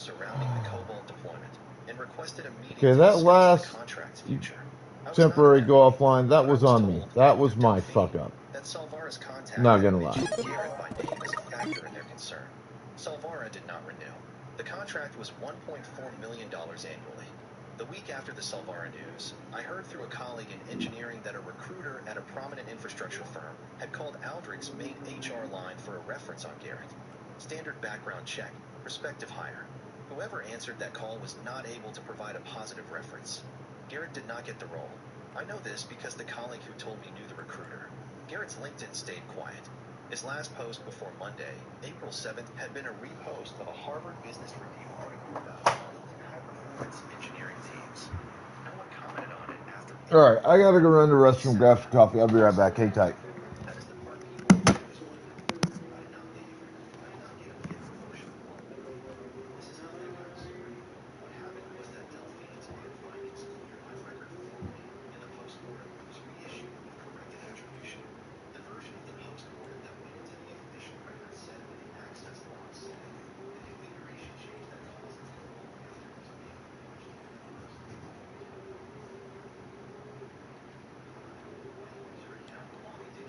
surrounding the Cobalt deployment and requested a meeting Okay, to that discuss last the contract's future. temporary go offline, that was on me. That was my fuck up. That Salvara's contact Not gonna lie. mentioned Garrett by name as a factor in their concern. Salvara did not renew. The contract was $1.4 million annually. The week after the Salvara news, I heard through a colleague in engineering that a recruiter at a prominent infrastructure firm had called Aldrich's main HR line for a reference on Garrett. Standard background check, prospective hire. Whoever answered that call was not able to provide a positive reference. Garrett did not get the role. I know this because the colleague who told me knew the recruiter. Garrett's LinkedIn stayed quiet. His last post before Monday, April 7th, had been a repost of a Harvard Business Review article about high-performance engineering teams. No one commented on it after... All right, I gotta go run to the restroom, grab some coffee. I'll be right back. Hang tight. That is the part people always want to know. I did not leave. I did not get promotion along the way. This is how that goes. What happened was that Delphine's audit findings cleared my record formally, and the postmortem was reissued with corrected attribution. The version of the postmortem that went into the official record said that the access log said the configuration change that caused it to go long after was made by Washington University. My user account belonging to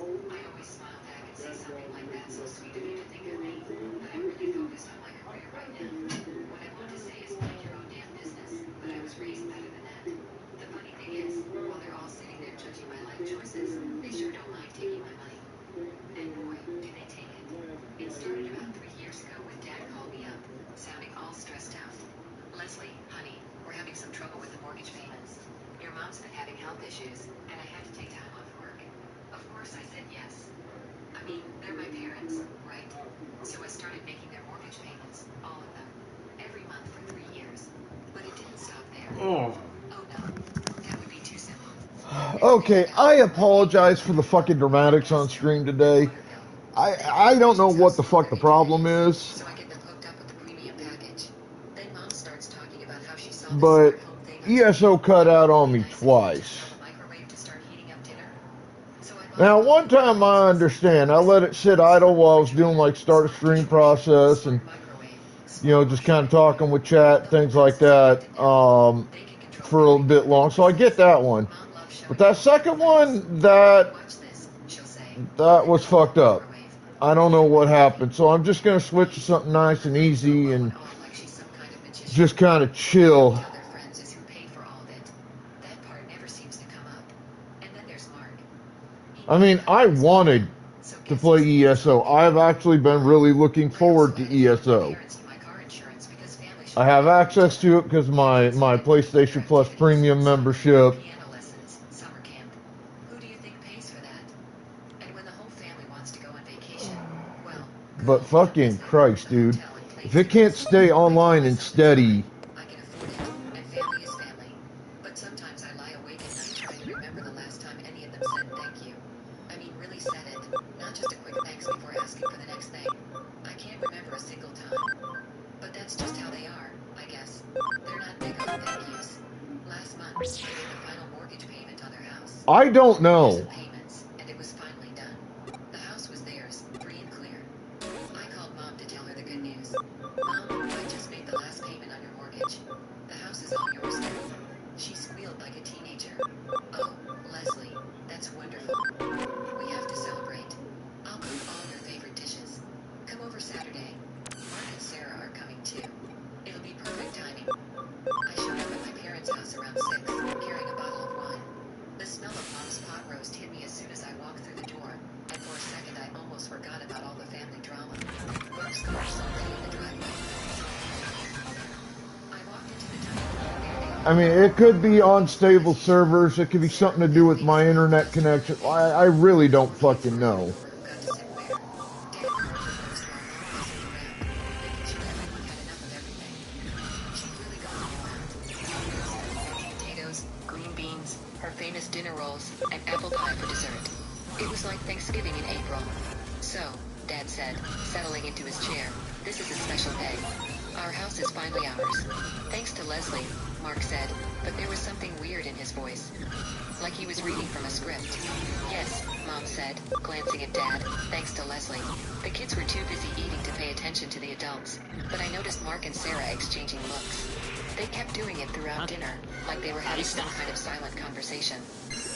I always smile back and say something like, "That's so sweet of you to think of me." But I'm really focused on my career right now. What I want to say is mind your own damn business. But I was raised better than that. The funny thing is, while they're all sitting there judging my life choices, they sure don't mind taking my money. And boy, do they take it. It started about 3 years ago when Dad called me up, sounding all stressed out. "Leslie, honey, we're having some trouble with the mortgage payments. Your mom's been having health issues, and I had to take time off work." Of course I said yes. I mean, they're my parents, right? So I started making their mortgage payments, all of them, every month for 3 years. But it didn't stop there. Oh. Oh no, that would be too simple. Okay, I apologize for the fucking dramatics on stream today. I don't know what the fuck the problem is. So I get them hooked up with the premium package. Then Mom starts talking about how she saw this But smart home thing on ESO cut out on me and I said, twice. "Tell the microwave to start heating up dinner." So I bought Now, a one time I understand. I let it sit idle while I was doing like start a stream process and, you know, just kind of talking with chat, things like that, for a bit long. So I get that one. But that second one, that was fucked up. I don't know what happened. So I'm just going to switch to something nice and easy and just kind of chill. I mean, I wanted to play ESO. I've actually been really looking forward to ESO. I have access to it because my PlayStation Plus Premium membership. But fucking Christ, dude. If it can't stay online and steady. I can afford it, and family is family. But sometimes I lie awake at night trying to remember the last time any of them said thank you. I mean, really said it, not just a quick thanks before asking for the next thing. I can't remember a single time. But that's just how they are, I guess. They're not big on thank yous. Last month, they made the final mortgage payment on their house. I don't know. Payments, and it was finally done. The house was theirs, free and clear. I called Mom to tell her the good news. "Mom, I just made the last payment on your mortgage. The house is all yours now." She squealed like a teenager. "Oh, Leslie, that's wonderful. We have to celebrate. I'll cook all your favorite dishes. Come over Saturday. Mark and Sarah are coming too. It'll be perfect timing." I showed up at my parents' house around 6, carrying a bottle of wine. The smell of Mom's pot roast hit me as soon as I walked through the door, and for a second I almost forgot about all the family drama. Mark's car was already in the driveway. I walked into the dining room. I mean, it could be on stable servers. It could be something to do with my internet connection. I really don't fucking know. Potatoes, green beans, her famous dinner rolls, and apple pie for dessert. It was like Thanksgiving in April. "So," Dad said, settling into his chair, "this is a special day. Our house is finally ours. Thanks to Leslie," Mark said, but there was something weird in his voice. Like he was reading from a script. "Yes," Mom said, glancing at Dad, "thanks to Leslie." The kids were too busy eating to pay attention to the adults, but I noticed Mark and Sarah exchanging looks. They kept doing it throughout dinner, like they were having some kind of silent conversation.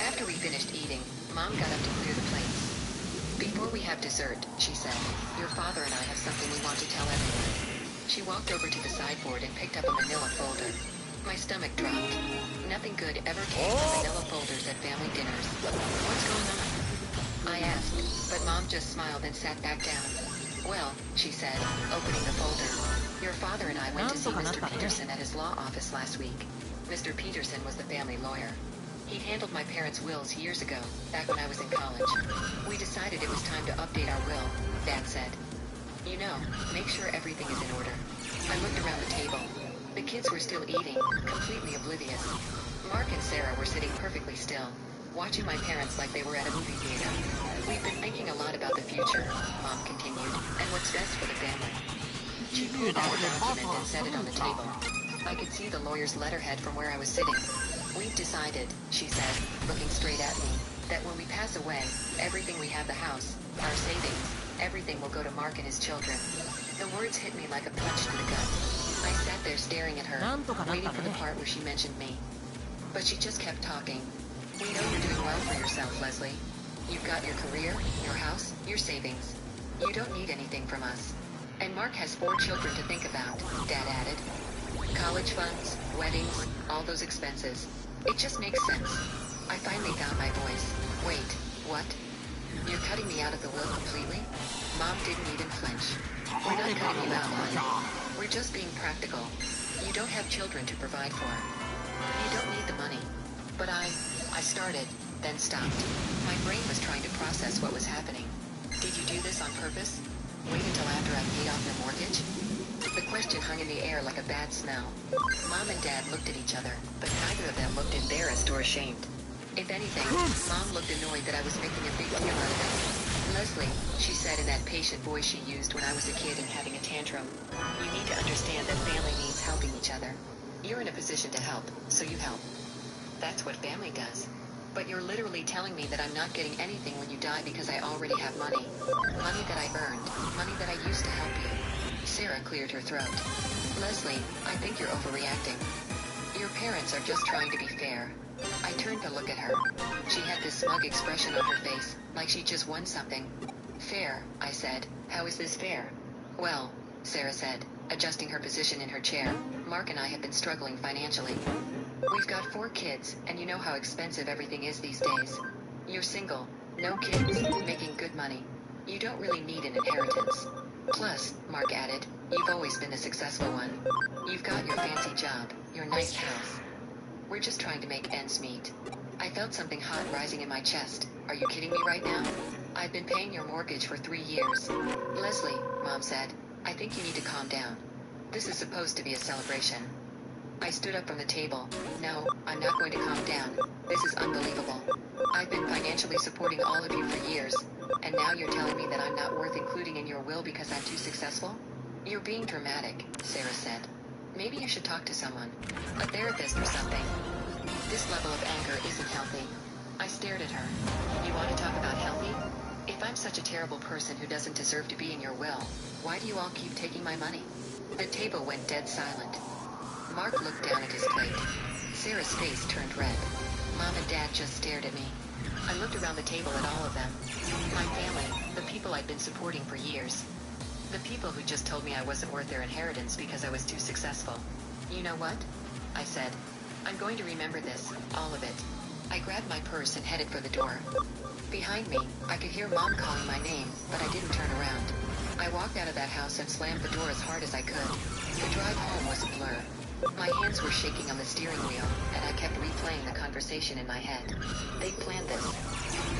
After we finished eating, Mom got up to clear the plates. "Before we have dessert," she said, "your father and I have something we want to tell everyone." She walked over to the sideboard and picked up a manila folder. My stomach dropped. Nothing good ever came from manila folders at family dinners. "What's going on?" I asked, but Mom just smiled and sat back down. "Well," she said, opening the folder, "your father and I went to see Mr. Peterson at his law office last week." Mr. Peterson was the family lawyer. He'd handled my parents' wills years ago, back when I was in college. "We decided it was time to update our will," Dad said. "You know, make sure everything is in order." I looked around the table. The kids were still eating, completely oblivious. Mark and Sarah were sitting perfectly still, watching my parents like they were at a movie theater. "We've been thinking a lot about the future," Mom continued, "and what's best for the family." She pulled out a document and set it on the table. I could see the lawyer's letterhead from where I was sitting. "We've decided," she said, looking straight at me, "that when we pass away, everything we have, the house, our savings, everything will go to Mark and his children." The words hit me like a punch to the gut. I sat there staring at her, waiting for the part where she mentioned me. But she just kept talking. "We know you're doing well for yourself, Leslie. You've got your career, your house, your savings. You don't need anything from us. And Mark has 4 children to think about, Dad added. College funds, weddings, all those expenses. It just makes sense. I finally found my voice. Wait, what? You're cutting me out of the will completely? Mom didn't even flinch. We're not cutting you out, honey. We're just being practical. You don't have children to provide for. You don't need the money. But I started, then stopped. My brain was trying to process what was happening. Did you do this on purpose? Wait until after I paid off your mortgage? The question hung in the air like a bad smell. Mom and Dad looked at each other, but neither of them looked embarrassed or ashamed. If anything, Mom looked annoyed that I was making a big deal out of it. Leslie, she said in that patient voice she used when I was a kid and having a tantrum, you need to understand that family needs helping each other. You're in a position to help, so you help. That's what family does. But you're literally telling me that I'm not getting anything when you die because I already have money. Money that I earned. Money that I used to help you. Sarah cleared her throat. Leslie, I think you're overreacting. Your parents are just trying to be fair. I turned to look at her. She had this smug expression on her face, like she just won something. Fair, I said. How is this fair? Well, Sarah said, adjusting her position in her chair, Mark and I have been struggling financially. We've got 4 kids, and you know how expensive everything is these days. You're single, no kids, making good money. You don't really need an inheritance. Plus, Mark added, you've always been the successful one. You've got your fancy job, your nice house. We're just trying to make ends meet. I felt something hot rising in my chest. Are you kidding me right now? I've been paying your mortgage for 3 years. Leslie, Mom said, I think you need to calm down. This is supposed to be a celebration. I stood up from the table. No, I'm not going to calm down. This is unbelievable. I've been financially supporting all of you for years, and now you're telling me that I'm not worth including in your will because I'm too successful? You're being dramatic, Sarah said. Maybe you should talk to someone. A therapist or something. This level of anger isn't healthy. I stared at her. You want to talk about healthy? If I'm such a terrible person who doesn't deserve to be in your will, why do you all keep taking my money? The table went dead silent. Mark looked down at his plate. Sarah's face turned red. Mom and Dad just stared at me. I looked around the table at all of them. My family, the people I'd been supporting for years. The people who just told me I wasn't worth their inheritance because I was too successful. You know what? I said. I'm going to remember this, all of it. I grabbed my purse and headed for the door. Behind me, I could hear Mom calling my name, but I didn't turn around. I walked out of that house and slammed the door as hard as I could. The drive home was a blur. My hands were shaking on the steering wheel, and I kept replaying the conversation in my head. They'd planned this.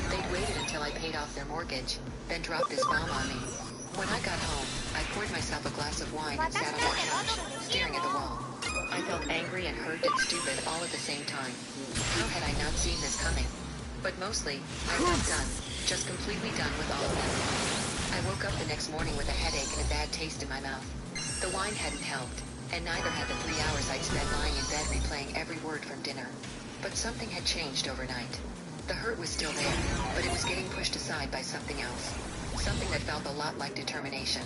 They'd waited until I paid off their mortgage, then dropped this bomb on me. When I got home, I poured myself a glass of wine and sat on the couch, staring at the wall. I felt angry and hurt and stupid all at the same time. How had I not seen this coming? But mostly, I felt done, just completely done with all of them. I woke up the next morning with a headache and a bad taste in my mouth. The wine hadn't helped, and neither had the 3 hours I'd spent lying in bed replaying every word from dinner. But something had changed overnight. The hurt was still there, but it was getting pushed aside by something else. Something that felt a lot like determination.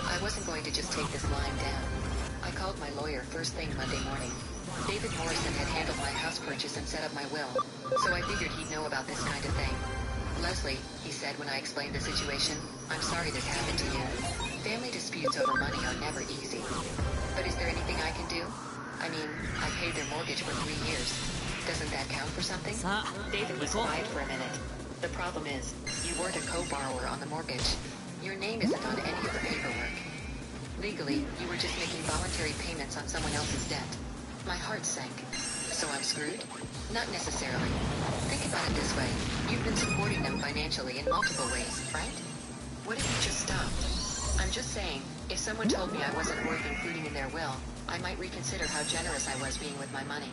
I wasn't going to just take this lying down. I called my lawyer first thing Monday morning. David Morrison had handled my house purchase and set up my will, so I figured he'd know about this kind of thing. Leslie, he said when I explained the situation, I'm sorry this happened to you. Family disputes over money are never easy. But is there anything I can do? I mean, I paid their mortgage for 3 years. Doesn't that count for something? David was quiet for a minute. The problem is, you weren't a co-borrower on the mortgage. Your name isn't on any of the paperwork. Legally, you were just making voluntary payments on someone else's debt. My heart sank. So I'm screwed? Not necessarily. Think about it this way. You've been supporting them financially in multiple ways, right? What if you just stopped? I'm just saying, if someone told me I wasn't worth including in their will, I might reconsider how generous I was being with my money.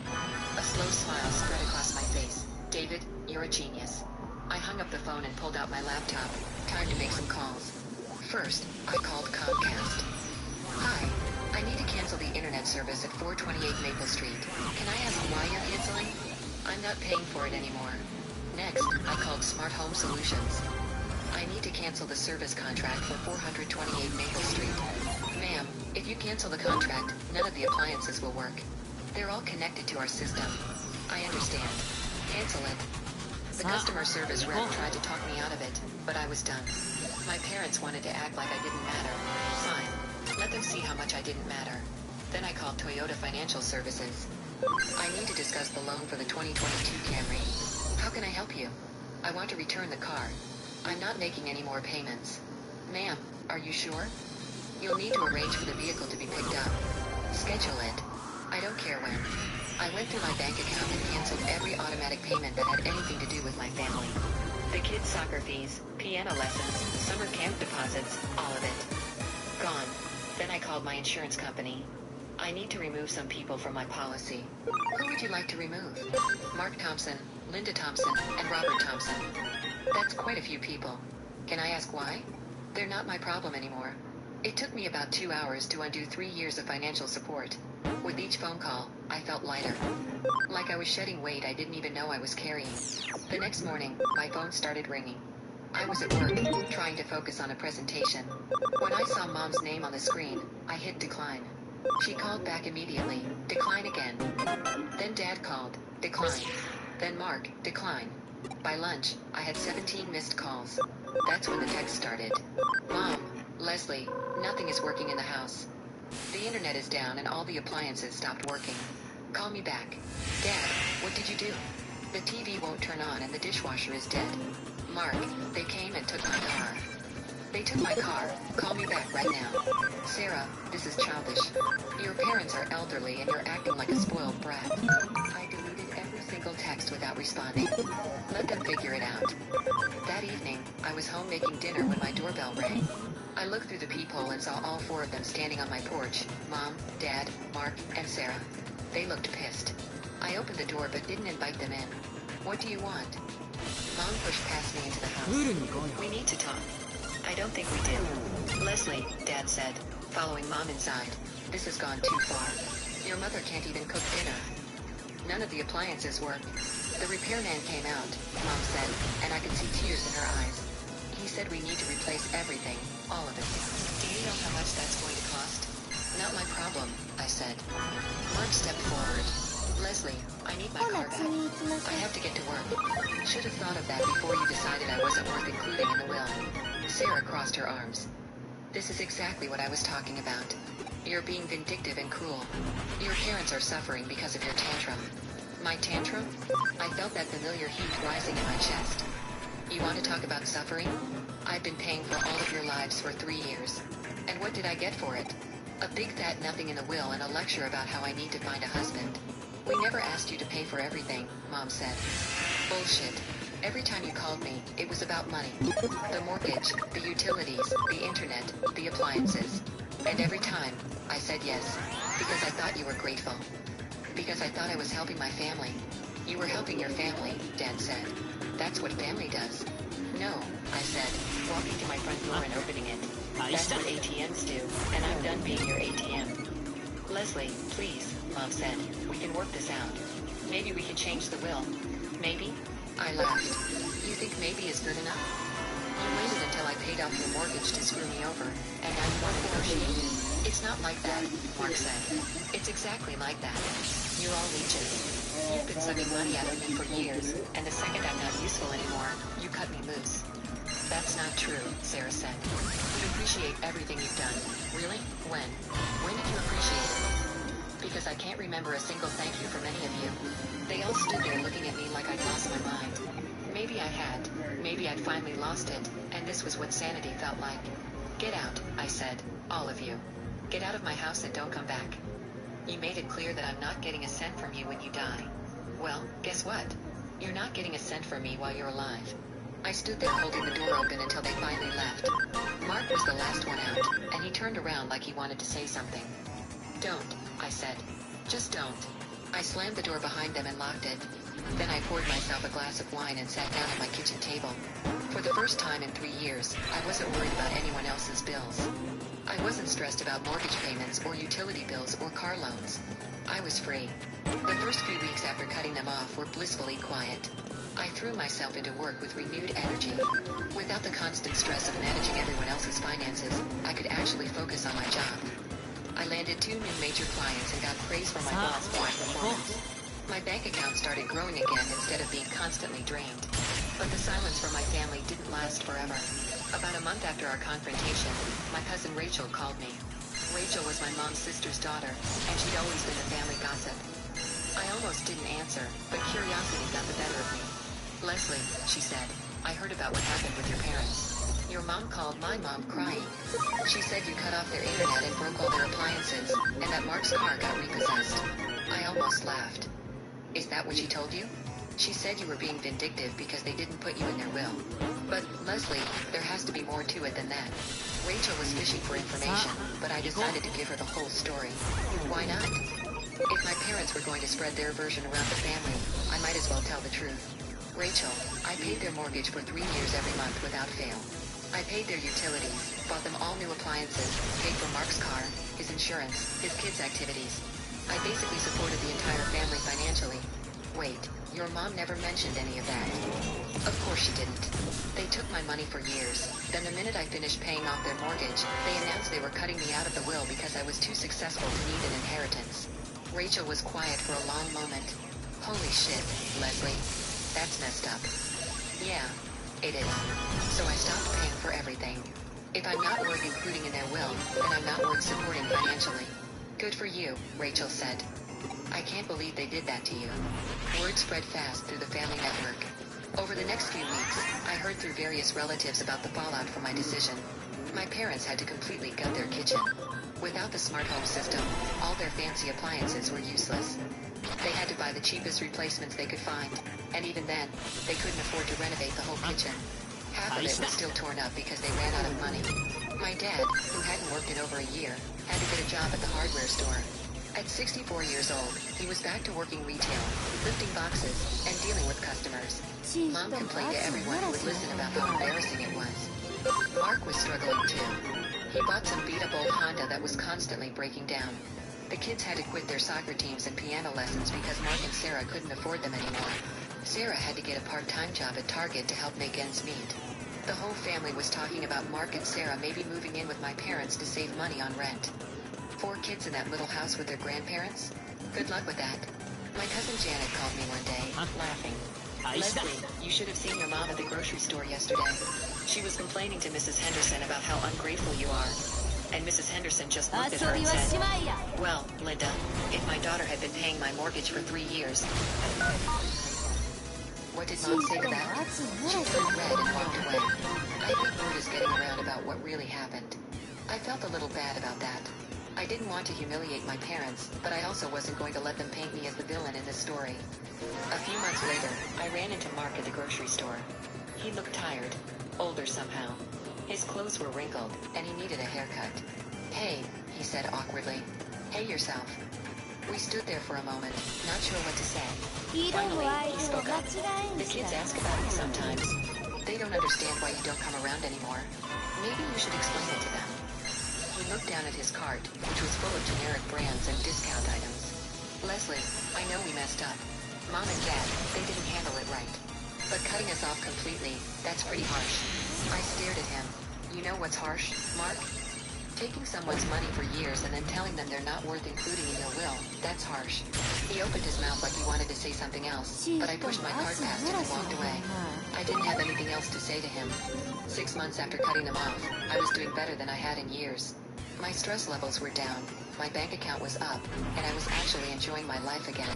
A slow smile spread across my face. David, you're a genius. I hung up the phone and pulled out my laptop. Time to make some calls. First, I called Comcast. Hi, I need to cancel the internet service at 428 Maple Street. Can I ask why you're canceling? I'm not paying for it anymore. Next, I called Smart Home Solutions. I need to cancel the service contract for 428 Maple Street. Ma'am, if you cancel the contract, none of the appliances will work. They're all connected to our system. I understand. Cancel it. The customer service rep tried to talk me out of it, but I was done. My parents wanted to act like I didn't matter. Fine. Let them see how much I didn't matter. Then I called Toyota Financial Services. I need to discuss the loan for the 2022 Camry. How can I help you? I want to return the car. I'm not making any more payments. Ma'am, are you sure? You'll need to arrange for the vehicle to be picked up. Schedule it. I don't care when. I went through my bank account and canceled every automatic payment that had anything to do with my family. The kids' soccer fees, piano lessons, summer camp deposits, all of it. Gone. Then I called my insurance company. I need to remove some people from my policy. Who would you like to remove? Mark Thompson, Linda Thompson, and Robert Thompson. That's quite a few people. Can I ask why? They're not my problem anymore. It took me about 2 hours to undo 3 years of financial support. With each phone call, I felt lighter. Like I was shedding weight I didn't even know I was carrying. The next morning, my phone started ringing. I was at work, trying to focus on a presentation. When I saw Mom's name on the screen, I hit decline. She called back immediately, decline again. Then Dad called, decline. Then Mark, decline. By lunch, I had 17 missed calls. That's when the text started. Mom, Leslie, nothing is working in the house. The internet is down and all the appliances stopped working. Call me back. Dad, what did you do? The TV won't turn on and the dishwasher is dead. Mark, they came and took my car. They took my car. Call me back right now. Sarah, this is childish. Your parents are elderly and you're acting like a spoiled brat. I deleted every single text without responding. Let them figure it out. That evening, I was home making dinner when my doorbell rang. I looked through the peephole and saw all 4 of them standing on my porch. Mom, Dad, Mark, and Sarah. They looked pissed. I opened the door but didn't invite them in. What do you want? Mom pushed past me into the house. We need to talk. I don't think we did. Leslie, Dad said, following Mom inside. This has gone too far. Your mother can't even cook dinner. None of the appliances work. The repairman came out, Mom said, and I could see tears in her eyes. He said we need to replace everything, all of it. Do you know how much that's going to cost? Not my problem, I said. Mark stepped forward. Leslie, I need my car back. I have to get to work. Should have thought of that before you decided I wasn't worth including in the will. Sarah crossed her arms. This is exactly what I was talking about. You're being vindictive and cruel. Your parents are suffering because of your tantrum. My tantrum? I felt that familiar heat rising in my chest. You want to talk about suffering? I've been paying for all of your lives for 3 years. And what did I get for it? A big fat nothing in the will and a lecture about how I need to find a husband. We never asked you to pay for everything, Mom said. Bullshit. Every time you called me, it was about money. The mortgage, the utilities, the internet, the appliances. And every time, I said yes. Because I thought you were grateful. Because I thought I was helping my family. You were helping your family, Dad said. That's what family does. No, I said, walking to my front door and opening it. That's what ATMs do, and I'm done being your ATM. Leslie, please, Mom said. We can work this out. Maybe we can change the will. Maybe? I laughed. You think maybe is good enough? You waited until I paid off your mortgage to screw me over, and now you want to negotiate? It's not like that, Mark said. It's exactly like that. You're all leeches. You've been sucking money out of me for years, and the second I'm not useful anymore, you cut me loose. That's not true, Sarah said. We appreciate everything you've done. Really? When? When did you appreciate it? Because I can't remember a single thank you from any of you. They all stood there looking at me like I'd lost my mind. Maybe I had. Maybe I'd finally lost it, and this was what sanity felt like. Get out, I said. All of you. Get out of my house and don't come back. You made it clear that I'm not getting a cent from you when you die. Well, guess what? You're not getting a cent from me while you're alive. I stood there holding the door open until they finally left. Mark was the last one out, and he turned around like he wanted to say something. Don't, I said. Just don't. I slammed the door behind them and locked it. Then I poured myself a glass of wine and sat down at my kitchen table. For the first time in 3 years, I wasn't worried about anyone else's bills. I wasn't stressed about mortgage payments or utility bills or car loans. I was free. The first few weeks after cutting them off were blissfully quiet. I threw myself into work with renewed energy. Without the constant stress of managing everyone else's finances, I could actually focus on my job. I landed 2 new major clients and got praise from my boss for my performance. My bank account started growing again instead of being constantly drained. But the silence from my family didn't last forever. About a month after our confrontation, my cousin Rachel called me. Rachel was my mom's sister's daughter, and she'd always been the family gossip. I almost didn't answer, but curiosity got the better of me. Leslie, she said, I heard about what happened with your parents. Your mom called my mom crying. She said you cut off their internet and broke all their appliances, and that Mark's car got repossessed. I almost laughed. Is that what she told you? She said you were being vindictive because they didn't put you in their will. But, Leslie, there has to be more to it than that. Rachel was fishing for information, but I decided to give her the whole story. Why not? If my parents were going to spread their version around the family, I might as well tell the truth. Rachel, I paid their mortgage for 3 years every month without fail. I paid their utilities, bought them all new appliances, paid for Mark's car, his insurance, his kids' activities. I basically supported the entire family financially. Wait, your mom never mentioned any of that. Of course she didn't. They took my money for years. Then the minute I finished paying off their mortgage, they announced they were cutting me out of the will because I was too successful to need an inheritance. Rachel was quiet for a long moment. Holy shit, Leslie. That's messed up. Yeah, it is. So I stopped paying for everything. If I'm not worth including in their will, then I'm not worth supporting financially. Good for you, Rachel said. I can't believe they did that to you. Word spread fast through the family network. Over the next few weeks, I heard through various relatives about the fallout from my decision. My parents had to completely gut their kitchen. Without the smart home system, all their fancy appliances were useless. They had to buy the cheapest replacements they could find, and even then, they couldn't afford to renovate the whole kitchen. Half of it was still torn up because they ran out of money. My dad, who hadn't worked in over a year, had to get a job at the hardware store. At 64 years old, he was back to working retail, lifting boxes, and dealing with customers. Mom complained to everyone who would listen about how embarrassing it was. Mark was struggling too. He bought some beat-up old Honda that was constantly breaking down. The kids had to quit their soccer teams and piano lessons because Mark and Sarah couldn't afford them anymore. Sarah had to get a part-time job at Target to help make ends meet. The whole family was talking about Mark and Sarah maybe moving in with my parents to save money on rent. 4 kids in that little house with their grandparents? Good luck with that. My cousin Janet called me one day, laughing. Leslie, you should have seen your mom at the grocery store yesterday. She was complaining to Mrs. Henderson about how ungrateful you are. And Mrs. Henderson just looked at her and said, well, Linda, if my daughter had been paying my mortgage for 3 years... What did Mom say to that? She turned red and walked away. I think word is getting around about what really happened. I felt a little bad about that. I didn't want to humiliate my parents, but I also wasn't going to let them paint me as the villain in this story. A few months later, I ran into Mark at the grocery store. He looked tired, older somehow. His clothes were wrinkled, and he needed a haircut. Hey, he said awkwardly. Hey yourself. We stood there for a moment, not sure what to say. Finally, he spoke up. The kids ask about me sometimes. They don't understand why you don't come around anymore. Maybe you should explain it to them. He looked down at his cart, which was full of generic brands and discount items. Leslie, I know we messed up. Mom and Dad, they didn't handle it right. But cutting us off completely, that's pretty harsh. I stared at him. You know what's harsh, Mark? Taking someone's money for years and then telling them they're not worth including in your will, that's harsh. He opened his mouth like he wanted to say something else, but I pushed my cart past him and walked away. I didn't have anything else to say to him. 6 months after cutting them off, I was doing better than I had in years. My stress levels were down, my bank account was up, and I was actually enjoying my life again.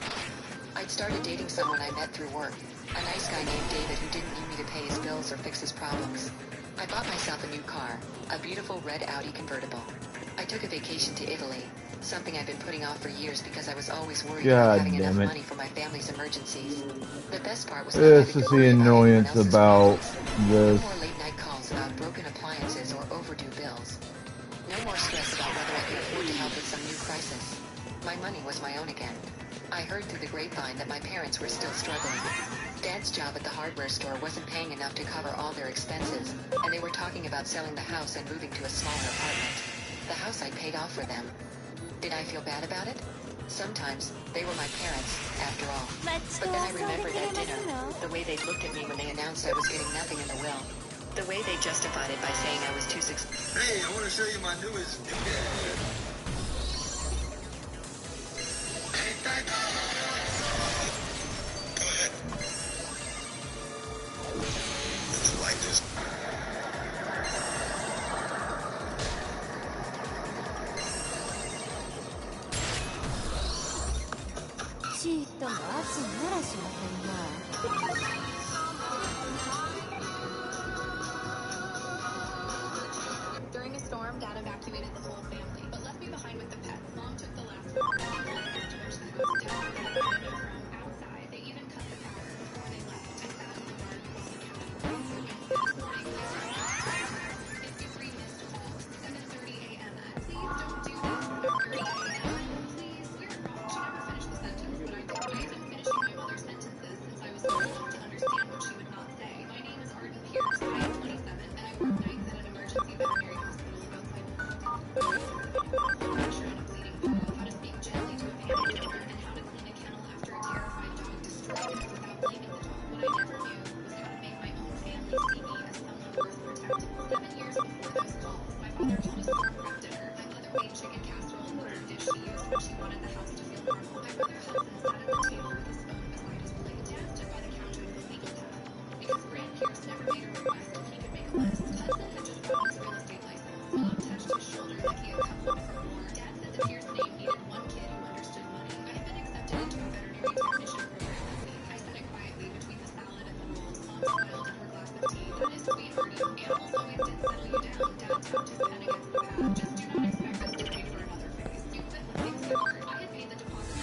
I'd started dating someone I met through work, a nice guy named David who didn't need me to pay his bills or fix his problems. I bought myself a new car, a beautiful red Audi convertible. I took a vacation to Italy, something I've been putting off for years because I was always worried about having enough money for my family's emergencies. The best part was this is the annoyance about no this. more late night calls about broken appliances or overdue bills. No more stress about whether I could afford to help with some new crisis. My money was my own again. I heard through the grapevine that my parents were still struggling. Dad's job at the hardware store wasn't paying enough to cover all their expenses, and they were talking about selling the house and moving to a smaller apartment. The house I paid off for them. Did I feel bad about it? Sometimes, they were my parents, after all. But then I remembered that dinner, the way they looked at me when they announced I was getting nothing in the will. The way they justified it by saying I was too successful. Hey, I want to show you my newest doodad. Go ahead. During a storm, Dad evacuated the whole family, but left me behind with the pets. Mom took the last one. They wanted to torch the house down from outside. They even cut the power before they left. I sat in the dark with all the cats. This morning, I started 53 missed calls, 7:30 a.m. Please don't do this. 7:30 a.m. Please, we're wrong. She never finished the sentence, but I did. I've been finishing my mother's sentences since I was old enough to understand what she would not say. My name is Arden Pierce. I am 27, and I work nights at an emergency veterinary hospital outside Milwaukee. Pressure and a bleeding paw, how to speak gently to a panicked owner, and how to clean a kennel after a terrified dog destroyed it without blaming the dog. What I never knew was how to make my own family see me as someone worth protecting. 7 years before those calls, my father held a storm prep dinner. My mother made chicken casserole with the dish she used when she wanted the house to feel normal. My brother Hudson sat at the table with his phone beside his plate. Dad stood by the counter with a legal pad because Grant Pierce never made a request if he could make a list. Hudson had just gotten his real estate license. Mom touched his shoulder like he had come home from war. Dad said the Pierce name needed one kid who understood money. I had been accepted into a veterinary technician program that week. I said it quietly between the salad and the rolls. Mom smiled at her glass of tea. That is sweet, Artie. Animals always did settle you down. Dad tapped his pen against the pad. Just do not expect us to pay for another phase. You quit when things get hard. I had paid the deposit.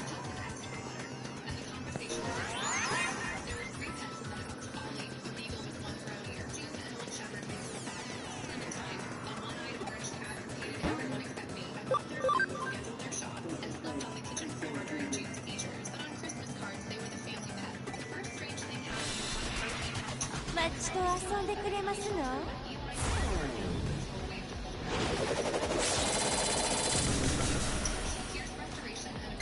Hudson asked for butter, and the conversation was exciting. There were 3 pets in the house. Ollie, a beagle with one brown ear. June, an old shepherd mixed with that. Clementine, a one-eyed orange cat who hated everyone except me. I bought their food, scheduled their shots, and slept on the kitchen floor during June's seizures. But on Christmas cards, they were the family pet. The first strange thing happened when I came out. マッチと遊んでくれますの？ Here's restoration and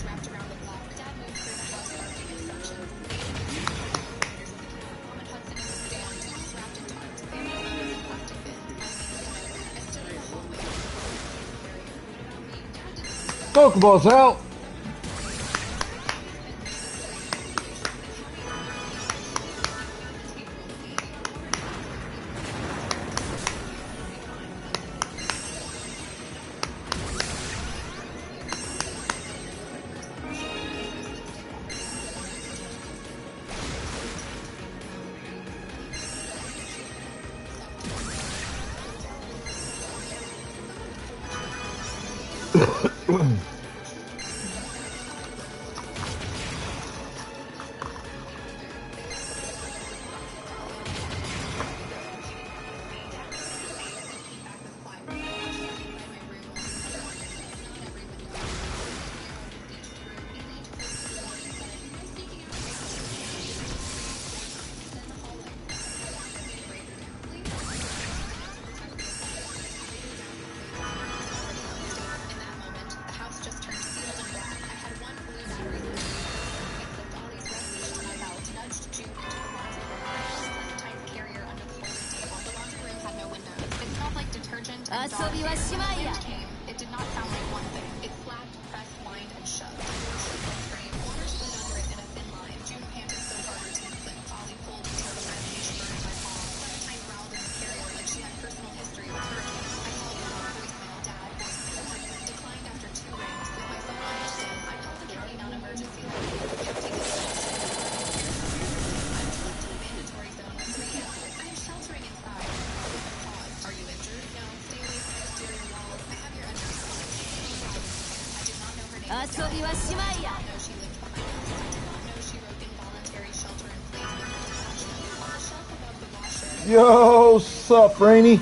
wrapped around the block. Dad moved through the house barking instructions. Mom and Hudson moved down, tools wrapped in tarps. Baby was in plastic bins. I stood in the hallway. Dad didn't Pokeballs out.遊びはしまいや。 It did not sound like one thing. It slapped, pressed, whined, and shoved. Water slid under it in a thin line. June panted so hard her teeth clicked. Ollie pulled until the red leash burned my palm. Clementine growled in the carrier like she had personal history with hurricanes. I called her voicemail, Dad, voicemail. Hudson declined after 2 rings. With my phone on its dead, I called the county non-emergency line. The county didn't I was left in a mandatory zone with 3 animals. I am sheltering inside. Pause. Are you injured? No. Stay away from exterior walls. I have your address. I did not know her name. 遊びはしまいや。 I did not know she lived behind us. I did not know she wrote involuntary shelter in place with her attachment. On the shelf above the washer. Yo, sup, Rainy?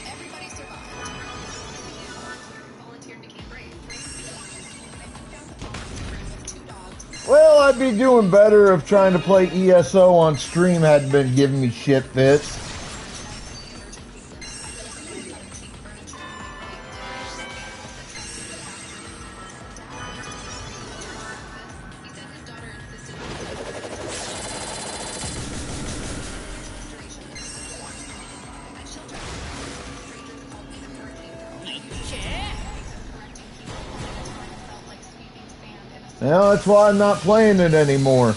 Everybody survived. Volunteered became brave. Well, I'd be doing better if trying to play ESO on stream hadn't been giving me shit fits. Well, that's why I'm not playing it anymore.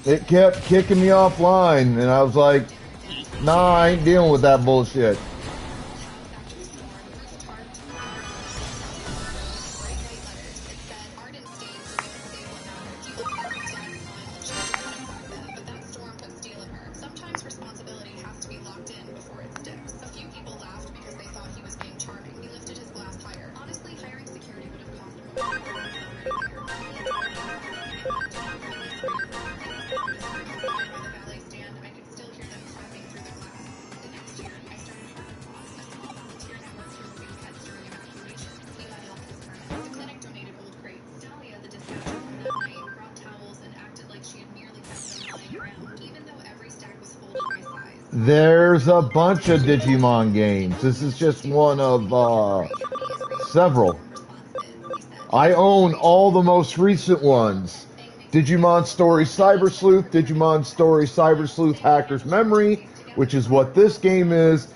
It kept kicking me offline, and I was like, nah, I ain't dealing with that bullshit. There's a bunch of Digimon games. This is just one of several. I own all the most recent ones. Digimon Story Cyber Sleuth, Digimon Story Cyber Sleuth Hacker's Memory, which is what this game is,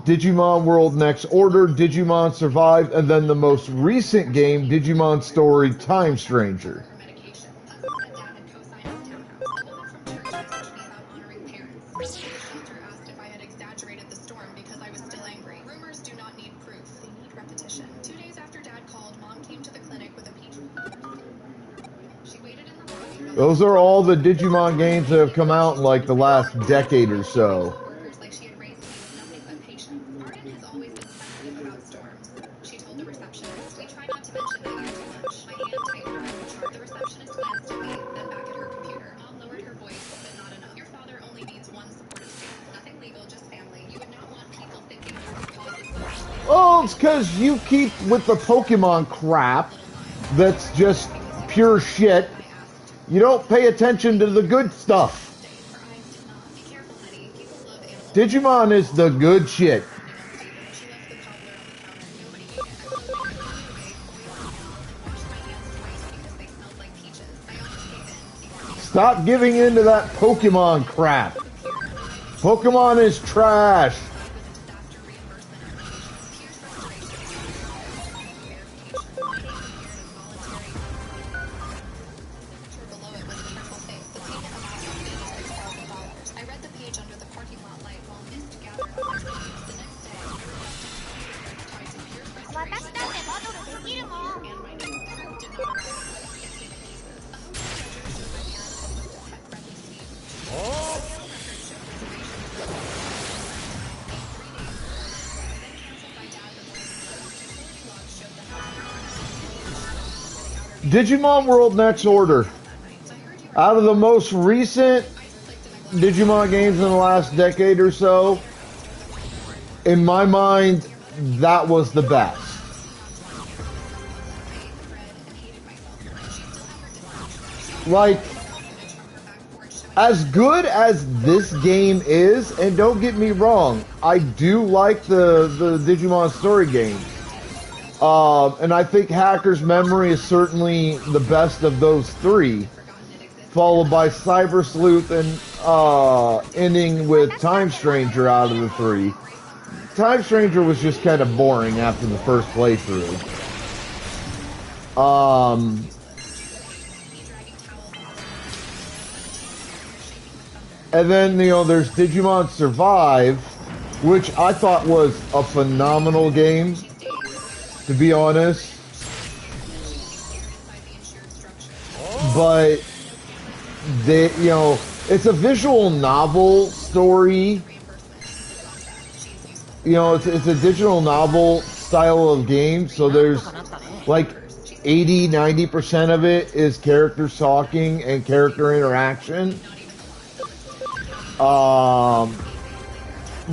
Digimon World Next Order, Digimon Survive, and then the most recent game, Digimon Story Time Stranger. Those are all the Digimon games that have come out in like the last decade or so. Oh, it's because you keep with the Pokemon crap that's just pure shit. You don't pay attention to the good stuff. Digimon is the good shit. Stop giving into that Pokemon crap. Pokemon is trash. Digimon World Next Order. Out of the most recent Digimon games in the last decade or so, in my mind, that was the best. Like, as good as this game is, and don't get me wrong, I do like the Digimon story game. And I think Hacker's Memory is certainly the best of those three, followed by Cyber Sleuth and ending with Time Stranger out of the three. Time Stranger was just kind of boring after the first playthrough. And then, you know, there's Digimon Survive, which I thought was a phenomenal game, to be honest. But you know, it's a visual novel story. You know, it's a digital novel style of game, so there's like 80-90% of it is characters talking and character interaction,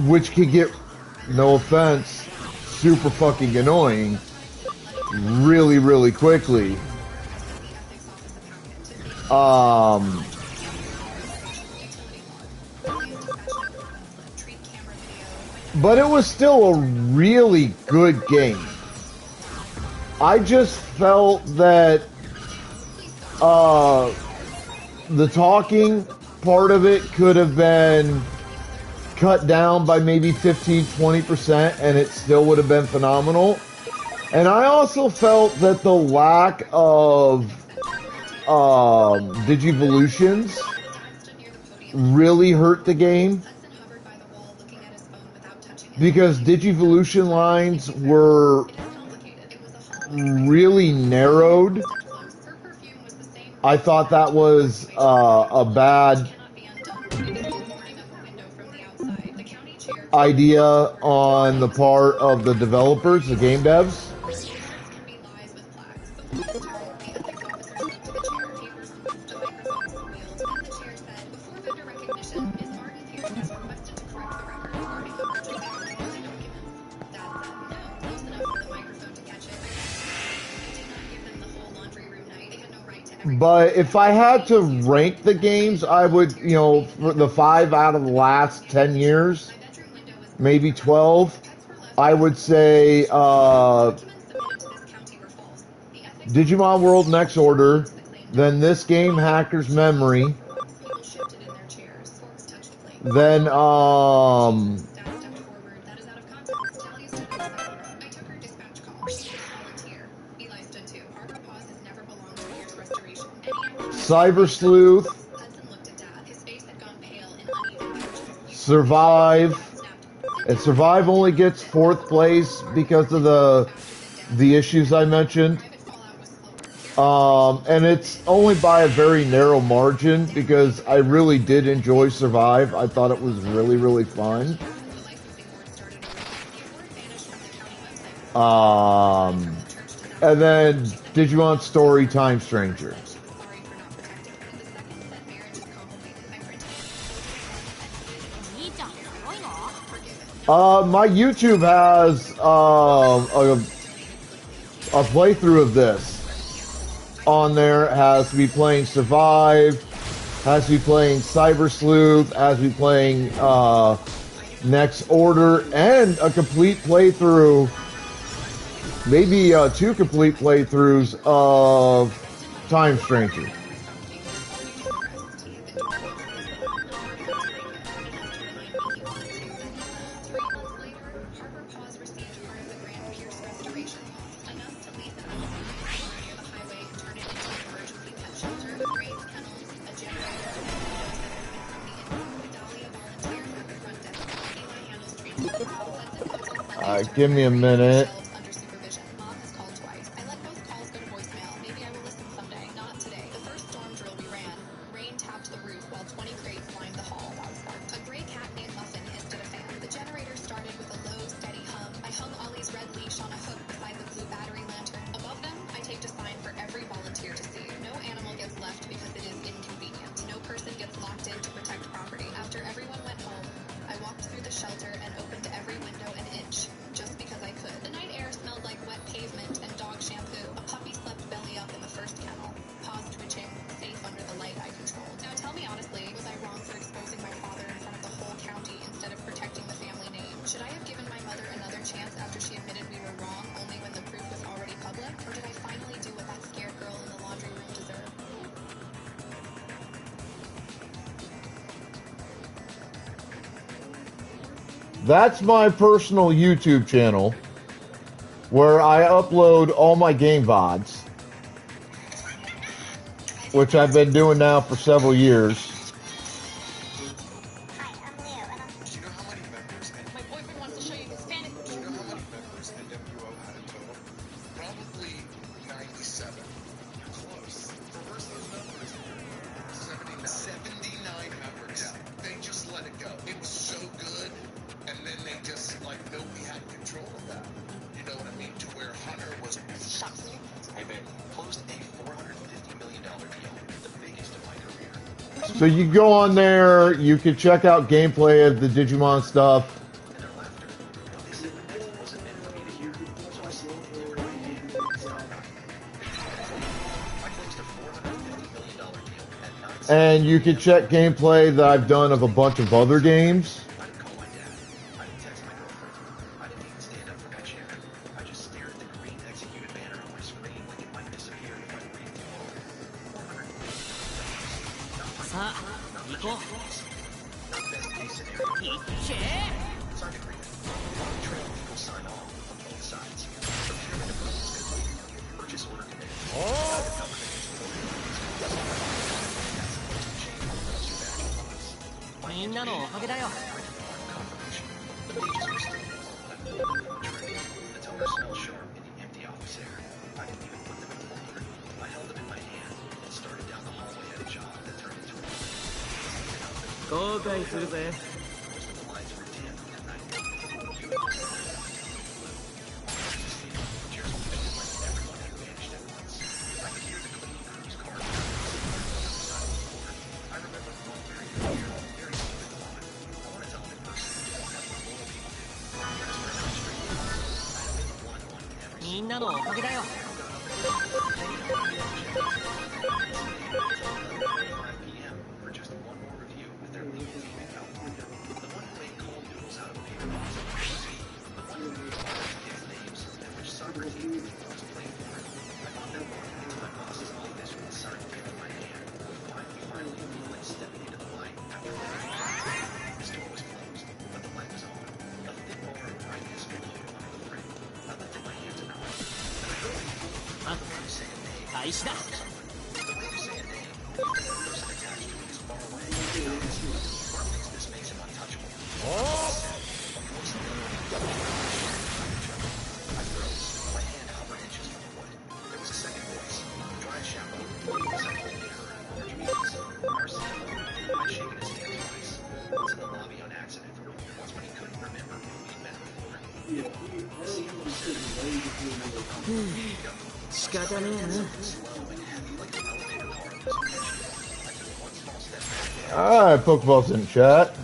which could get, no offense, super fucking annoying really, really quickly. But it was still a really good game. I just felt that the talking part of it could have been cut down by maybe 15-20% and it still would have been phenomenal. And I also felt that the lack of Digivolutions really hurt the game, because Digivolution lines were really narrowed. I thought that was a bad idea on the part of the developers, the game devs. But if I had to rank the games, I would, you know, for the 5 out of the last 10 years, maybe 12, I would say Digimon World Next Order, then this game, Hacker's Memory, then Cyber Sleuth, Survive, and Survive only gets 4th place because of the issues I mentioned. And it's only by a very narrow margin, because I really did enjoy Survive. I thought it was really, really fun. And then Digimon Story Time Stranger. My YouTube has a playthrough of this on there. It has to be playing Survive, has to be playing Cyber Sleuth, has to be playing Next Order, and a complete playthrough, maybe 2 complete playthroughs of Time Stranger. Give me a minute. That's my personal YouTube channel, where I upload all my game VODs, which I've been doing now for several years. So you go on there, you can check out gameplay of the Digimon stuff. delivered my hand and stopped knocking. I closed a $450 million deal at 9. And you can check gameplay that I've done of a bunch of other games. I didn't call my dad. I didn't text my girlfriend. I didn't even stand up from my chair. I just stared at the green executed banner on my screen like it might disappear if I breathed too hard. $450. さあ行こ Not best case scenario. う行け Signed agreement. On the trail, legal sign off from both sides. Procurement approval is complete. Purchase order committed. The government is ordered. みんなのおかげだよ Confirmation. The pages were still full. The toner smelled sharp in the empty office air. I didn't even put them in a folder. I held them in my hand and started down the hallway at a jog that turned into a 後悔するぜ the lights were dim at night. Cheers were filled like everyone had vanished at once. I could hear the clean cruise car on the other side of the floor. I remember one very clear, very stupid thought. I want to tell him in person. That's what loyal people do. That's where I straight. I have been the one on every みんなのおかげだよ 5 p.m. for just one more review with their legal team in California. The one who made cold noodles out of paper box of the one who knew all the kids' names and which soccer team was playing for. I thought that walking into my boss's office with a signed pen in my hand would finally feel like stepping into the light after that. His door was closed, but the light was on. A thin bar of brightness glowed under the frame. I lifted my hand to knock, and I heard the あ say a name. 開始だ The way you say a name, the person attached to it is far away. Mark thinks this makes him untouchable. I froze. My hand hovered inches from the wood. There was a second voice. Dry and shallow. Voice I only heard in large meetings. Our CFO. I'd shaken his hand twice. Once in the lobby on accident. Once when he couldn't remember if we'd met before. The CFO said, 仕方ねえな slow and heavy like the elevator car of his invention. I took one small step back. Alright, Pokeballs in chat.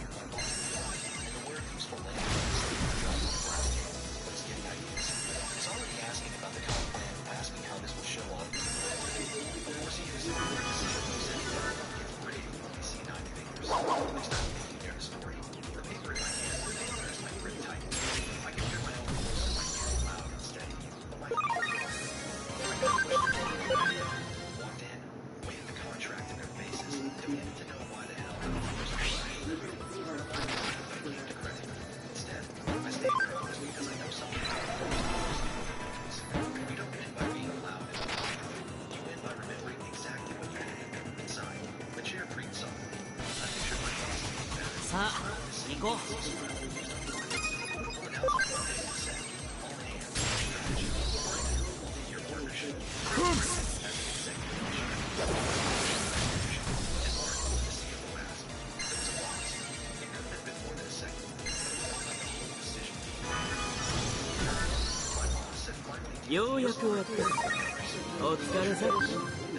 ようやく終わったお疲れさ The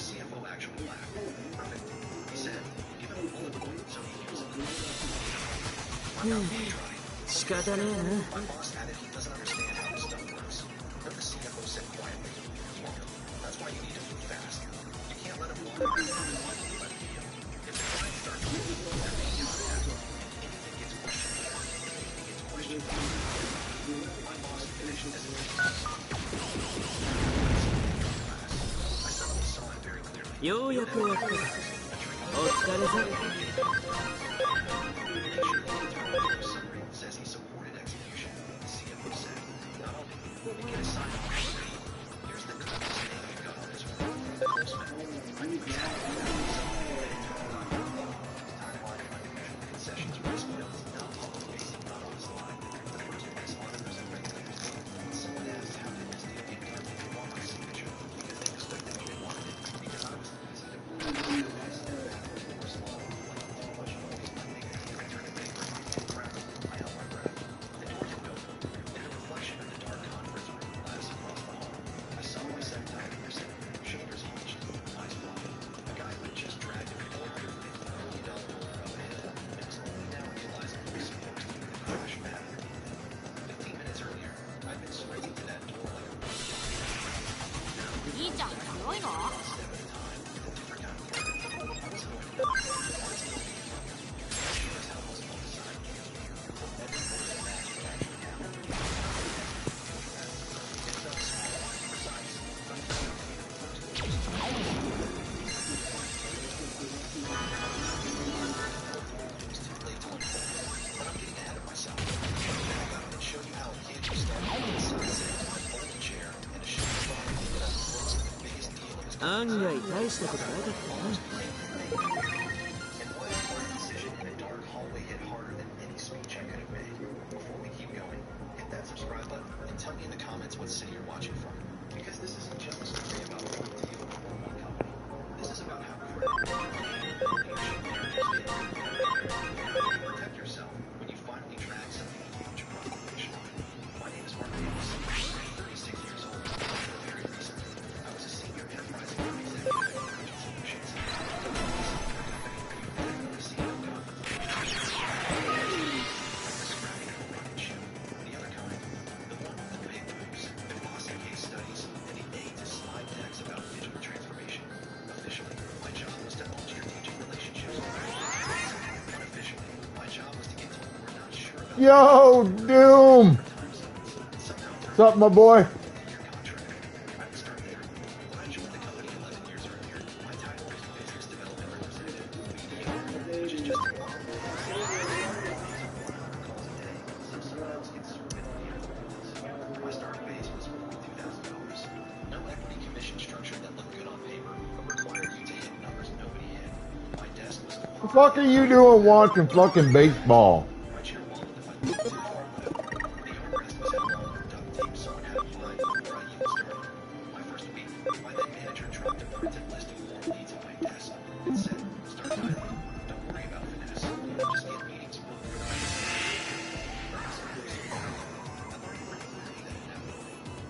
CFO actually laughed. Perfect. He said, give him a bullet point so he feels it. 仕方ねえな My boss added he doesn't understand how this stuff works. Then the CFO said quietly, look, that's why you need to move fast. You can't let him wander around and let him heal. If the client starts moving, that may contact. Anything gets questioned. My boss finished as it I suddenly saw him very clearly. ようやく終わったお疲れさ Says he supported execution. The CFO said, not only did he get a sign off, here's the coolest name you got on this one. Postman. I knew exactly what that was. Timeline of unusual concessions risk bills now follow facing not on his line. The first place auditors and regulators. Someone asked how did this deal get done? They want my signature because they expected me to want it because I was easy to believe. They were small, like too much noise, but they could turn a paper. going off.案外大したことなかったな。And what important decision in a dark hallway hit harder than any speech I could have made? Before we keep going, hit that subscribe button and tell me in the comments what city you're watching from. Because this isn't just a story about one deal or one company. This is about how protect yourself when you finally drag something huge across the finish line. My name is Mark Davis. I'm 36 years old. Very recently, I was a senior enterprise executive at Emergency Solutions. Yo, Doom! What's up, my boy? My start base was $42,000. No equity commission structure that looked good on paper, but required you to hit numbers nobody hit. My desk was What the fuck are you doing watching fucking baseball? my chair wobbled if I moved too far left. The armrest was held on with duct tape someone had applied before I even started. My first week, my then manager dropped a printed list of warm leads on my desk and said, "Start dialing. Don't worry about finesse. Just get meetings booked for the next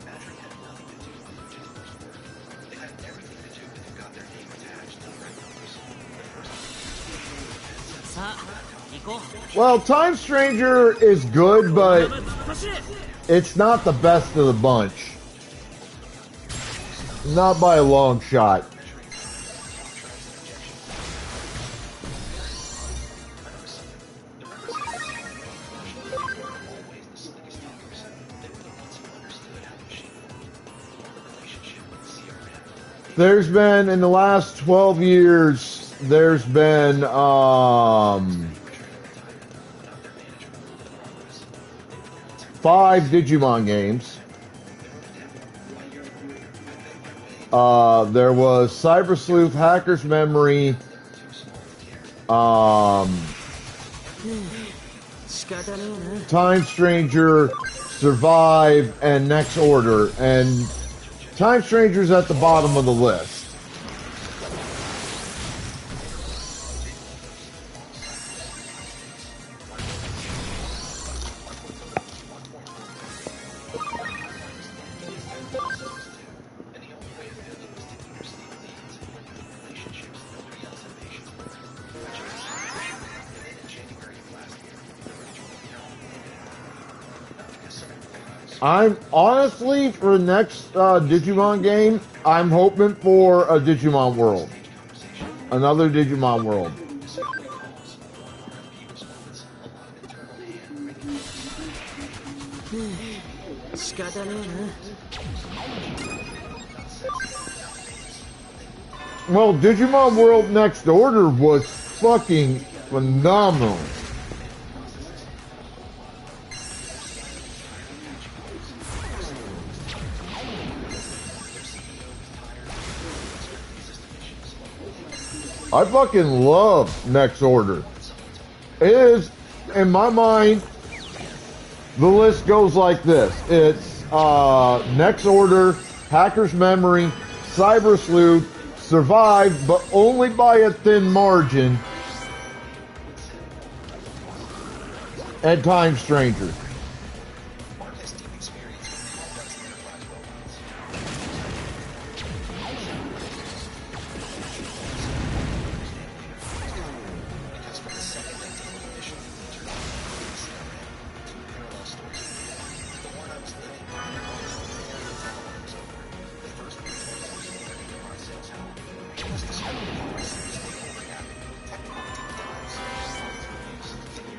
Patrick had nothing to do with who did the most work. They had everything to do with who got their name attached to the red numbers. The first さあ行こう。 Well, Time Stranger is good, but it's not the best of the bunch. Not by a long shot. There's been, in the last 12 years, there's been, 5 Digimon games. There was Cyber Sleuth, Hacker's Memory, 仕方ねえな。 Time Stranger, Survive, and Next Order. And Time Stranger's at the bottom of the list. I'm honestly, for the next Digimon game, I'm hoping for a Digimon World. Another Digimon World. 仕方ねえな。 Well, Digimon World Next Order was fucking phenomenal. I fucking love Next Order. It is, in my mind, the list goes like this. It's Next Order, Hacker's Memory, Cyber Sleuth, Survive, but only by a thin margin, and Time Stranger. was extremely hard. Stakeholder mapping, technical deep dives, performance reviews, theory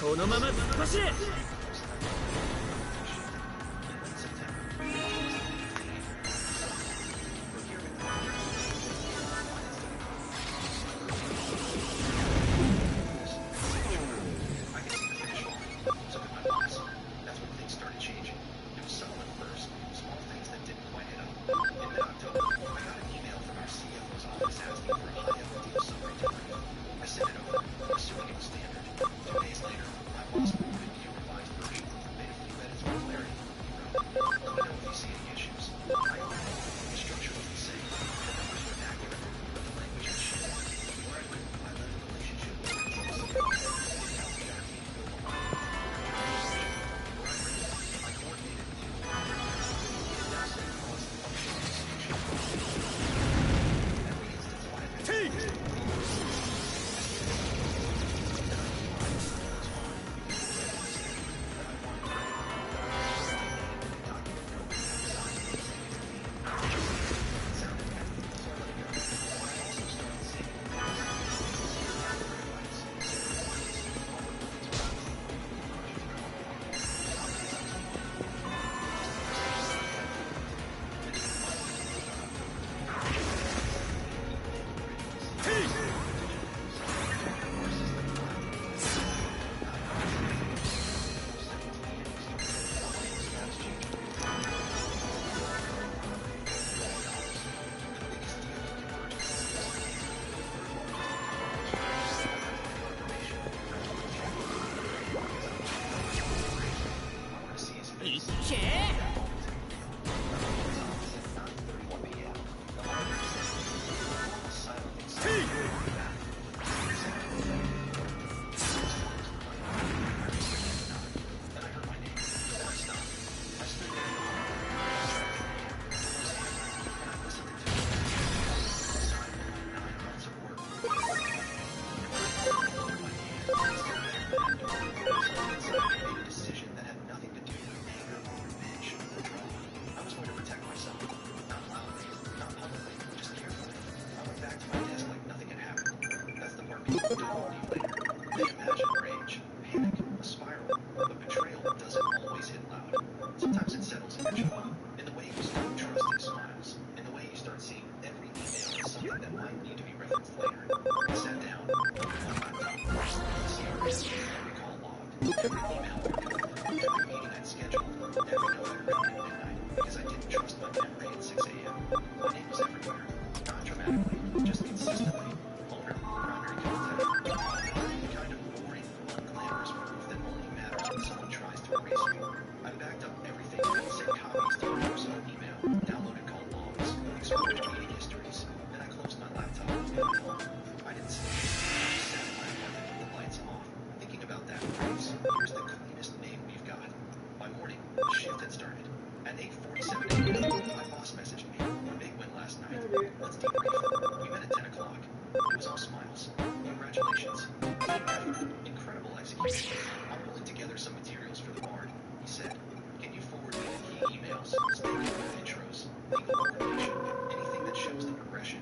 このまま突っ走れ。something that might need to be referenced later. I sat down, opened my laptop, Every email would come. Every meeting I'd scheduled. Every note I'd written at midnight because I didn't trust my memory at 6 a.m. My name was everywhere. Not dramatically, just consistently. Owner, primary contact. The kind of boring, unglamorous proof that only matters when someone tries to erase you. I backed up everything and sent copies to a personal email, downloaded call logs, explored meeting histories. Then I closed my laptop and went home. I didn't sleep. I just sat in my apartment with the lights off, thinking about that phrase. Here's the cleanest name we've got. By morning, the shift had started. At 8:47 a.m., my boss messaged me. Big win last night. Let's debrief. We met at 10 o'clock. It was all smiles. Congratulations. Team effort. Incredible execution. I'm pulling together some materials for the board. He said, can you forward me the key emails, stakeholder intros, legal coordination, anything that shows the progression?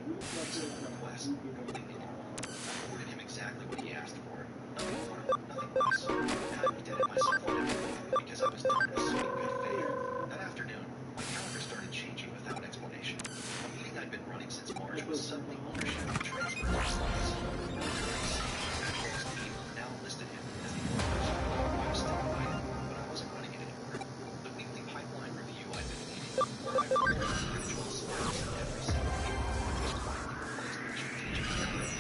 Simple request, completely normal. I forwarded him exactly what he asked for. Nothing more, nothing less. And I redebted myself on everything because I was done assuming good faith. That afternoon, my calendar started changing without explanation. A meeting I'd been running since March was suddenly ownership and transferred to slots. Now listed him as the owner. I was still invited, but I wasn't running it anymore. The weekly pipeline review I'd been leading, where I reported on individual status of every single meeting, was quietly replaced with strategic calendar.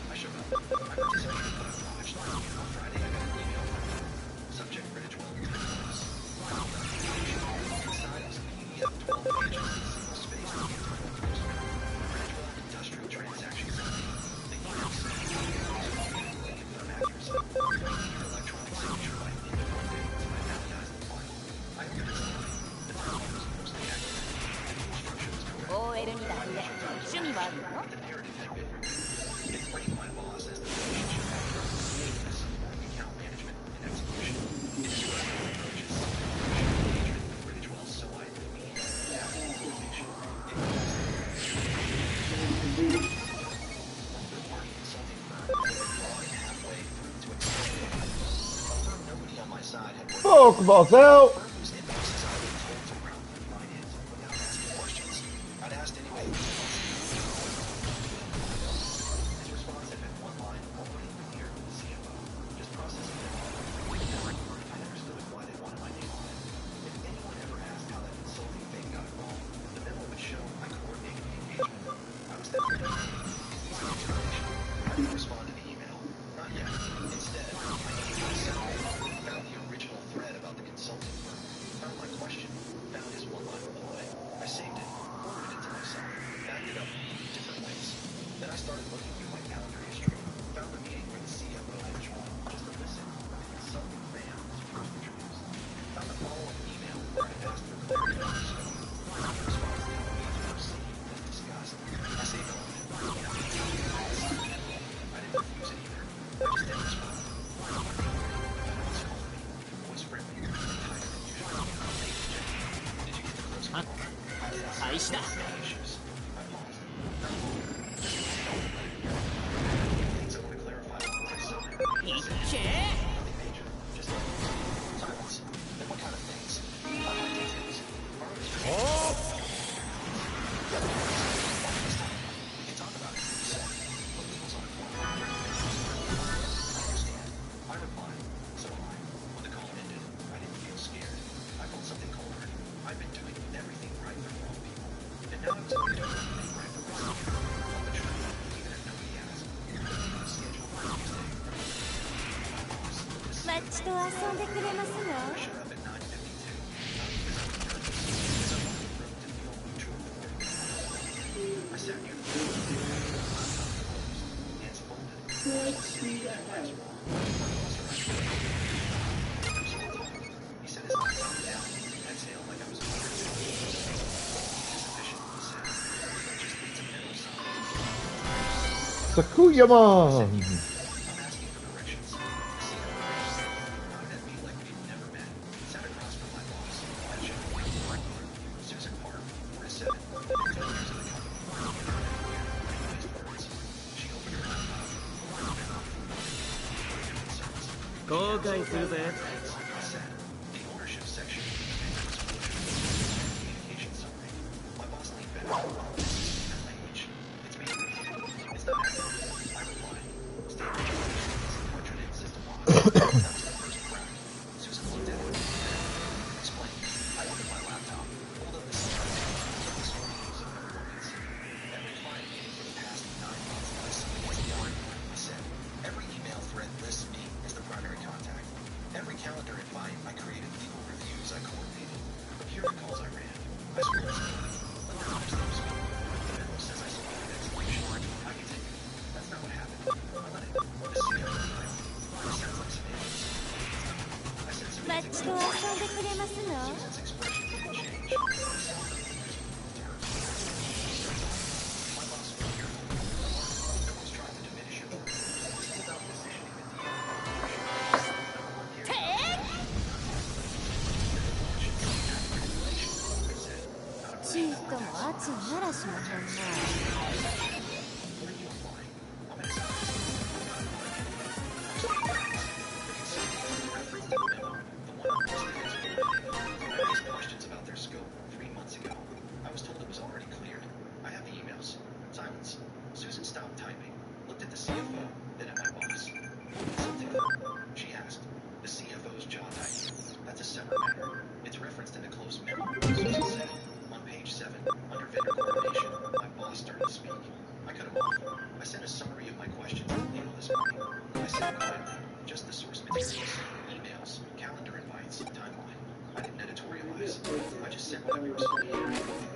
I showed up. I participated, but I watched. On Friday, I got an email from him. Subject Greenwich Well. Inside was a PDF 12 pages, single spaced, internal postman. Greenwich Well Industrial Transactions Company. The email said, confirm accuracy. Your electronic signature by the end of Monday. I validized the file. I opened it slowly. The timeline was mostly accurate. And the instruction was correct. OL にだって趣味はあるの？ The narrative had been rewritten. It framed my boss as the relationship expert, business, account management, and execution. It described my approaches, engagement with British Well, so I immediately adapted the information. It was third-party consulting firm that had brought halfway through to explain. A firm nobody on my side had worked Talk about that. firm whose inboxes I had been told to round through finance without asking questions. I'd asked anyway. His response had been one line, already clear with the CFO. Just processing it. I never stood why they wanted my name on it. If anyone ever asked how that consulting thing got involved, the memo would show I coordinated the engagement. I was there for the easy explanation. I didn't respond to the email. Not yet. Instead, I needed myself. Found the original thread about the consulting firm. Found my question. Found his one-line reply. I saved it. Forwarded it to myself. Backed it up 8 different ways. Then I started looking through my calendar history. Found a meeting where the CFO had joined just to listen. The consulting fan was first introduced. Found a follow-up email where I asked for clarity on the scope. Found a response telling me to proceed as discussed. I saved all of it. I didn't refuse it either. I just didn't respond. That voice called me. Voice friendly. Higher than usual. Did you get the close call? I didn't say Aisha. issues. I paused. Things I want to clarify before I sign. I said, nothing major. Just silence. Then what kind of things? Not my details. We can talk about it, he said. But legal's on a corner. I understand. I replied, so am I. When the call ended, I didn't feel scared. I felt something colder. I've been doing everything right for wrong people. And now I was going to do everything right for myself. On the train, even if nobody asked. The schedule for Tuesday. My boss, the マッチと遊んでくれますの？ I showed up at 9:52. Not because I was nervous, because I wanted the room to feel neutral before we went on. I sat near the door, laptop closed, hands folded, watched the city as it passed wrong. My boss arrived late. Small talk. He set his laptop down and exhaled like I was ordered to. Sufficient, he said. Just needs a mental sign. Sakuyama. I'm asking for directions. The CFO nodded at me like we'd never met. Sat across from my boss. I checked. Susan Park, 4 to 7. 10 years of the company. I used words. She opened her laptop. Concerns. 後悔するぜ。 I said, the ownership section of the business communication summary. My boss leaned back. That language. It's me. It's not accurate. I replied. Standard. Contradict. ちならしまへんな。 Where are you applying? I'm an assistant. Reference to the memo, the one on Tuesday's board. I raised questions about their scope 3 months ago. I was told it was already cleared. I have the emails. Silence. Susan stopped typing, looked at the CFO, then at my boss. Something wrong? She asked. The CFO's jaw tightened. That's a separate matter. It's referenced in a closed memo, Susan said. On page 7, under vendor coordination, my boss started to speak. I cut him off. I sent a summary of my questions in an email this morning. I said quietly, just the source materials, emails, calendar invites, timeline. I didn't editorialize. I just said what I personally had.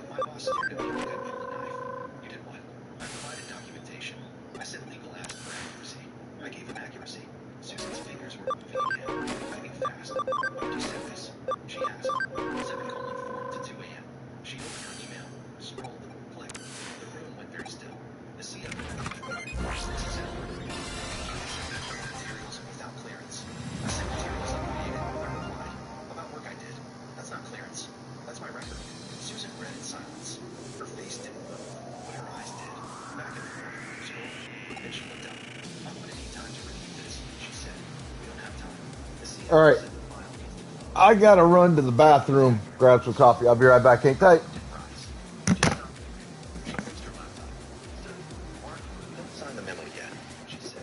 My boss stared at me like I pulled a knife. You did what? I provided documentation. I said legal asked for accuracy. I gave him accuracy. Susan's fingers were moving again, typing fast. When you said this, she asked. 7:4 to 2 a.m. She opened her email, scrolled, clicked. The room went very still. The CFO. This is it. Materials without clearance. I said materials unrelated. I replied. About work I did. That's not clearance. That's my record. Susan read in silence. Her face didn't move, but her eyes did. Back and forth, scrolling. Then she looked up. I'm gonna need time to review this, she said. We don't have time. The CFO All right. said the file needs to close. I gotta run to the bathroom, grab some coffee. I'll be right back. Hang tight. Mark, don't sign the memo yet, she said.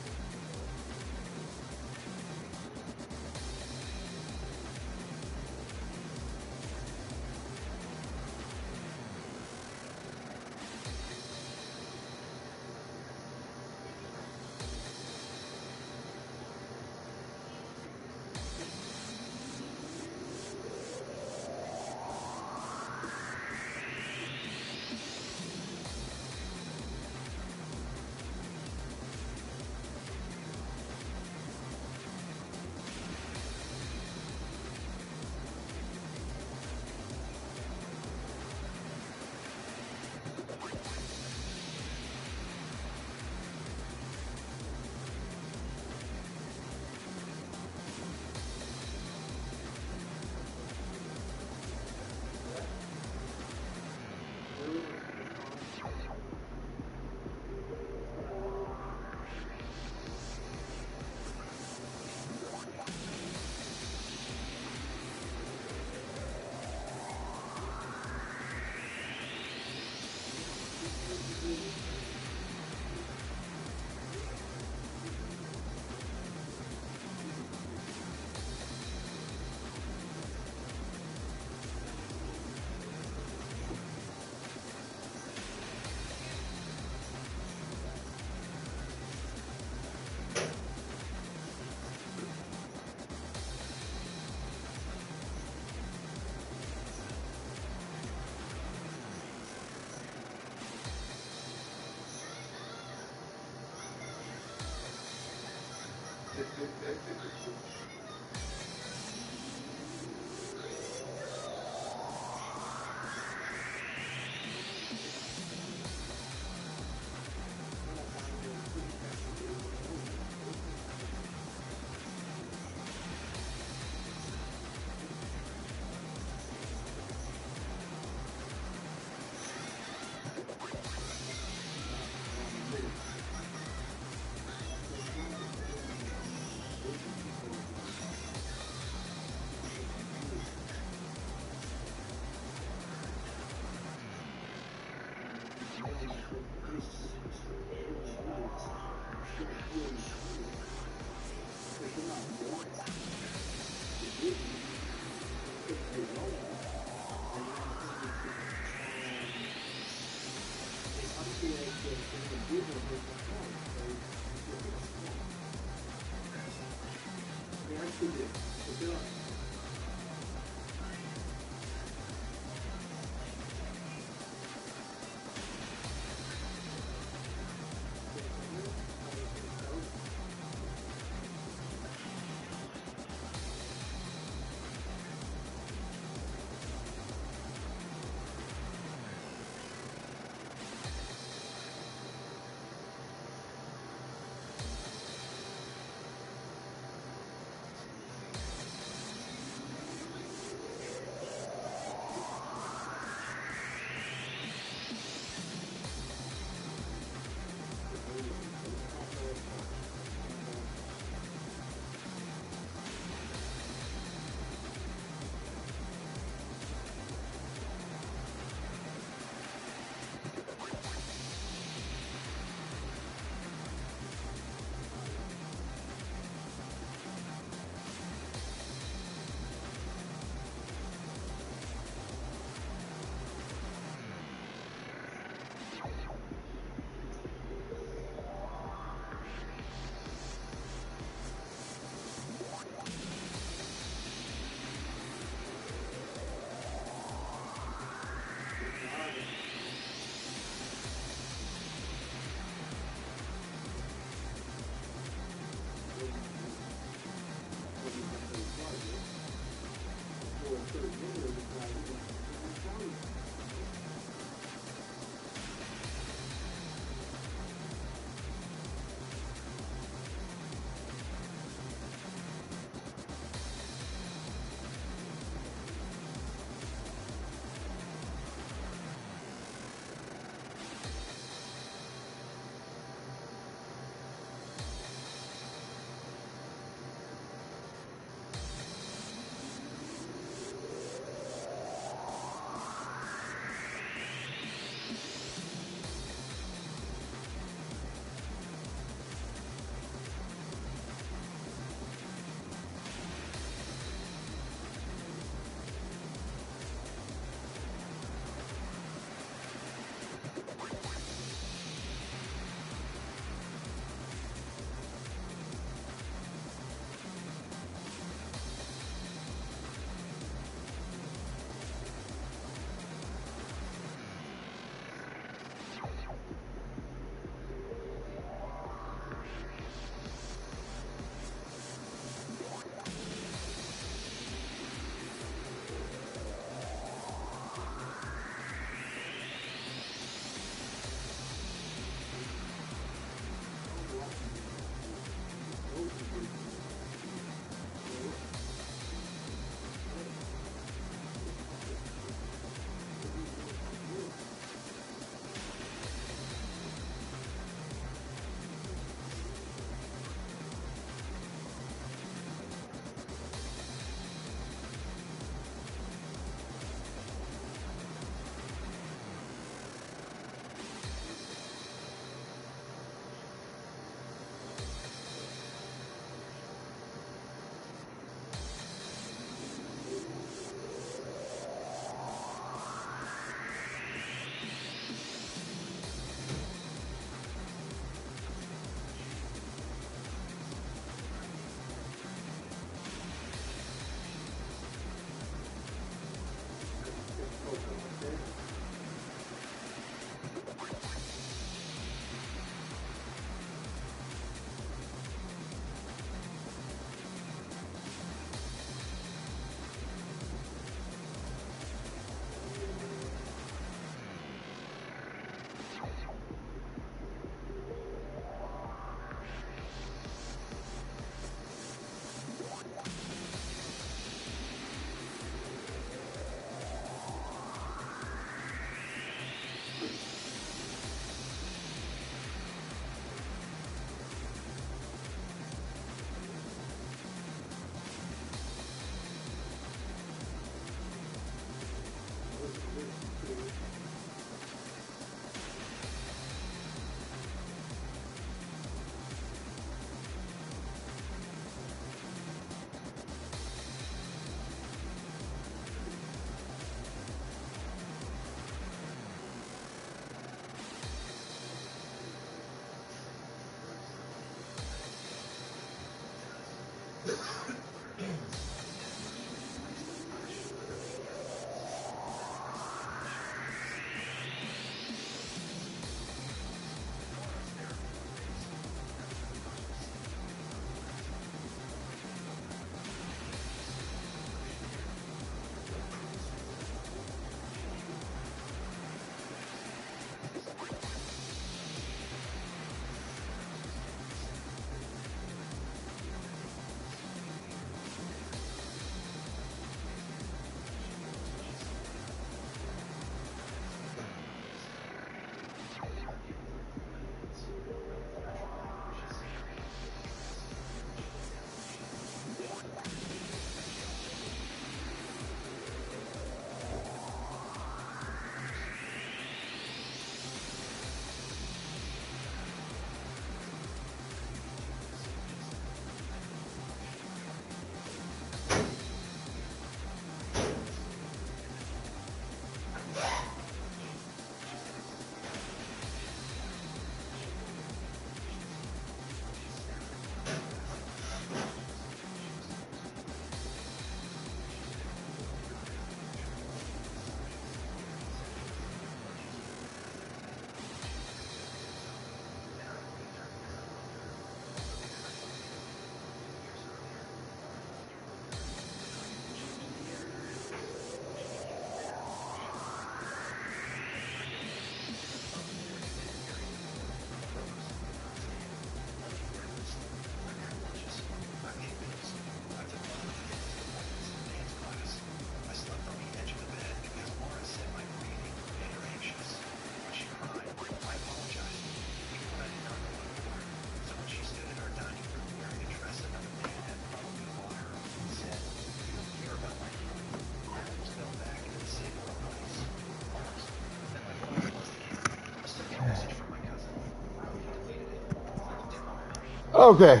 Okay.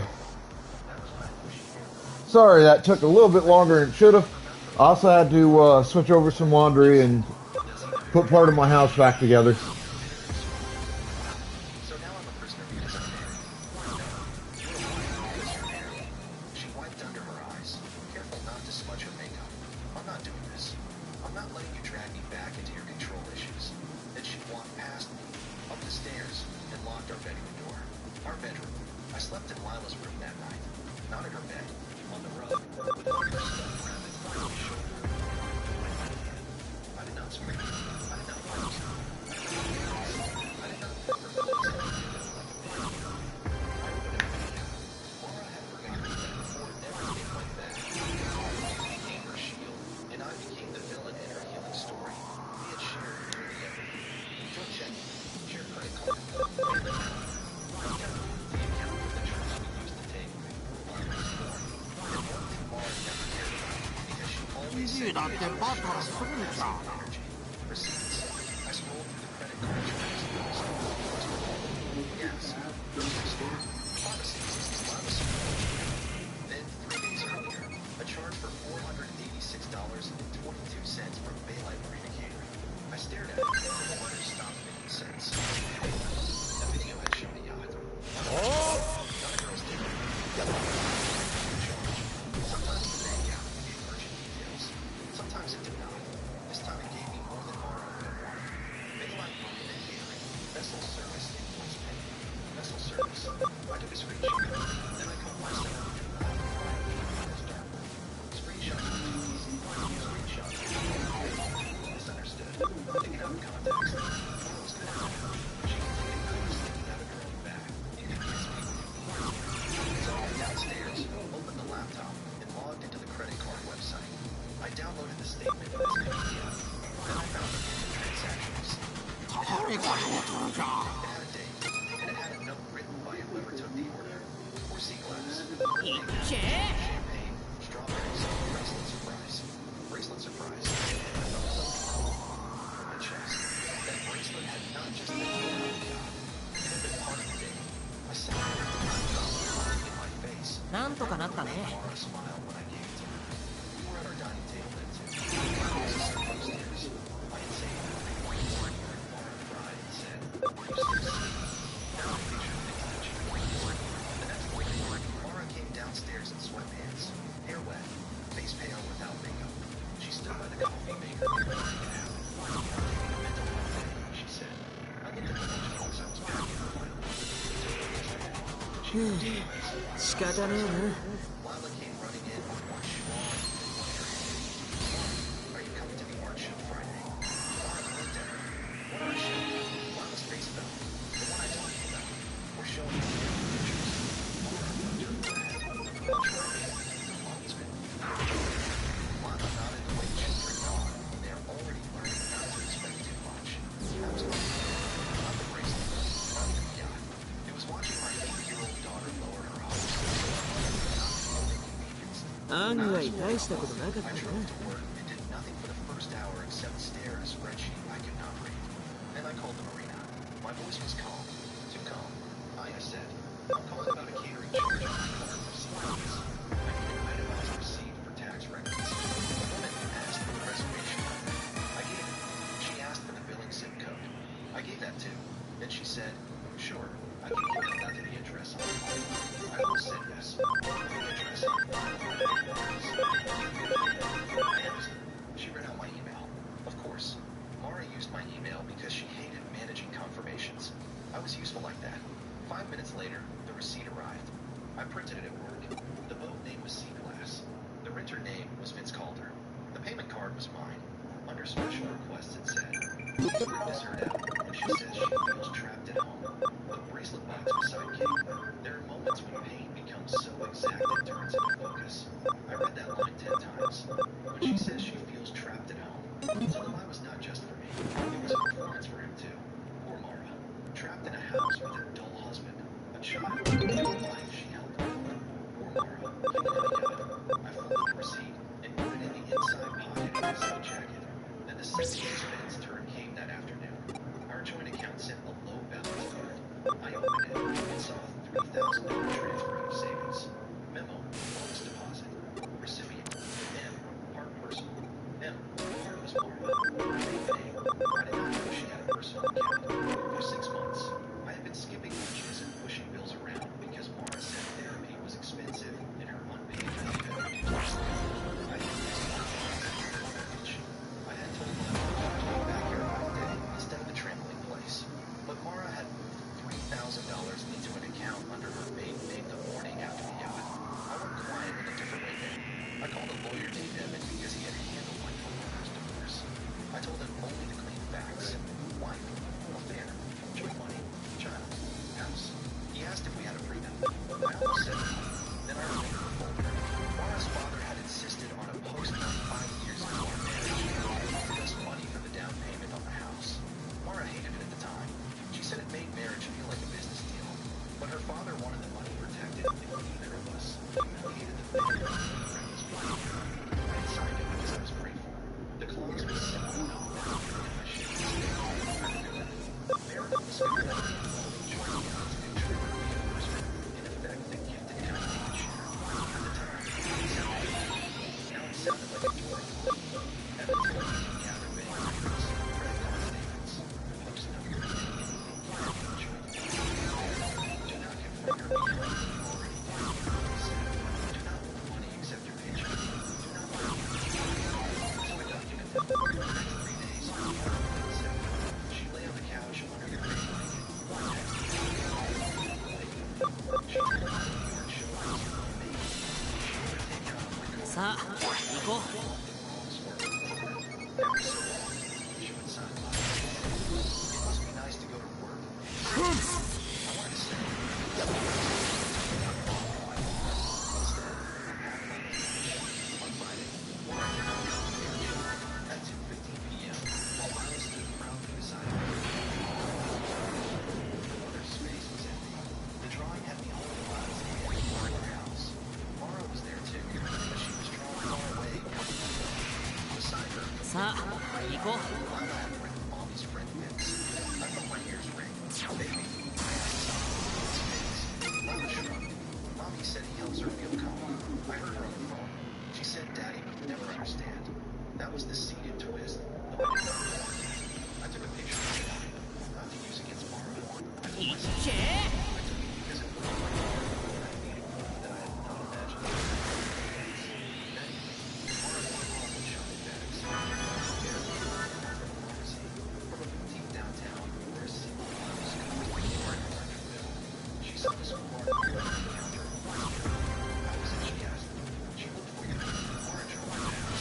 Sorry, that took a little bit longer than it should have. I also had to switch over some laundry and put part of my house back together. So now I'm a prisoner because I'm married. No, you're a wife because you're married. She wiped under her eyes, careful not to smudge her makeup. I'm not doing this. I'm not letting you drag me back into your control issues. Then she walked past me, up the stairs, and locked our bedroom door. Our bedroom. I slept in Lila's room that night. Not in her bed, on the rug, with one of her stuffed rabbits on my shoulder. I did not scream. I did not fight. I did not pepper Phillips in the window like a baby. I opened it again. Laura had forgotten that before never came like that. He became her shield, and I became the villain in her healing story. We had shared nearly everything. Joint checking, shared credit card, bank account, the account for the trips we used to take. And one thing Laura never cared about, because she always said that the bottle is energy. Receipts. I scrolled through the credit card charges. Gas. Grocery store. Pharmacy. Lava supply. Then, 3 days earlier, a charge for $486.22 from Baylight Marina Catering. I stared at it until the letters stopped making sense. The video had shown a yacht. Not a girl's ticket. Sometimes the bank app gave merchant details. Sometimes it did not. This time it gave me more than Mara would have wanted. Baylight Marina Catering. Vessel service invoice pay. Vessel service. I took a screenshot. Then I caught myself between the was dark. Screenshots were too easy. Screenshots were too easy. Misunderstood. Taken out of context. Mara was good at that. She could take a knife sticking out of her own back and convince people to believe. So I went downstairs, opened the laptop, and logged into the credit card website. I downloaded the statement from this PDF. Then I found the transaction receipt. It had a date, and it had a note written by whoever took the order. 4 sea glass, 4 dates, champagne, strawberries, bracelet surprise. Bracelet surprise. I felt something crawl from my chest. That bracelet had not just been pulled out of the yacht. It had been part of the date. I sat there, looking in my face. なんとかなったね Mara smiled when I gave it to her. We were at our dining table then too. I was sitting upstairs. I had saved everything. Mara cried and said, "You still see?" Now I picture things that changed. The next morning, Mara came downstairs in sweatpants, hair wet, face pale without makeup. She stood by the coffee maker and made it happen. "I'm taking a mental health day," she said. I looked at the lunchbox I was packing for my lunch. She closed her eyes. 仕方ねえな Lila came running in with one shoe on and one in her hand. "Are you coming to the art show Friday?" Mara looked at her. "What art show?" Lila's face fell. "The one I told you about. We're showing you the pictures." Mara rubbed her forehead. "Which Friday?" "Augustman." Lila nodded the way children nod when they are already learning not to expect too much. That was my favorite. Not the bracelet. Not even the yacht. It was watching my 8-year-old daughter lower her hopes. Not feeling inconvenienced. 案外大したことなかった I な drove to work and did nothing for the first hour except stare at a spreadsheet I could not read. Then I called the marina. My voice was calm. Too calm. Aya said, "I'm calling about a catering charge on my card for sequence. I need an itemized receipt for tax records." The woman asked for the reservation number. I gave it. She asked for the billing zip code. I gave that too. Then she said, "Sure, I can email that to the address on the line." I almost said yes. The address on the line. I asked. She read out my email. Of course. Mara used my email because she hated managing confirmations. I was useful like that. 5 minutes later, the receipt arrived. I printed it at work. The boat name was Sea Glass. The renter name was Vince Calder. The payment card was mine. Under special requests it said, "Word is heard out, and she says she feels trapped at home." The bracelet box beside Kate. There are moments when pain becomes so exact it turns into focus. I read that line 10 times. When she says she feels trapped at home, so the lie was not just for me. It was a performance for him too. Poor Mara. Trapped in a house with a dull husband, a child, and a life she held on. Poor Mara. Living in a yacht. I folded the receipt and put it in the inside pocket of his zip jacket. Then the second expense turn came that afternoon. Our joint account sent a low balance alert. I opened it and saw $3,000 transfer out of savings. Memo, bonus deposit. Recipient, M, part personal. M, part was Mara. Main name, I did not know she had a personal account. For 6 months, I had been skipping lunches and pushing bills around because Mara said therapy was expensive and her unpaid leave had reduced. I had missed my marriage. I had told Mara to come back here by the day instead of the trampoline place. But Mara had moved $3,000 into an account under her maiden name the morning after the yacht. I went quiet in a different way then. I called a lawyer named Evan because he had handled my co-worker's divorce. I told him only the clean facts. Wife, affair, joint money, child, house. He asked if we had a prenup. I almost said no. Then I remembered the folder. Mara's father had insisted on a post-nut 5 years into our marriage and offered us money for the down payment on the house. Mara hated it at the time. She said it made marriage feel like a business deal. But her father wanted the money protected if neither of us humiliated the family with reckless behavior. I had signed it because I was grateful. The clause was simple enough that I felt like I should I remembered it. Meredith discovered that we had both joined the odds to contribute reimbursement. In effect, the gift and everything we share. At the time, it sounded good. Now it sounded like a joy. Evan told me to gather bank records, credit card statements, post numbers, anything you can enjoy. Do not confront your reality you already do. He said, do not move money except your paycheck. Do not learn your so I documented. For the next 3 days, Mara played sick. She lay on the couch under the gray blanket. Texted me. She told me the New York show was amazing. She would take out on my coat. さあ行こう Every so often, she would sign by. It must be nice to go to work. I wanted to say, instead, happily, on Friday, Laura did not come to church. At 2:15 p.m., while I was stood proudly beside her, the mother's space was empty. The drawing had me holding Lara's hand in our house. Mara was there too, but she was drawn far away. Beside her, さあ行こう Lana had written Mommy's friend Vince. I felt my ears ring. Baby, I asked something in his face. Lana shrugged. Mommy said he helps her feel calm. I heard her on the phone. She said Daddy would never understand. That was the seeded twist. No, I did not know. I took a picture of the drawing, not to use against Mara. I told いっ myself け I took it because it looked like Mara, and I needed proof that I had not imagined it. Then, Mara came home with shopping bags. From a boutique downtown where a single blouse cost more than an electric bill. She saw the smart on the counter. How was it, she asked. She looked for you. Mara drew my bags.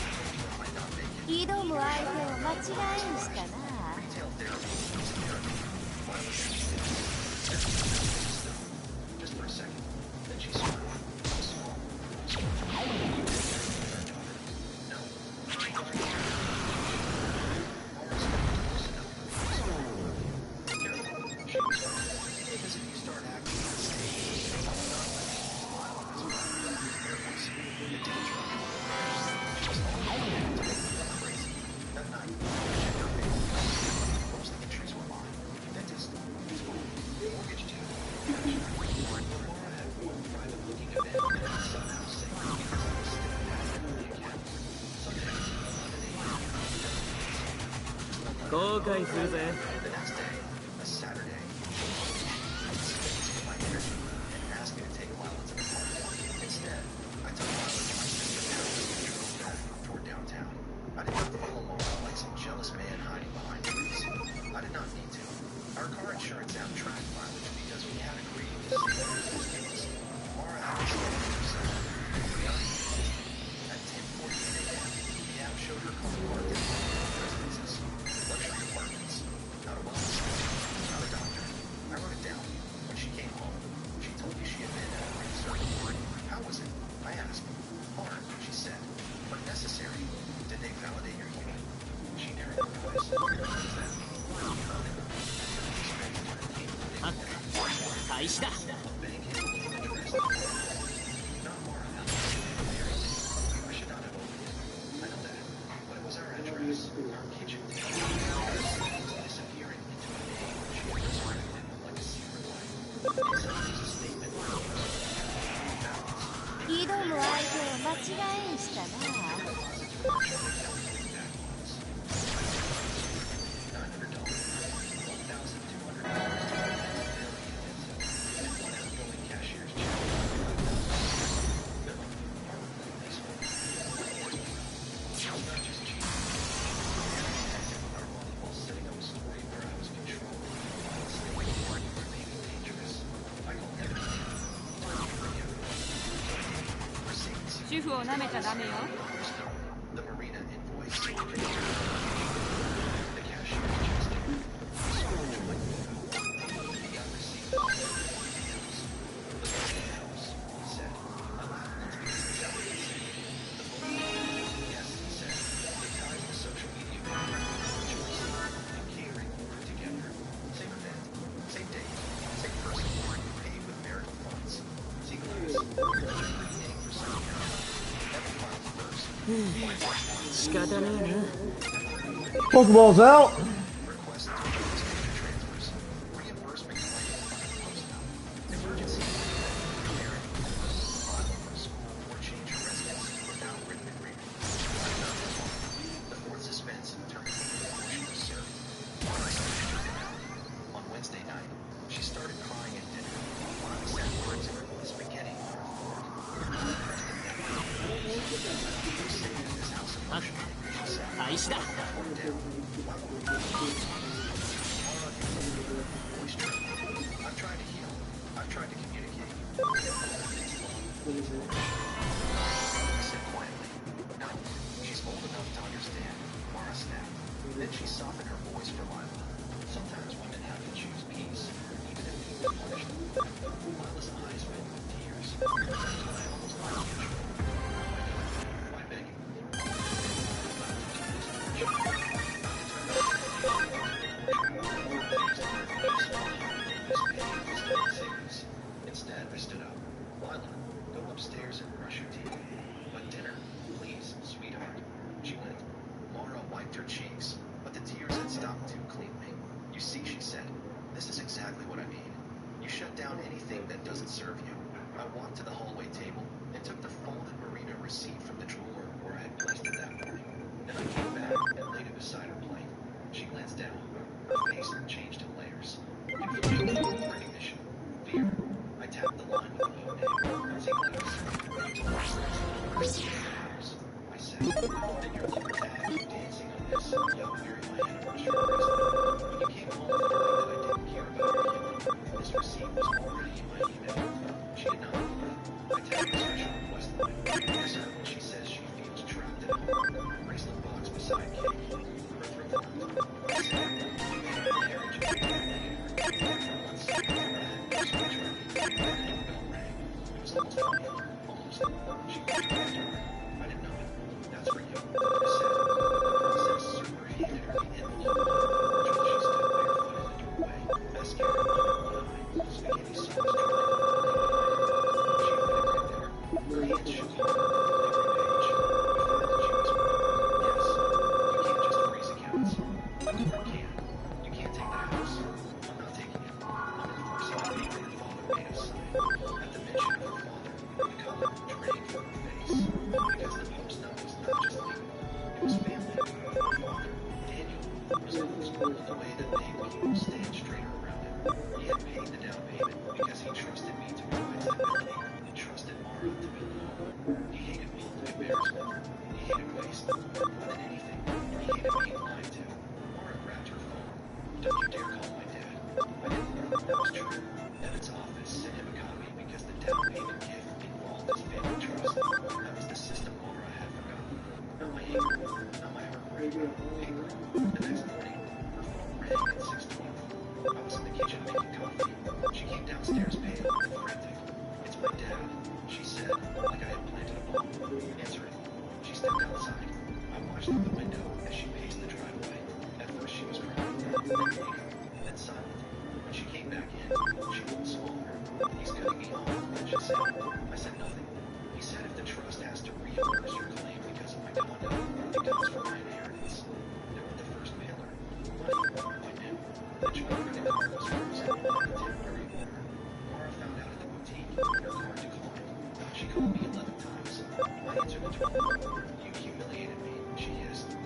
I told her I might not make it. 挑む相手を間違えにしたな Retail therapy is therapy. Why was she still? Just for a second. Then she smiled. Small. No. Because if you start acting on stage, I will not let you smile on this one. There was the danger of it. She was always trying to make me look crazy. That night, I checked her bank account. Most of the entries were mine. Dentist, school, mortgage due, cash. But Laura had one private looking event that had somehow saved me because I was still active in the account. Sunday, 11 a.m. 後悔するぜ The next day, a Saturday, I spent my energy and asked me to take Lila to the park. Instead, I took Lila to my sister's house and drove back toward downtown. I did not follow Laura like some jealous man hiding behind trees. I did not need to. Our car insurance app tracked mileage because we had agreed to save distance. Laura had to stay herself. At 10:48 a.m., the app showed her car parked in residences, luxury apartments, not a wellness center, not a doctor. I wrote it down. When she came home, she told me she had been at a ring circle. How was it? I asked. Hard, she said, but necessary. Did they validate your union? She narrowed her eyes. What does that mean? Nothing. I took a picture 開始だ A bank hidden in the dress. Not Mara. Mary's name. I should not have opened it. I know that. But it was our address, our kitchen table. Our scene was disappearing into a name she had resurrected like a secret life. Inside 違いしたな。主婦を舐めちゃダメよ。The marina invoice. The cashier's chest. He got receipts. The house, he said. I laughed. Yes, he said. It ties the social media and catering together. Same event, same date, same person, paid with marital funds. See class. Paying for something else. Every month first. 仕方ねえな。 Pokeballs out. Requests to transfers, reimbursement claim post emergency parent for school or change of residence without written agreement. The fourth suspense turned portion was served. On Wednesday night, she started crying at dinner. Mommy said words of spaghetti on her fork. This house emotionally, she said. 廃止だ。 I've tried to heal. I've tried to communicate. I said quietly, no, she's old enough to understand. Mara snapped. Then she softened her voice for Lila. Sometimes women have to choose peace, even if they punish them. Lila's eyes filled with tears. I almost lost control. Why begging? Instead, I stood up. Lila, go upstairs and brush your teeth. But dinner, please, sweetheart. She went. Mara wiped her cheeks, but the tears had stopped too cleanly. You see, she said, this is exactly what I mean. You shut down anything that doesn't serve you. I walked to the hallway table and took the folded Marina receipt from the drawer where I had placed it that morning. Then I came back and laid it beside her plate. She glanced down. Her face changed in layers. Confusion, recognition, fear. I tapped the line with a phone name. See letters. I said, then your little tag dancing on this young very my anniversary bracelet. When you came home and told me that I didn't care about you, this receipt was already in my email. She did not open it. I tapped the special request line. Yes, sir, when she says she feels trapped at home. Bracelet box beside cake. Her throat hurt. I said, you made a marriage. Once, the doorbell rang. It was almost funny. Almost. She pushed my door. I didn't know it. That's for you. I said, super handed her the envelope. She stood barefoot in the doorway. Mascara on one eye. Spaghetti sauce drying on the other. She waited right there. Her hands shook on every page. We found that she was right. Yes, you can't just freeze accounts. You can't. You can't take the house. I'm not taking it. I'm enforcing the paper your father made us sign. At the mention of her father, the color drained from her face. Because the post note was not just legal. It was family. Her father, Daniel, was always pulled the way that made people stand straighter around him. He had paid the down payment because he trusted me to provide stability and trusted Mara to build a home. He hated public embarrassment. He hated waste. More than anything, he hated being lied to. Mara grabbed her phone. Don't you dare call my dad. I didn't know that was true. Evan's office sent him a copy because the down payment gift involved his family trust. That was the system Mara had forgotten. Not my anger, not my heartbreak. Anger. The next morning, her phone rang at 6:20. I was in the kitchen making coffee. She came downstairs pale and frantic. It's my dad, she said, like I had planted a bomb. Answer it. She stepped outside. I watched through the window as she paced the driveway. At first she was crying, then eager, then silent. When she came back in, she looked smaller. He's cutting me off, she said. I said nothing. He said if the trust has to reimburse your claim because of my conduct, it comes from my inheritance. They were the first pillar. Money, I knew. The joint credit card was hers, and a temporary order. Mara found out at the boutique, and her card declined. She called me 11 times. Vince. I answered the door. You humiliated me, she hissed.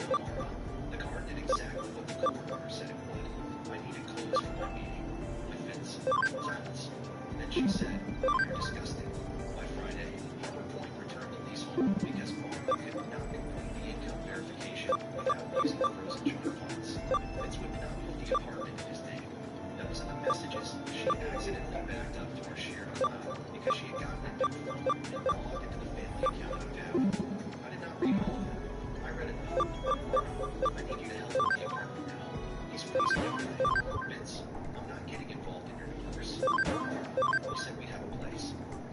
No, Mara. The card did exactly what the court order said it would. I needed clothes for my meeting. With Vince. Silence. Then she said, "You're disgusting." By Friday, Harbor Point returned the leasehold because Mara could not complete the income verification without using the frozen charter funds. Vince would not put the apartment in his name. Those are the messages she accidentally backed up to our shared cloud because she had gotten a new phone and logged into the family account out of habit. I did not read all of them. I read enough. "Mara, I need you to help with the apartment now. He's freezing everything. Vince, I'm not getting involved in your divorce. Mara, we said we'd have a place.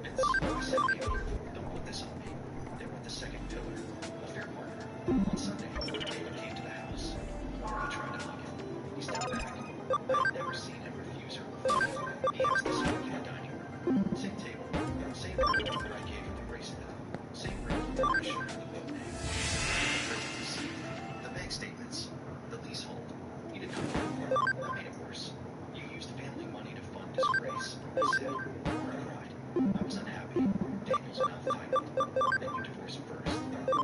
Vince, I said maybe. Don't put this on me." They were at the second pillar. A fair partner. On Sunday, David came to the house. Mara tried to hug him. He stepped back. I had never seen him refuse her before. He asked to smoke in the dining room. Same table. Same room where I gave him the bracelet. Same room where I showed her the boat name. The bank statements. The leasehold. He did not know. That made it worse. "You used family money to fund disgrace," he said. Mara cried. I was unhappy. Daniel's mouth tightened. "Then you divorced first.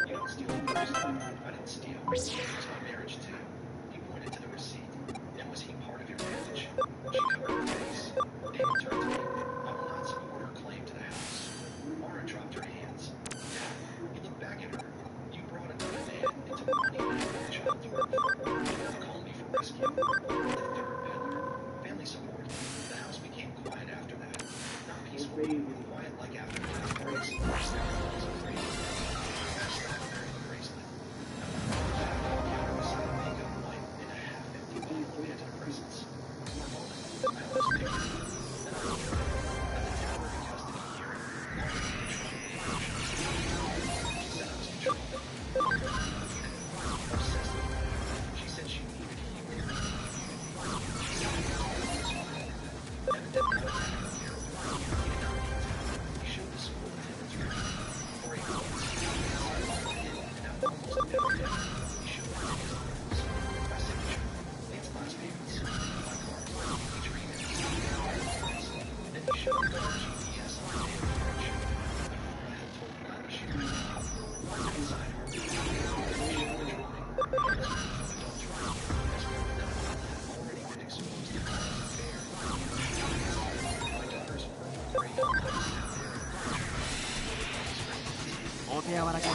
You don't steal first." I didn't steal. It was my marriage too. He pointed to the receipt. "And was he part of your marriage?" She covered her face. Daniel turned to me. "I will not support her claim to the house." Mara dropped her hands. "Dad," he looked back at her. "You brought another man into money and child's worth. Do not call me for rescue." The third pillar. Family support. The house became quiet after that. Not peaceful. Quiet like after the last breaks. I was afraid. I slapped her in the bracelet. I went on the counter beside a makeup wipe and a half-empty bottle of antidepressants. For a moment, I almost picked it. Then I looked at her. At the temporary custody hearing, Mara was controlling the emotions. She said I was controlling. Obsessed with me. She said she needed healing and community. She said I was disordered. Evan did not attack her therapist. He did not need to. He showed the school attendance record. For 8 months, he was and now almost every day, he showed me his photos. My signature. It's last payments. My card. Each payment. Then he showed the car GPS on the day of marriage. I had told Lila she was inside her. She showed the drawing. It was an adult drawing. As we all know, had already been exposed to Lila's affair. My daughter's purple crayon sat there. お手柔らかにね。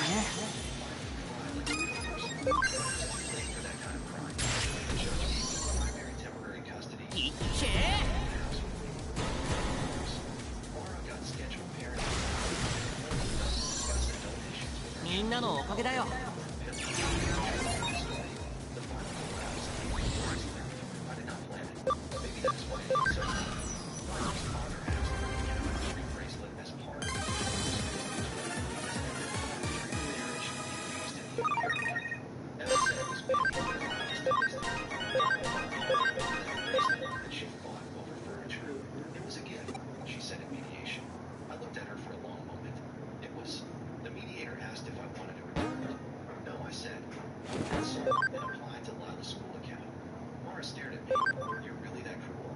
いっけみんなのおかげだよ。She fought over furniture. It was a gift, she said in mediation. I looked at her for a long moment. It was. The mediator asked if I wanted to return it. No, I said. I wanted sold and applied to Lila's school account. Mara stared at me. You're really that cruel?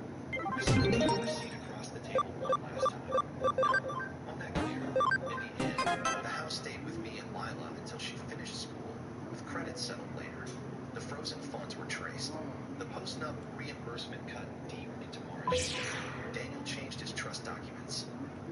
I slid the receipt across the table one last time. No, I'm that clear. In the end, the house stayed with me and Lila until she finished school, with credits settled later. The frozen funds were traced. The post-nup reimbursement cut deep into Mara's check. Daniel changed his trust documents.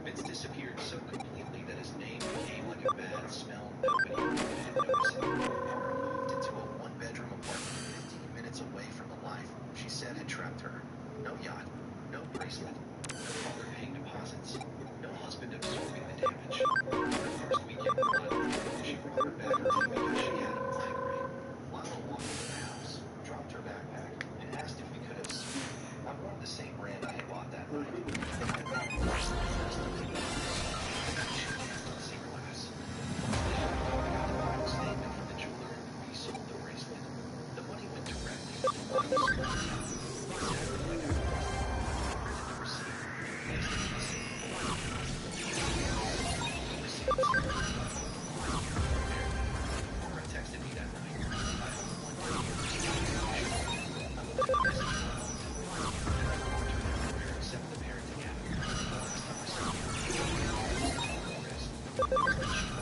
Vince disappeared so completely that his name became like a bad smell nobody had noticed. Mara moved into a one-bedroom apartment 15 minutes away from the life she said had trapped her. No yacht, no bracelet, no father paying deposits, no husband absorbing the damage. The first weekend with Lila, she brought her back early because she had a migraine. Lila walked into the house, dropped her backpack, and asked if we could have seen. I wore the same brand I had bought that night. And I bought the first she cast on sea glass. I got the final statement from the jeweler who resold the bracelet. The money went directly into Lila's school account, exactly like I promised. I printed the receipt, placed it in the safe. The receipts. Mara texted me that night. I hope one day you'll I looked at the message for a long time, and I warned her everywhere except the parenting app. The last time I saw her, it was the rest. It was the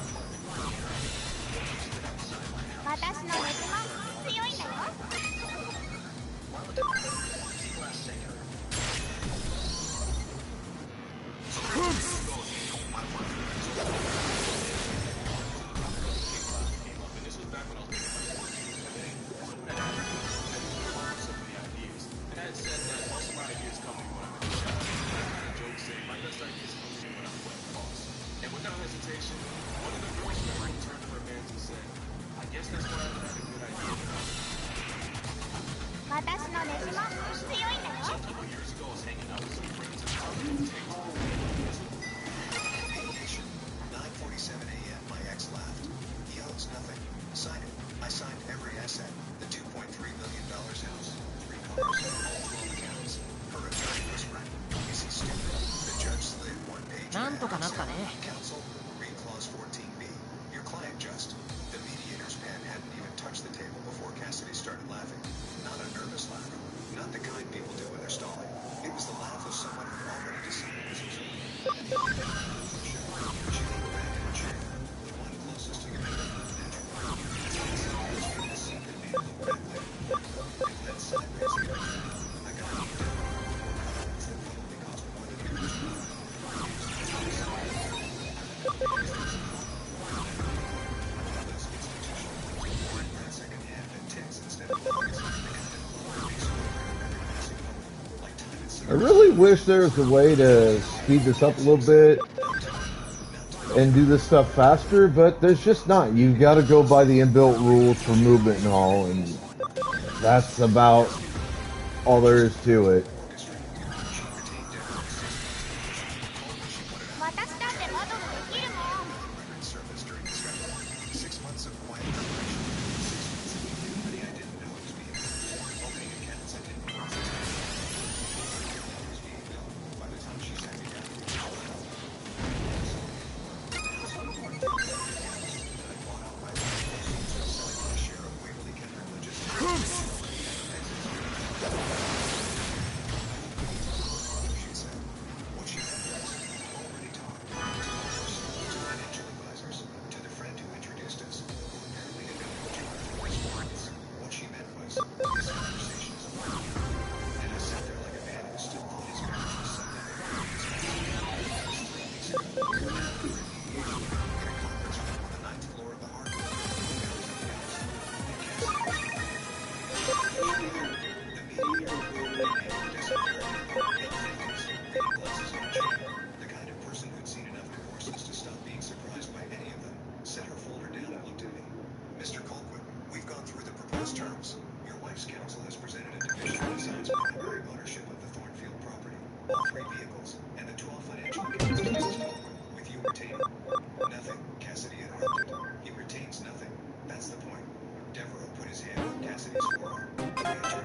私のネジも強いんだよ。 9:47 a.m. My ex laughed. He owns nothing. Sign it. I signed every asset. The $2.3 million house. 3 cars. All 12 accounts. Her attorney was right. Is he stupid? The judge slid 1 page. なんとかなったね。 Counsel, read clause 14B. Your client just. The mediator's pen hadn't even touched the table before Cassidy started laughing. Not a nervous laugh. Not the kind people do when they're stalling. It was the laugh of someone who already decided this was over. And he leaned back in her chair. The one closest to the middle of the natural. The scene that made him look back later. It led sideways again. I got it. That probably cost more than the original. I really wish there was a way to speed this up a little bit and do this stuff faster, but there's just not. You've got to go by the inbuilt rules for movement and all, and that's about all there is to it. 私だってバトルできるもん。 Service during discovery. 6 months of quiet preparation. 6 months of meeting anybody I didn't know was being opening accounts I didn't know was being built. By the time she sat me down, I bought out my selling my share of Waverly Kendrick Logistics. She said, what she meant was, already talked to financial advisors, to the friend who introduced us, who apparently had been coaching her for this months. What she meant was, this conversation is over. And I sat there like a man who still thought his marriage was something that could be explained. 3 weeks ago, now we were in mediation in a conference room on the 9th floor of the hardware. There was nothing else. The mediator, the kind of person who'd seen enough divorces to stop being surprised by any of them, set her folder down and looked at me. Mr. Colquitt, we've gone through the proposed terms. Your wife's counsel has presented a division that assigns primary ownership of the Thornfield property, all 3 vehicles, and the 12 financial accounts to Mrs. Colquitt, with you retaining nothing. Cassidy interrupted. He retains nothing. That's the point. Devereaux put his hand on Cassidy's forearm.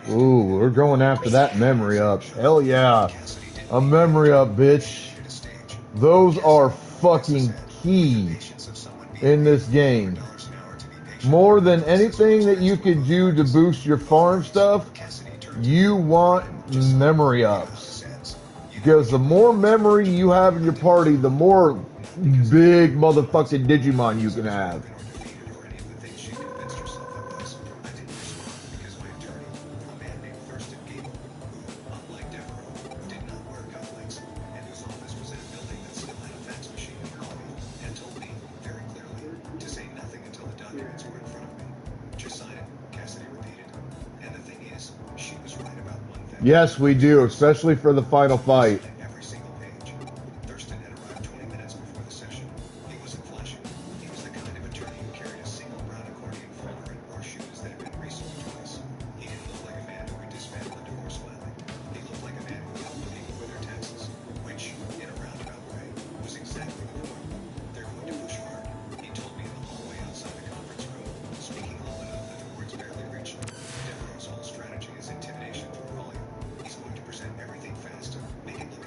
Ooh, we're going after that memory up. Hell yeah. A memory up, bitch. Those are fucking key in this game. More than anything that you could do to boost your farm stuff, you want memory ups. Because the more memory you have in your party, the more big motherfucking Digimon you can have. Yes, we do, especially for the final fight. Every single page. Thurston had arrived 20 minutes before the session. He wasn't flashing. He was the kind of attorney who carried a single brown accordion folder and wore shoes that had been resold twice. He didn't look like a man who could dismantle a divorce filing. He looked like a man who helped people with their taxes, which, in a roundabout way, was exactly the point. They're going to push hard, he told me in the hallway outside the conference room, speaking low enough that the words barely reached him. Devereaux's whole strategy is intimidation through volume. He's going to present everything fast, make it look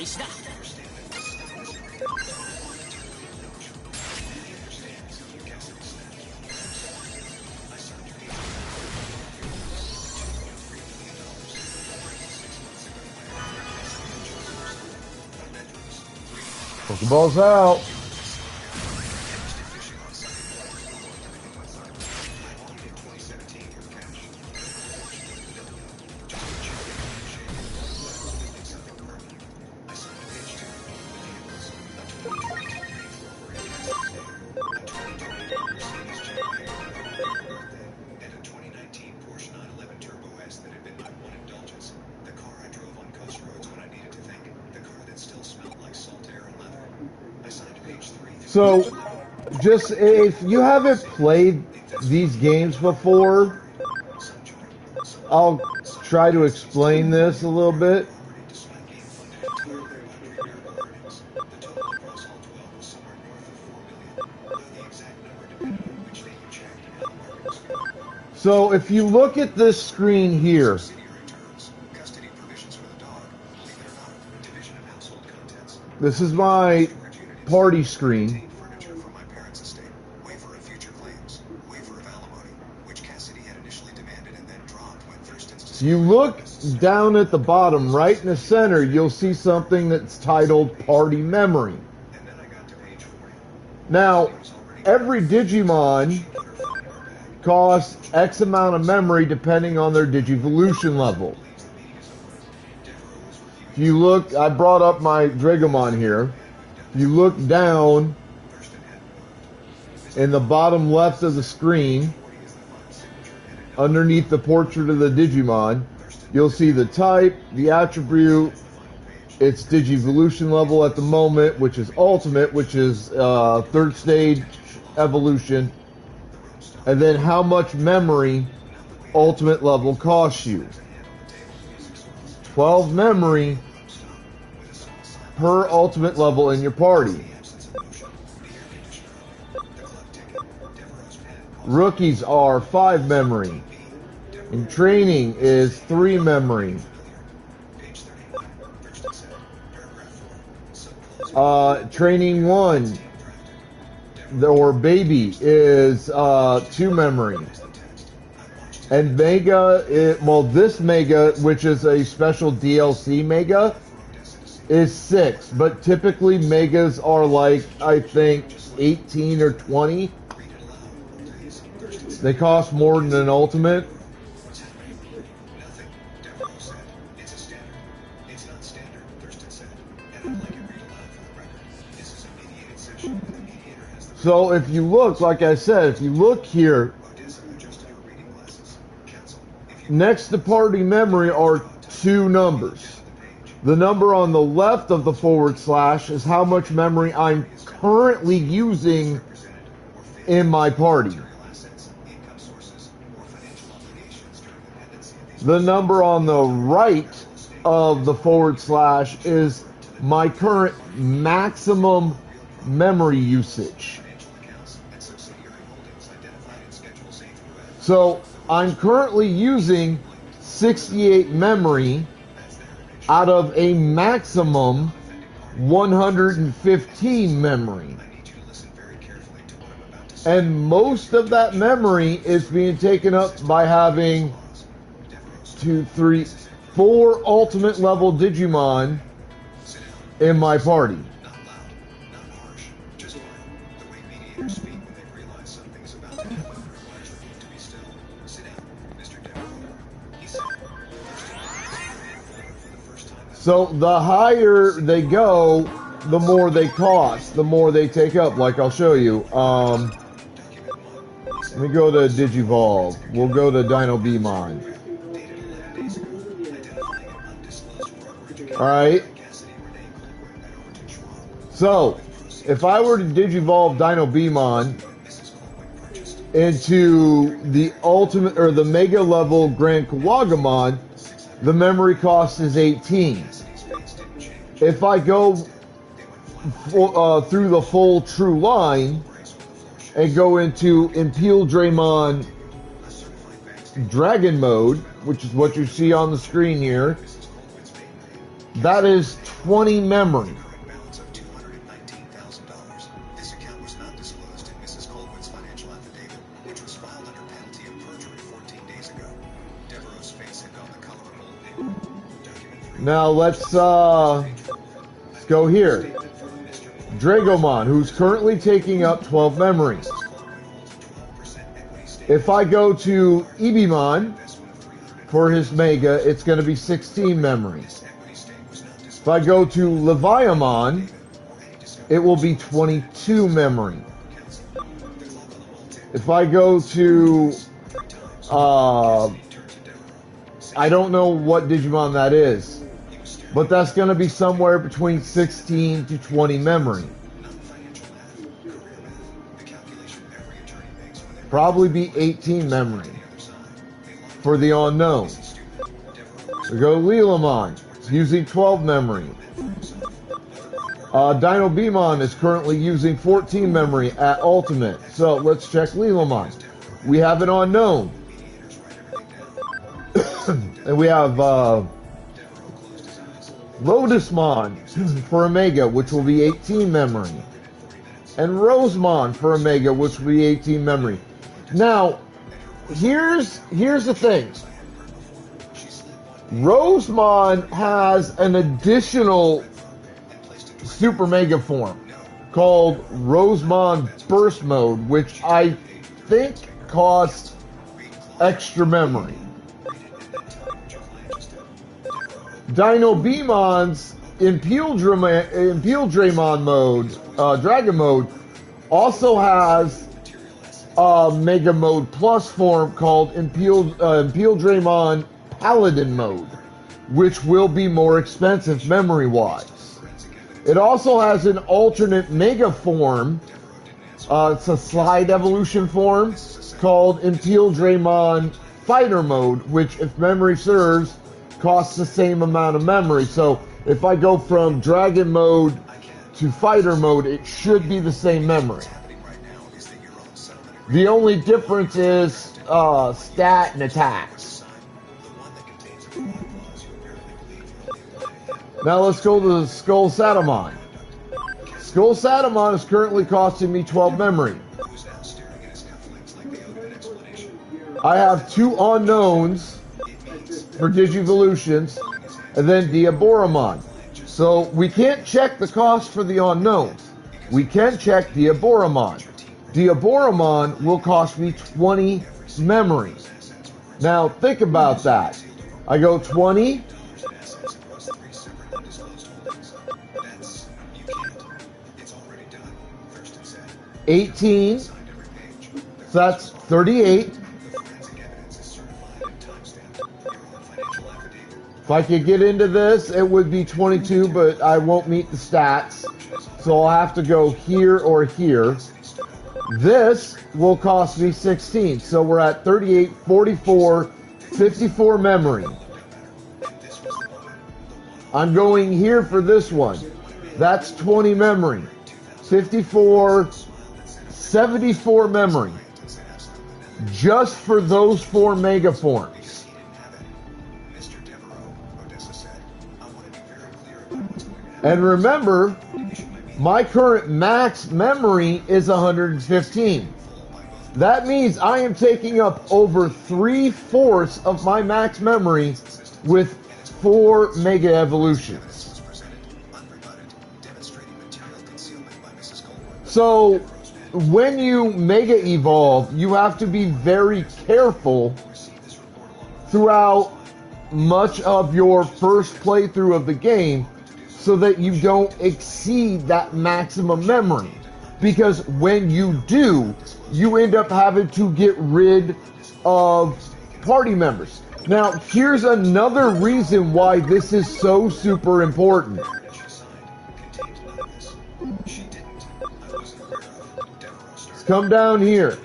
開始だ。 Pokeball's out. So, just if you haven't played these games before, I'll try to explain this a little bit. So, if you look at this screen here, this is my party screen. You look down at the bottom, right in the center, you'll see something that's titled Party Memory. Now, every Digimon costs X amount of memory depending on their Digivolution level. If you look, I brought up my Digimon here. If you look down in the bottom left of the screen, underneath the portrait of the Digimon, you'll see the type, the attribute, its Digivolution level at the moment, which is Ultimate, which is third stage evolution, and then how much memory Ultimate level costs you. 12 memory per Ultimate level in your party. Rookies are 5 memory. And training is 3 memory. Training 1 or baby is 2 memory. And Mega, this Mega, which is a special DLC Mega, is 6. But typically Megas are like, I think, 18 or 20. They cost more than an Ultimate. So if you look, like I said, if you look here, next to party memory are 2 numbers. The number on the left of the / is how much memory I'm currently using in my party. The number on the right of the / is my current maximum memory usage. So I'm currently using 68 memory out of a maximum 115 memory. And most of that memory is being taken up by having 2, 3, 4 Ultimate level Digimon in my party. So the higher they go, the more they cost, the more they take up, like I'll show you. Let me go to Digivolve. We'll go to Dinobemon. Alright. So, if I were to Digivolve Dinobemon into the ultimate, or the Mega level Grand Kawagamon, the memory cost is 18. If I go through the full true line and go into Impel Draymon Dragon mode, which is what you see on the screen here, That is 20 memory. Balance of $219,000. This account was not disclosed in Mrs. Colwood's financial affidavit, which was filed under penalty of perjury 14 days ago. Devereaux's face had gone the color of old paper. Document 3. Now let's go here. Dragomon, who's currently taking up 12 memories. If I go to Ibimon for his Mega, it's going to be 16 memories. If I go to Leviamon, it will be 22 memory. If I go to, I don't know what Digimon that is, but that's going to be somewhere between 16 to 20 memory. Probably be 18 memory for the unknowns. We go Leelamon, using 12 memory. Dino Beamon is currently using 14 memory at Ultimate. So let's check Leelamon. We have an unknown. And we have Lotusmon for Omega, which will be 18 memory. And Rosemon for Omega, which will be 18 memory. Now, here's the thing. Rosemon has an additional Super Mega form called Rosemon Burst Mode, which I think costs extra memory. Dino Beamon's Impel Draymon mode, Dragon mode, also has a Mega Mode Plus form called Impel Draymon Paladin mode, which will be more expensive memory-wise. It also has an alternate Mega form. It's a slide evolution form called Impel Draymon Fighter mode, which, if memory serves, costs the same amount of memory. So if I go from Dragon mode to Fighter mode, it should be the same memory. The only difference is stat and attacks. Now let's go to Skull Satamon. Skull Satamon is currently costing me 12 memory. I have two unknowns for Digivolutions, and then Diaboromon. So we can't check the cost for the unknowns. We can check Diaboromon. Diaboromon will cost me 20 memory. Now think about that. I go 20, 18, so that's 38. If I could get into this, it would be 22, but I won't meet the stats. So I'll have to go here or here. This will cost me 16. So we're at 38, 44, 54 memory. I'm going here for this one. That's 20 memory. 54, 74 memory. Just for those four Mega forms. And remember, my current max memory is 115. That means I am taking up over 3/4 of my max memory with 4 Mega Evolutions. So, when you Mega Evolve, you have to be very careful throughout much of your first playthrough of the game so that you don't exceed that maximum memory. Because when you do, you end up having to get rid of party members. Now, here's another reason why this is so super important. Let's come down here.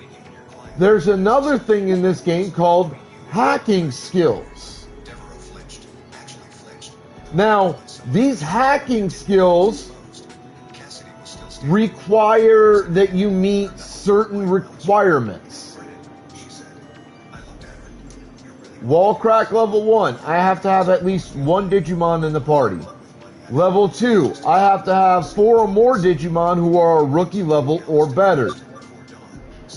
There's another thing in this game called hacking skills. Now, these hacking skills require that you meet certain requirements. Wall crack level 1. I have to have at least one Digimon in the party. Level 2, I have to have 4 or more Digimon who are rookie level or better.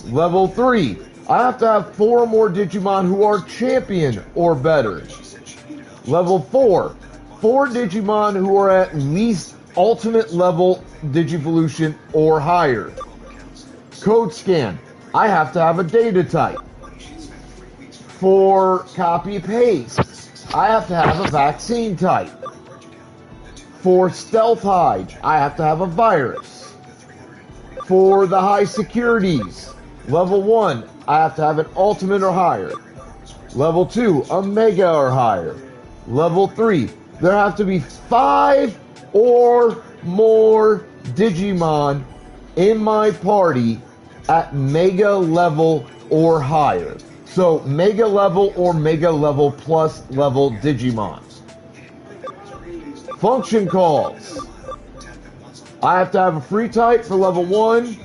Level 3, I have to have 4 or more Digimon who are champion or better. Level 4, 4 Digimon who are at least ultimate level Digivolution or higher. Code scan, I have to have a data type. For copy paste, I have to have a vaccine type. For stealth hide, I have to have a virus. For the high securities, level 1, I have to have an ultimate or higher. Level 2, a mega or higher. Level 3, there have to be 5 or more Digimon in my party at mega level or higher. So mega level or mega level plus level Digimon. Function calls. I have to have a free type for level 1,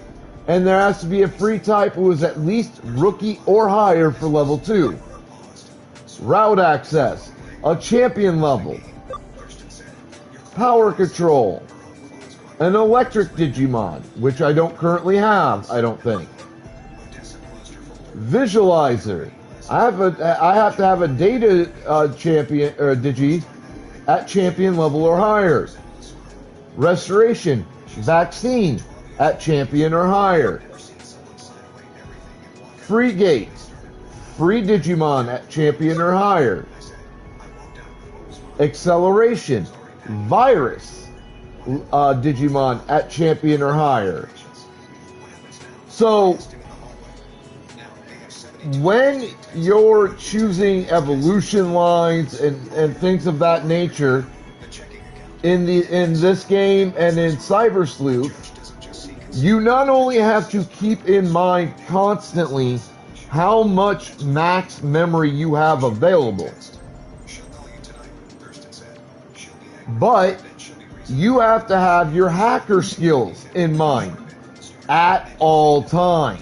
and there has to be a free type who is at least rookie or higher for level 2. Route access. A champion level. Power control. An electric Digimon, which I don't currently have, I don't think. Visualizer. I have to have a data champion or Digi at champion level or higher. Restoration. Vaccine at champion or higher. Free gate. Free Digimon at champion or higher. Acceleration. Virus Digimon at champion or higher. So when you're choosing evolution lines and things of that nature in this game and in Cyber Sleuth, you not only have to keep in mind constantly how much max memory you have available, but you have to have your hacker skills in mind at all times.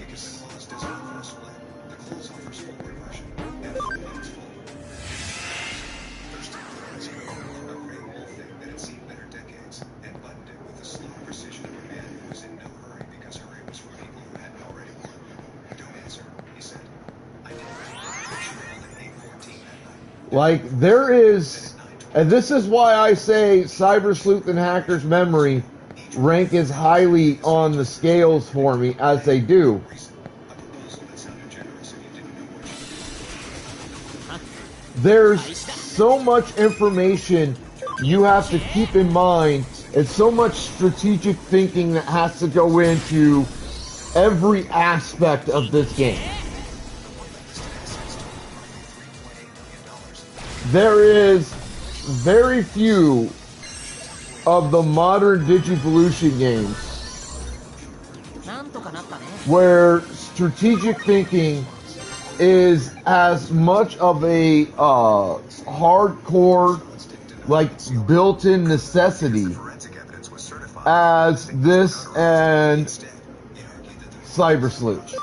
Like, there is, and this is why I say Cyber Sleuth and Hacker's Memory rank as highly on the scales for me as they do. There's so much information you have to keep in mind and so much strategic thinking that has to go into every aspect of this game. There is very few of the modern Digivolution games where strategic thinking is as much of a hardcore, like, built-in necessity as this and Cyber Sleuth.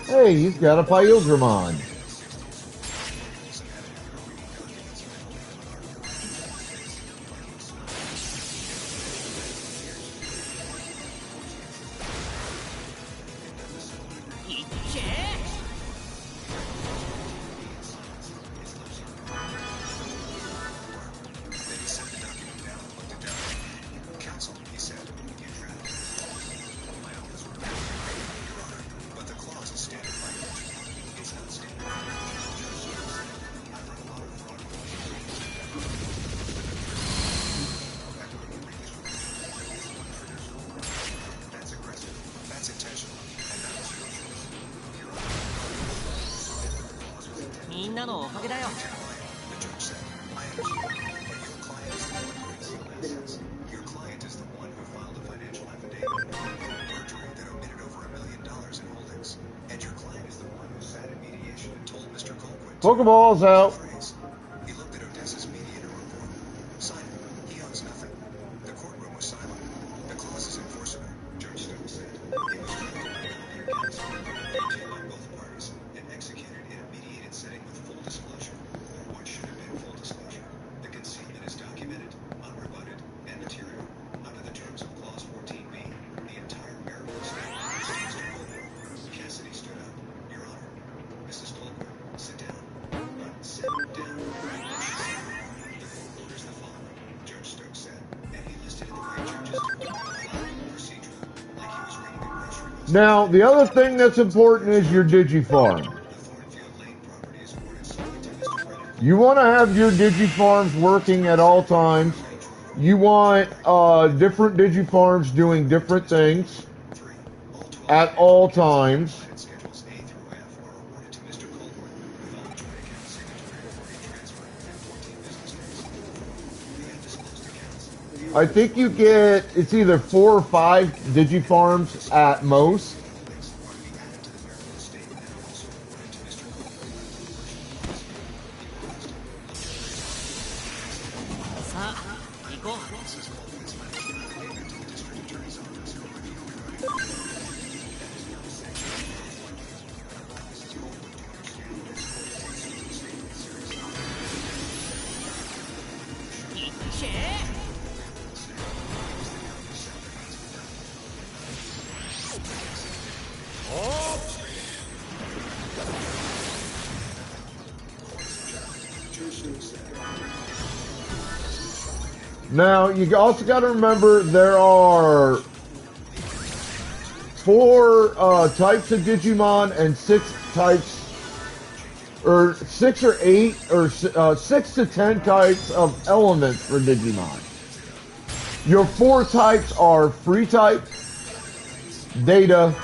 Hey, he's got a Pyildramon. なのおかげだよ。 The judge said, I understand, but your client is the one who concealed assets. Your client is the one who filed a financial affidavit, perjury that omitted over $1 million in holdings. And your client is the one who sat in mediation and told Mr. Colquitt to Pokeballs out. phrase. He looked at Odessa's mediator report. Simon, he owns nothing. The courtroom was silent. The clause is enforceable, Judge Stokes said. It was drafted by competent counsel, agreed to by both parties, and executed in a mediated setting with full disclosure, or what should have been full disclosure. The concealment is documented, unrebutted, and material. Under the terms of Clause 14b, the entire marital estate belongs to Mr. Colquitt. Cassidy stood up. Your Honor, Mrs. Colquitt, sit down. Sit down. She said. The court orders the following, Judge Stokes said, and he listed the great judge's procedural, like he was reading a grocery list. Now, the other thing that's important is your Digifarm. The Thornfield Lane property is awarded solely to Mr. Brennan. You want to have your Digifarms working at all times. You want different Digifarms doing different things 3. All 12 at all times. financial schedules A through F are awarded to Mr. Colquitt, with all joint account signatory authority transferred within 14 business days. The undisclosed accounts. I think you get, it's either 4 or 5 Digifarms at most. Holdings are to be added to the marital estate and are also awarded to Mr. Colquitt. Sa a, 行こう。 Mrs. Colquitt's financial affidavit to the district attorney's office for review regarding that is not a sanction. Mrs. Colquitt to understand that this court takes certain statements seriously. いっけー。 Now, you also got to remember there are 4 types of Digimon and 6 types, or 6 or 8, or 6 to 10 types of elements for Digimon. Your 4 types are Free type, Data,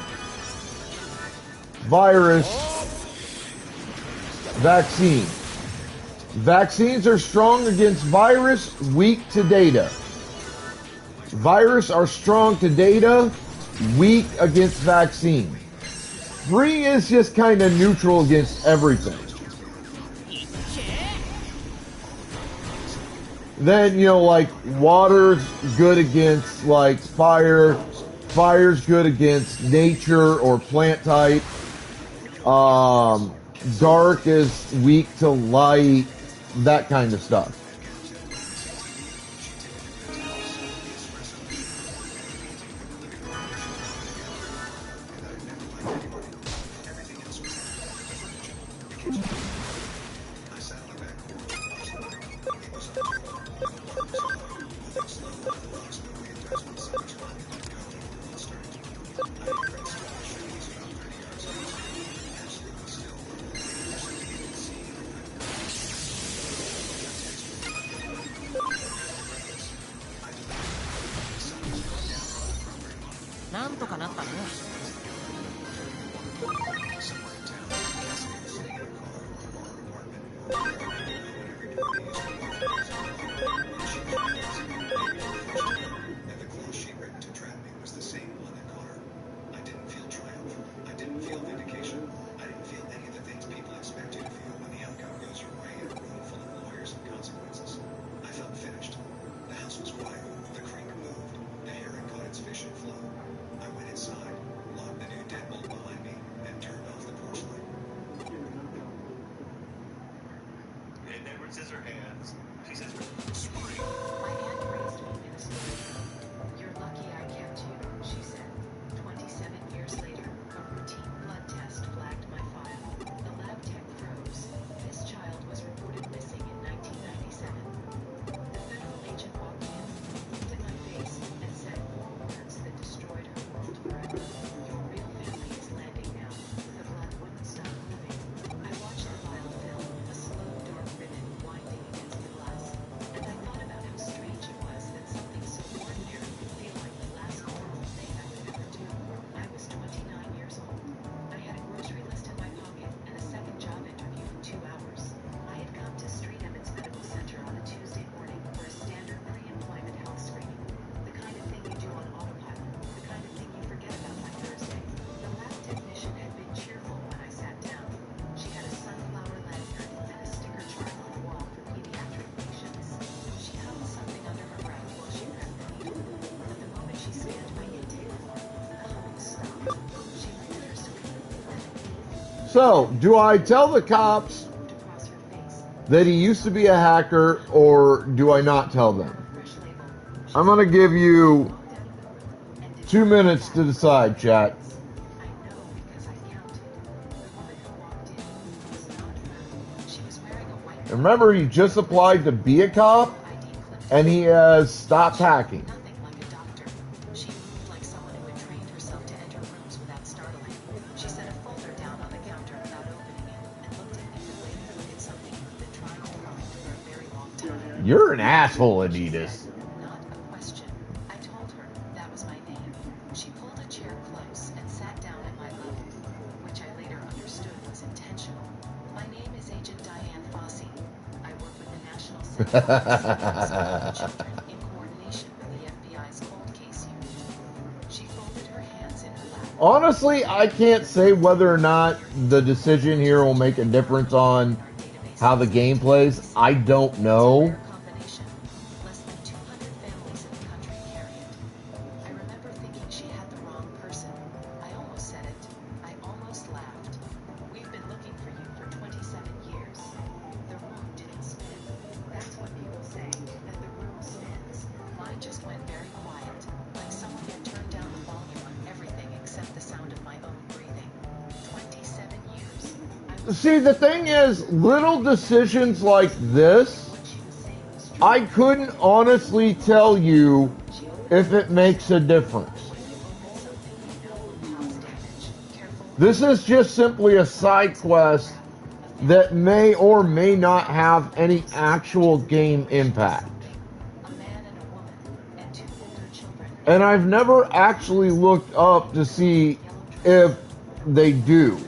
Virus, Vaccine. Vaccines are strong against virus, weak to data. Virus are strong to data, weak against vaccine. Free is just kind of neutral against everything. Then, you know, like, water's good against, like, fire. Fire's good against nature or plant type. Dark is weak to light. That kind of stuff.なんとかなったね。 And the close sheet written to trap me was the same one that caught her. I didn't feel triumph. I didn't feel vindication. I didn't feel any of the things people expect you to feel when the outcome goes your way in a room full of lawyers and consequences. I felt finished. The house was quiet. The creek moved. The herring caught its fish and flow. I went inside. So, do I tell the cops that he used to be a hacker, or do I not tell them? I'm going to give you 2 minutes to decide, chat. And remember, he just applied to be a cop, and he has stopped hacking. You're an asshole, Adidas. Not a question. I told her that was my name. She pulled a chair close and sat down at my level, which I later understood was intentional. My name is Agent Diane Fossey. I work with the National Center for Children in coordination with the FBI's cold case unit. She folded her hands in her lap. Honestly, I can't say whether or not the decision here will make a difference on how the game plays. I don't know. Less than 200 families in the country carry it. I remember thinking she had the wrong person. I almost said it. I almost laughed. We've been looking for you for 27 years. The room didn't spin. That's what people say, that the room spins. Mine just went very quiet, like someone had turned down the volume on everything except the sound of my own breathing. 27 years. See, the thing is, little decisions like this, I couldn't honestly tell you if it makes a difference. This is just simply a side quest that may or may not have any actual game impact. And I've never actually looked up to see if they do.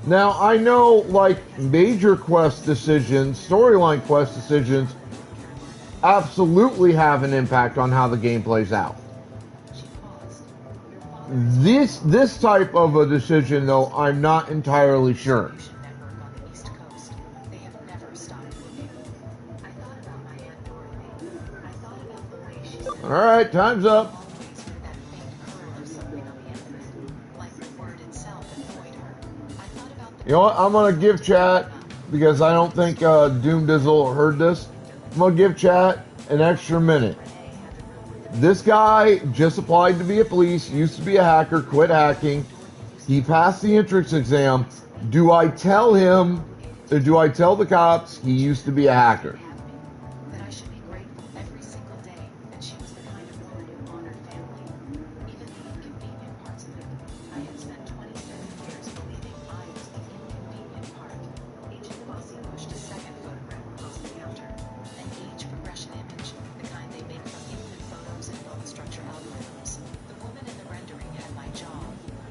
Now, I know, like, major quest decisions, storyline quest decisions, absolutely have an impact on how the game plays out. This type of a decision, though, I'm not entirely sure. Alright, time's up. You know what? I'm going to give chat, because I don't think Doom Dizzle heard this, I'm going to give chat an extra minute. This guy just applied to be a police, used to be a hacker, quit hacking. He passed the entrance exam. Do I tell him, or do I tell the cops he used to be a hacker? That I should be grateful every single day that she was the kind of woman who honored family. Even the inconvenient parts of it. I had spent 27 years believing I was the inconvenient part. Agent Fossey pushed a second photograph across the counter. An age progression image, the kind they make from infant photos and bone structure algorithms. The woman in the rendering had my jaw,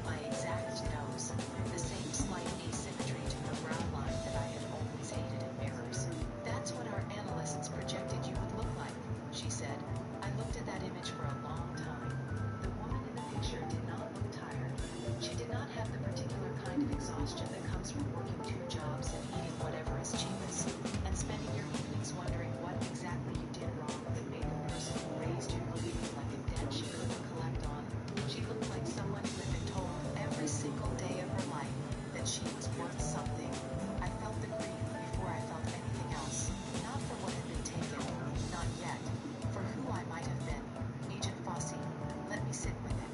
my exact nose, the same slight asymmetry to her brow line that I had always hated in mirrors. That's what our analysts projected you would look like, she said. I looked at that image for a long time. The woman in the picture did not look tired. She did not have the particular kind of exhaustion that comes from working 2 jobs and eating whatever is cheapest, and spending your evenings wondering what exactly you did wrong that made the person who raised you look at you like a debt she couldn't collect on. She looked like someone who had been told every single day of her life that she was worth something. I felt the grief before I felt anything else. Not for what had been taken, not yet. For who I might have been. Agent Fossey, let me sit with him.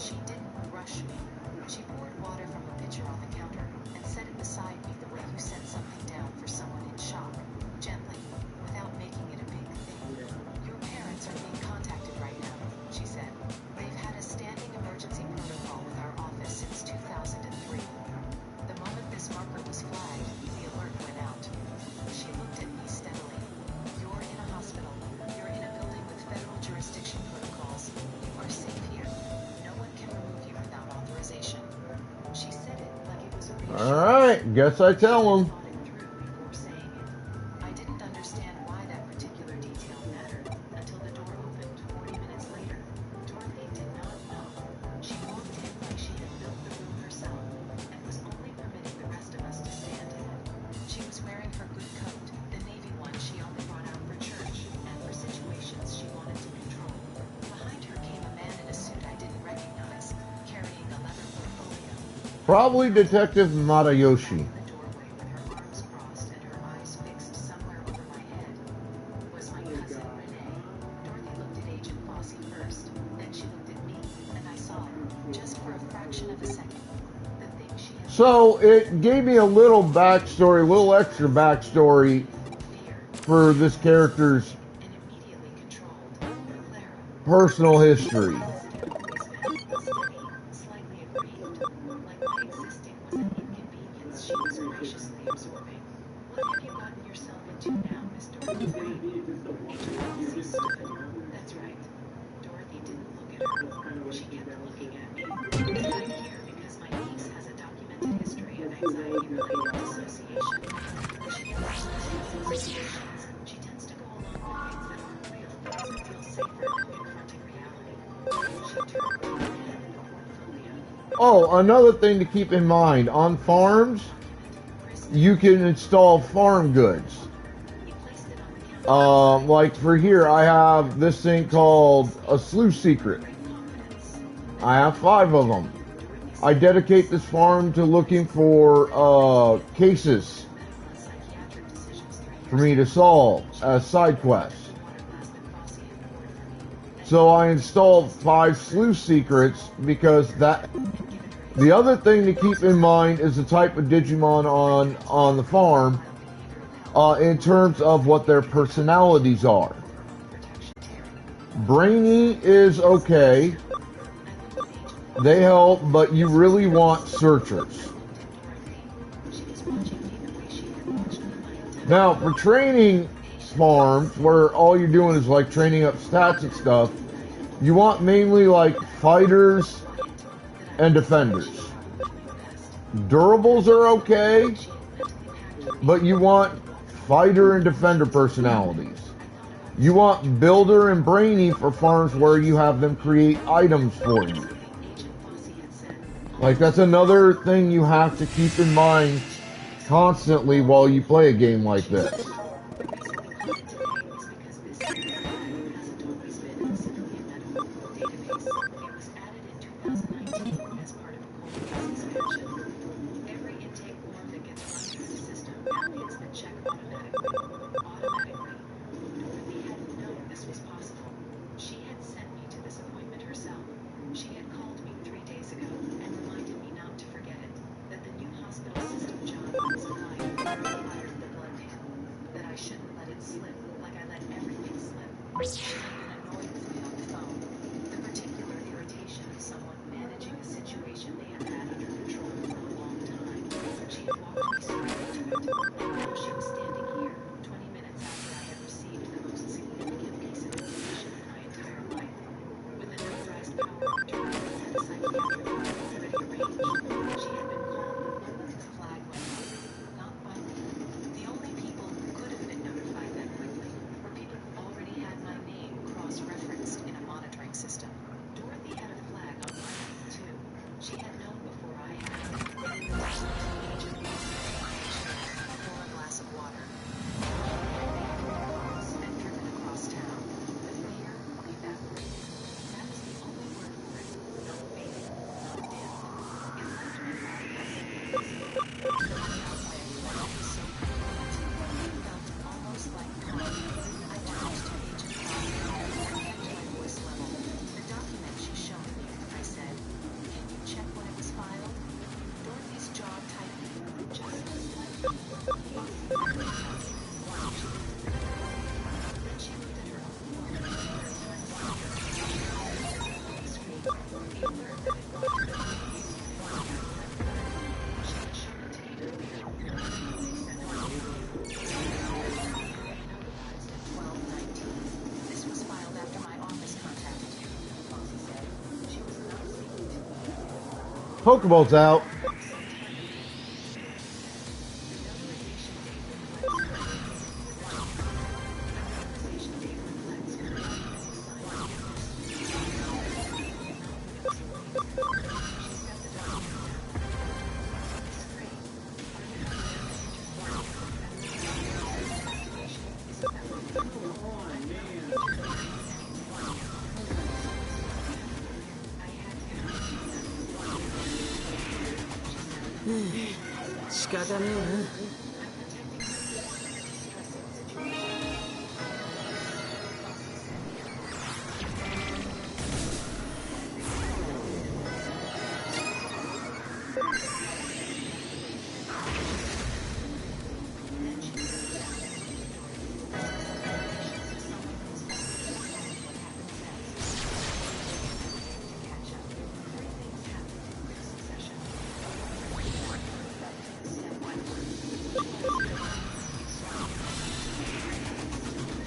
She didn't rush me. She poured water from a pitcher on the counter and set it beside me the way you set something down for someone in shock. Gently, without making it a big thing. Your parents are being contacted right now, she said. They've had a standing emergency protocol with our office since 2003. The moment this marker was flagged, the alert went out. She looked at me steadily. You're in a hospital. You're in a building with federal jurisdiction protocols. You are safe here. No one can remove you without authorization. She said it like it was a reassurance. Alright, guess I tell him. Thought it through before saying it. I didn't understand why that particular detail mattered until the door opened 40 minutes later. Dorothy did not know. She walked in like she had built the room herself and was only permitting the rest of us to stand in it. She was wearing her good coat, the navy one she only brought out for church and for Probably Detective Matayoshi. The doorway with her arms crossed and her eyes fixed somewhere over my head was my cousin Renee. Dorothy looked at Agent Fossey first, then she looked at me, and I saw her, just for a fraction of a second. The thing she had So it gave me a little backstory, a little extra backstory fear for this character's and immediately controlled. Clara, personal history. slightly aggrieved, like my existing was an inconvenience she was graciously absorbing. What have you gotten yourself into now, Miss Dorothy Green? Agent Fossey stood. That's right. Dorothy didn't look at her. She kept looking at me. I'm here because my niece has a documented history of anxiety-related dissociation. She gets associations. She tends to go along with things that aren't real because it feels safer than confronting reality. She turned to me and portfolio. Oh, another thing to keep in mind, on farms, you can install farm goods. He placed it on the counter. Like for here, I have this thing called a slew secret. I have 5 of them. I dedicate this farm to looking for cases for me to solve as side quests. So I installed 5 slew secrets because that. The other thing to keep in mind is the type of Digimon on the farm in terms of what their personalities are. Brainy is okay. They help, but you really want searchers. Now, for training farms, where all you're doing is like training up stats and stuff, you want mainly like fighters and defenders. Durables are okay, but you want fighter and defender personalities. You want builder and brainy for farms where you have them create items for you. Like, that's another thing you have to keep in mind constantly while you play a game like this. Pokeball's out. 仕方ねえな。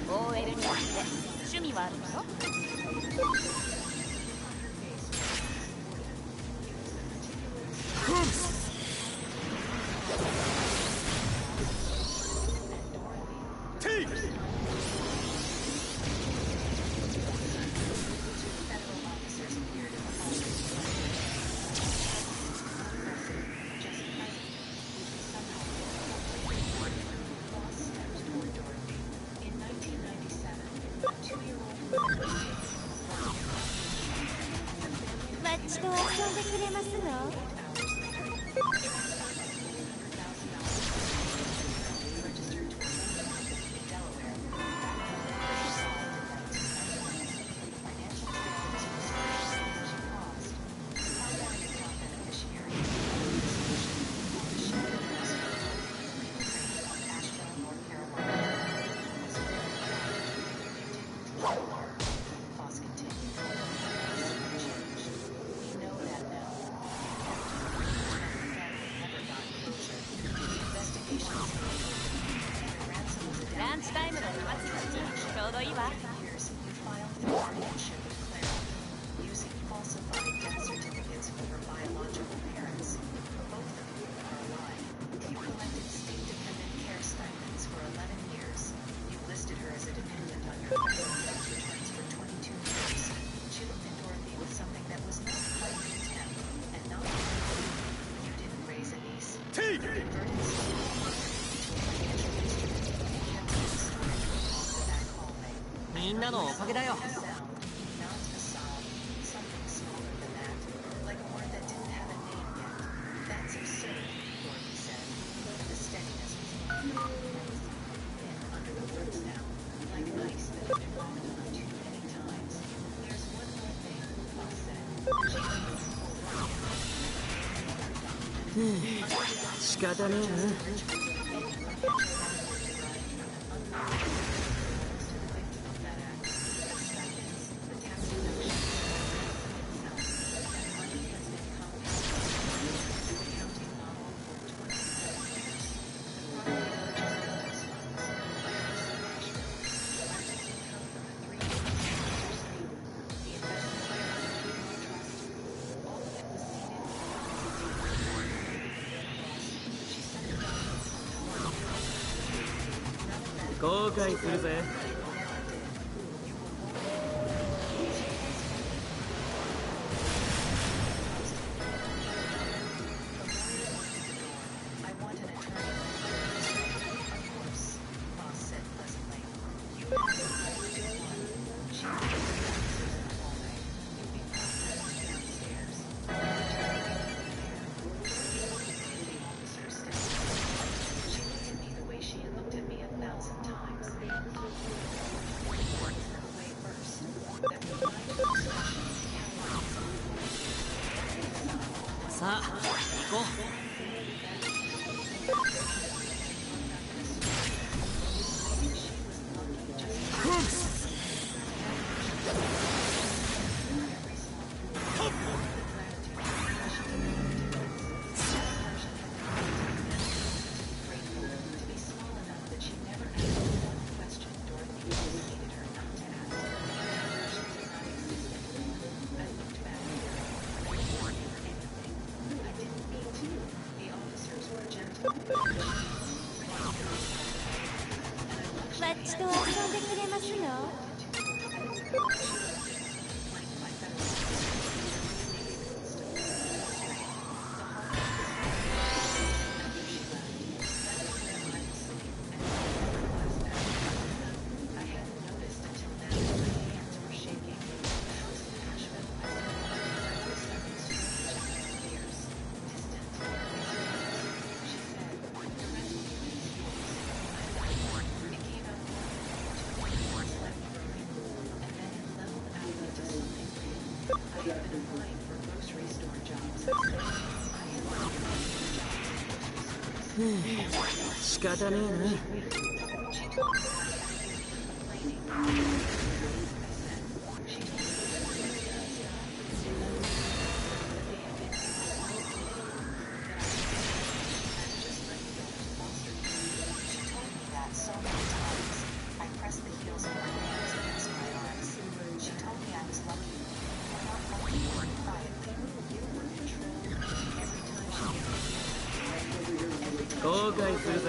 OL になって趣味はあるのよ。マッチと遊んでくれますの？ランチタイムの暇つぶしにちょうどいいわ。みんなのおかげだよ。仕方ねえな。後悔するぜ。さあ行こう。マッチと遊んでくれますの？仕方ねえな。後悔するぜ。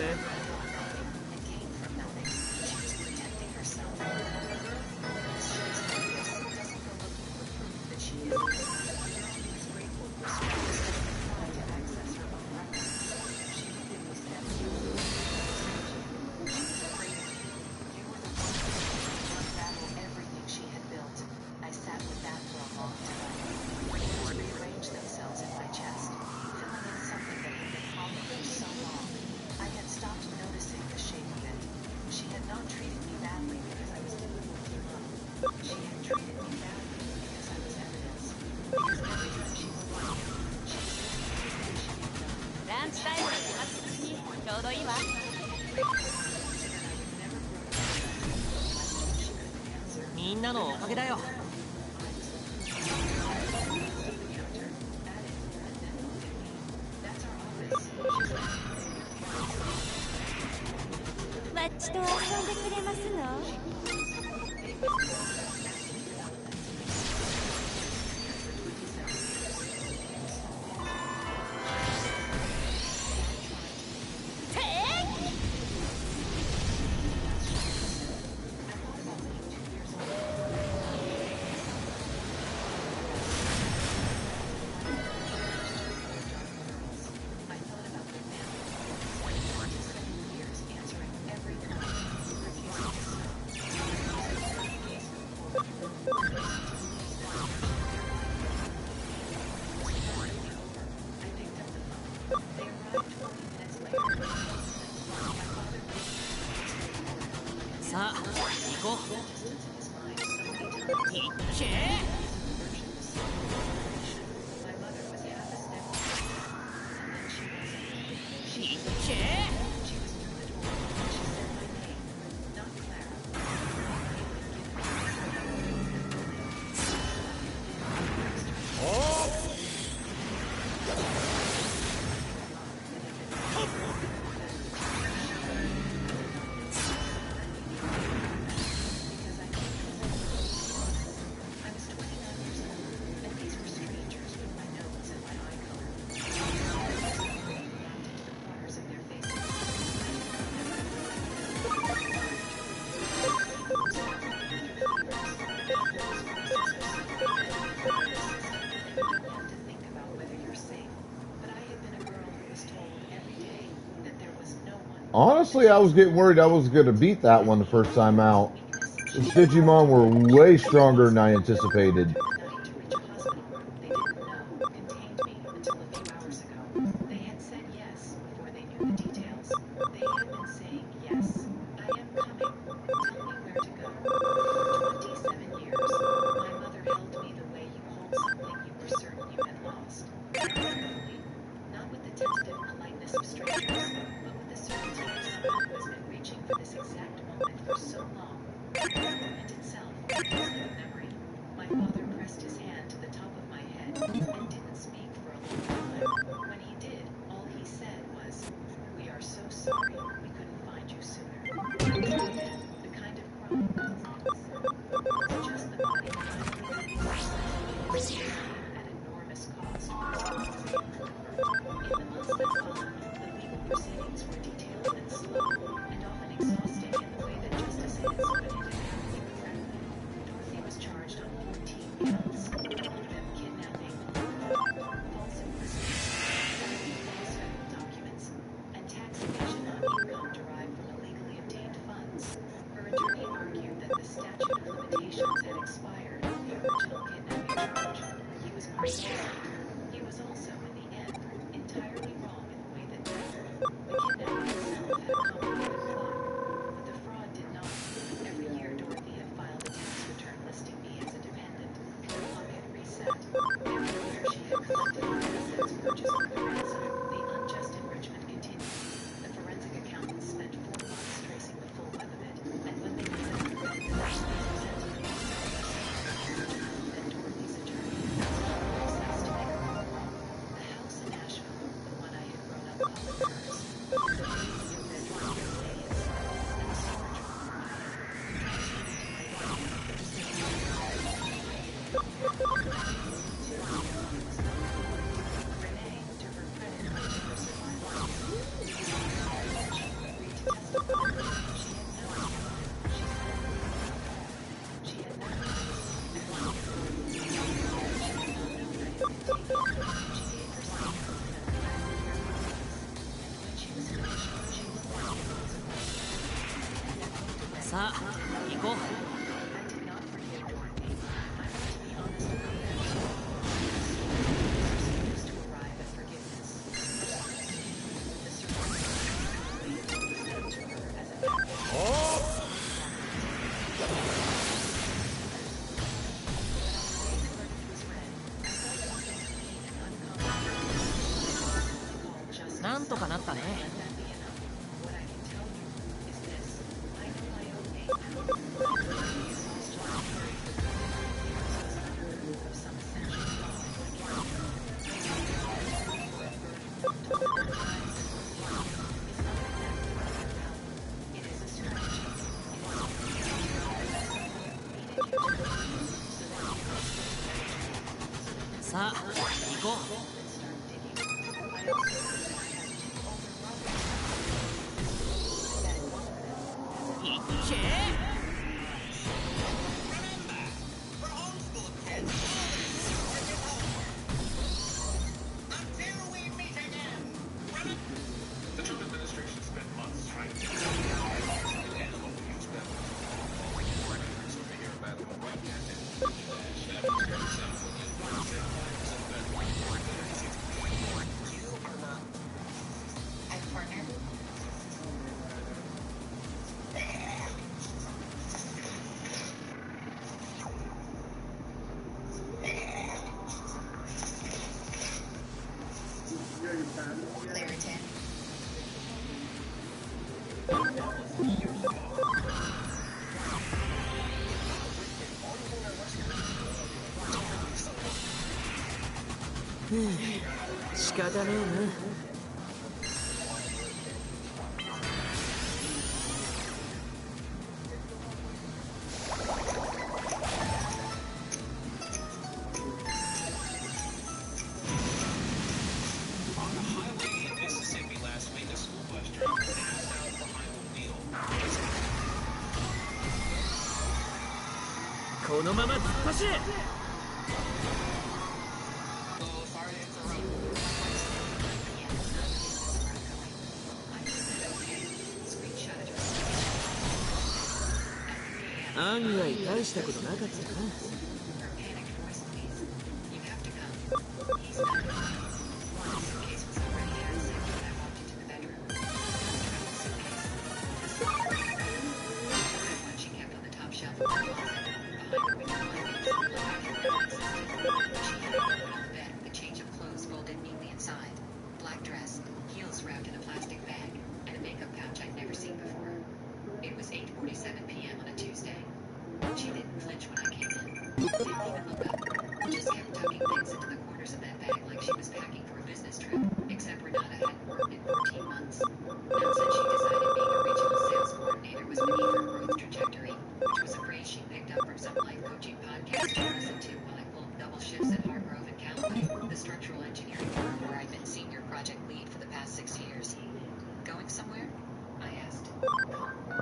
ランチタイムの始末にちょうどいいわ。みんなのおかげだよ。マッチと遊んでくれますの？さあ、行こう。いっけー。いっけー。Honestly, I was getting worried I was going to beat that one the first time out. These Digimon were way stronger than I anticipated. さあ行こう。なんとかなったね。さあ行こう。仕方ねえな。このまま突っ走れ。案外大したことなかったな。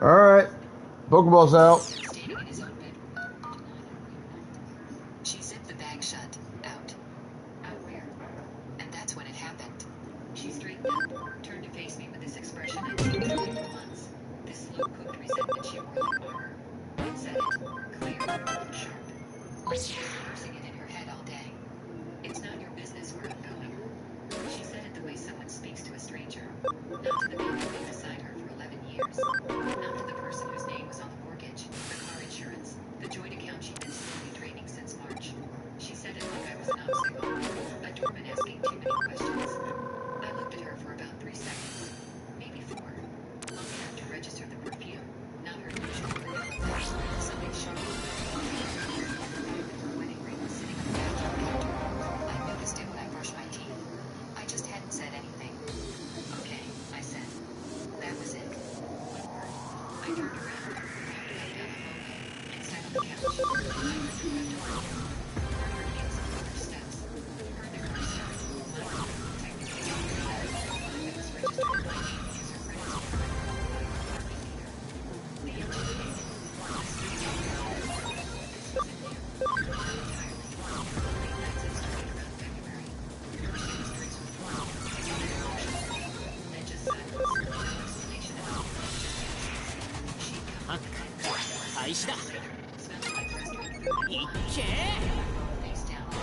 Alright. Pokeball's out. Standing in his own bedroom. She zipped the bag shut. Out. Out where? And that's when it happened. She straightened up, turned to face me with this expression I'd seen for months. This slow-cooked resentment she wore like armor. It said it, clear, sharp. Like she was rehearsing it in her head all day. It's not your business where I'm going. She said it the way someone speaks to a stranger. Not to the man who lived beside her for 11 years. Not to the person whose name was on the mortgage, the car insurance, the joint account she'd been slowly draining since March. She said it like I was an obstacle, a doorman asking too many questions. I looked at her for about 3 seconds. 始だ。いっけー。 Face down on the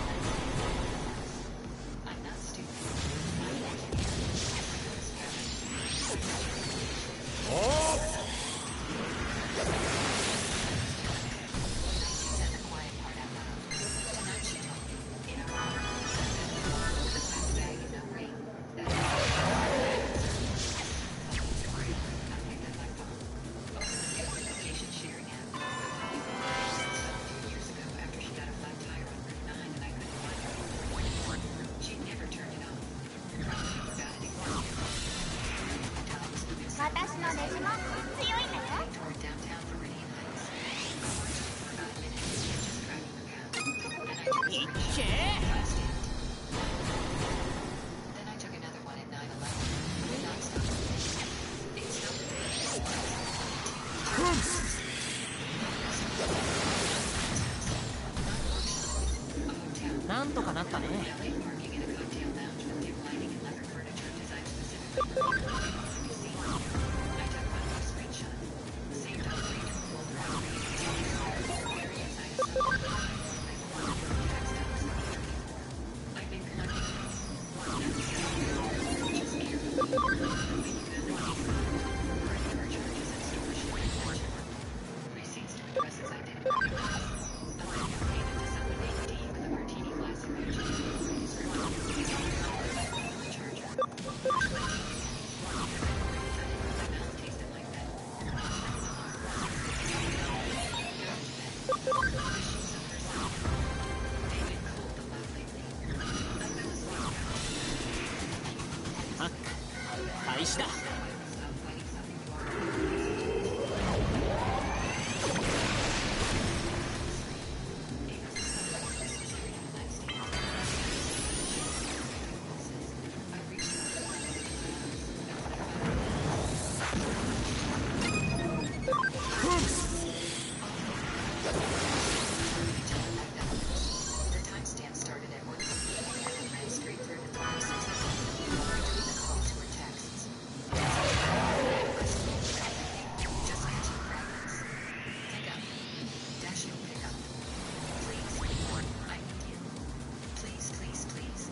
I'm not stupid. Said the quiet part out loud. Tonight she told me, in her room, with a packed bag and no ring, that I picked up my phone, opened the notification sharing app. A few years ago, after she got a flat tire on Route 9 and I couldn't find her, she'd never turned it off. Probably forgot it existed. Tom was moving 私のデジモン強いんだよ。 toward downtown Floridian Heights. I watched her for about a minute, just driving her past, and I took a いっ screenshot. けー。 Then I took another one at 9/11. Non-stop. It stopped the day. A hotel. なんとかなったね。 Valet parking in a cocktail lounge with dim lighting and leather furniture designed specifically for women to be seen. I took one more screenshot. Saved all three to a folder I created. Very inside of some text docs before. I've been collecting these. Not because I just care. But when you have the case, credit card charges and store shipping. Receipts to addresses I didn't recognize. A manual payment to someone named D with a martini glass emoji. Charger. Brush my teeth again. My mouth tasted like that. The sheets of her side. They've been cold a lot lately. I fell asleep. あ、開始だ。 Stop fighting something you are. The timestamp started at 1 p.m. and ran straight through to 36 between the calls were texts. Just catching fragments. Pick up. Dash you'll pick up. Please. I need you. Please, please, please.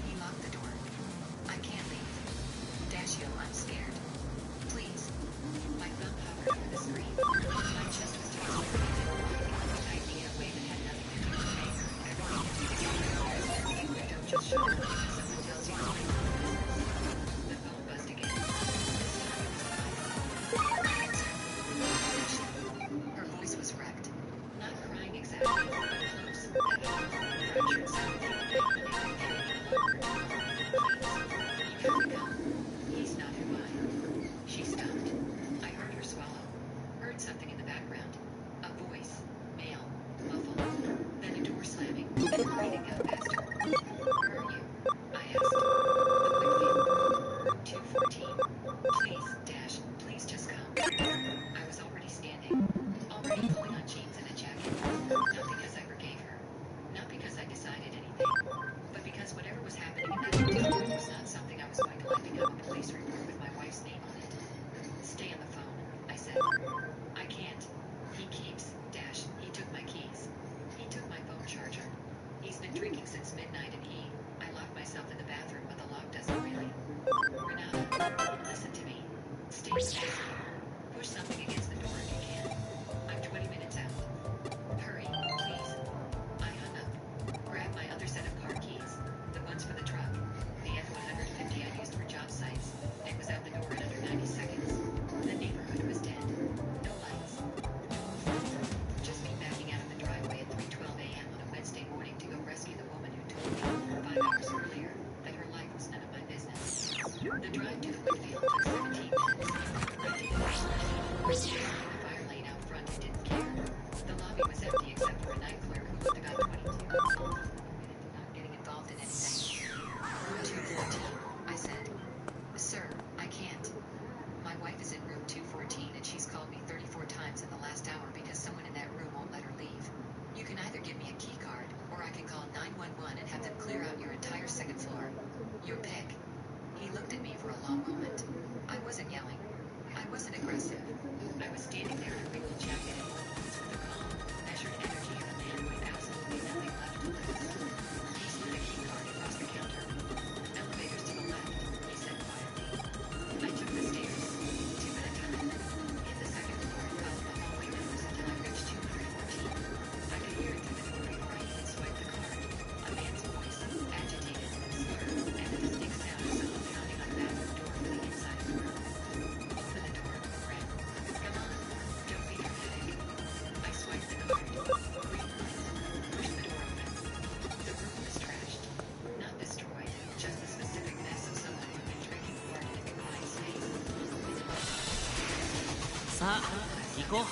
He locked the door. I can't leave. Dashio, I'm scared. Please. My thumb hovered over the screen. My chest was tightly tightening in a way that had nothing to do with anger. Everything don't just shut up because someone tells you to mind your own business. The phone buzzed again. Her voice was wrecked. Not crying exactly, but close. That fractured sound that you get any longer. Please, you have to come. He's not who I am. She stopped. I heard her swallow. Heard something in the background. A voice. Male. Muffled. Then a door slamming. Breathing out faster. Where are you? I asked. The Whitfield. 214. Please, Dash. Please just come. I was already standing. Already pulling on jeans and a jacket. Not because I forgave her. Not because I decided anything. But because whatever was happening in that hotel room was not something I was going to let become a police report with my wife's name on it. Stay on the phone, I said. I can't. He keeps. Dash. He took my keys. He took my phone charger. He's been drinking since midnight and I locked myself in the bathroom, but the lock doesn't really. Renata, listen to me. Stay safe. Push something against the door if you can. I'm 20 minutes out. Hurry, please. I hung up. Grabbed my other set of car keys. The ones for the truck. The F-150 I used for job sites. And was out the door in under 90 seconds. The neighborhood was dead. No lights. Just me backing out of the driveway at 3:12 a.m. on a Wednesday morning to go rescue the woman who told me 5 hours earlier that her life was none of my business. The drive to the Whitfield took 17 minutes. I didn't received in the fire lane out front and didn't care. The lobby was empty except for a night clerk who looked about 22. Not getting involved in anything. Room 214, I said. Sir, I can't. My wife is in room 214 and she's called me 34 times in the last hour because someone in that room won't let her leave. You can either give me a key card or I can call 911 and have them clear out your entire second floor. Your pick. He looked at me for a long moment. I wasn't yelling. I wasn't aggressive. I was standing さあ行こう。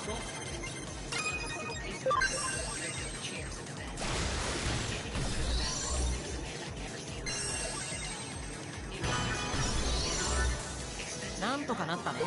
なんとかなったね。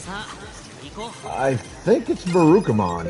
さあ行こう。 I think it's Barukamon.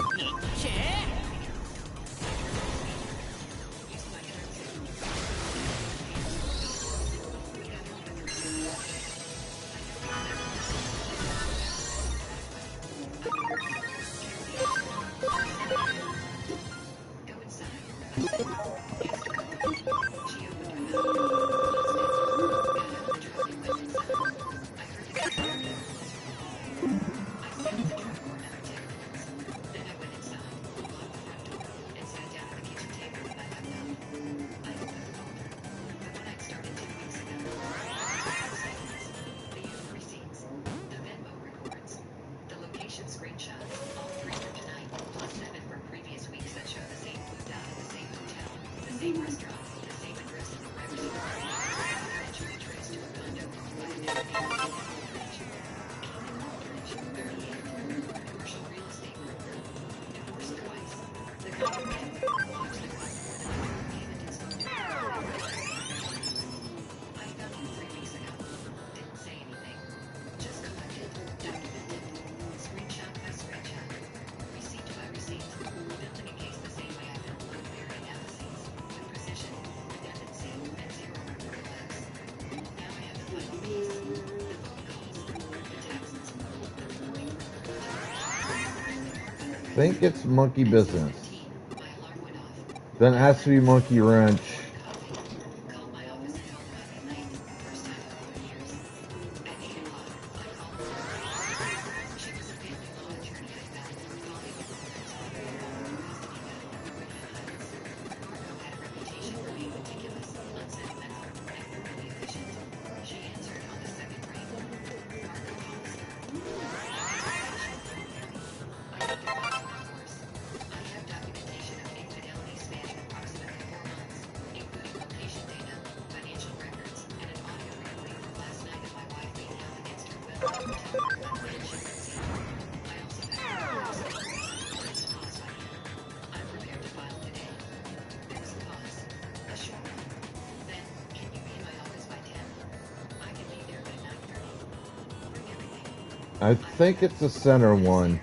Think it's Monkey Business. Then it has to be Monkey Wrench. I think it's the center one.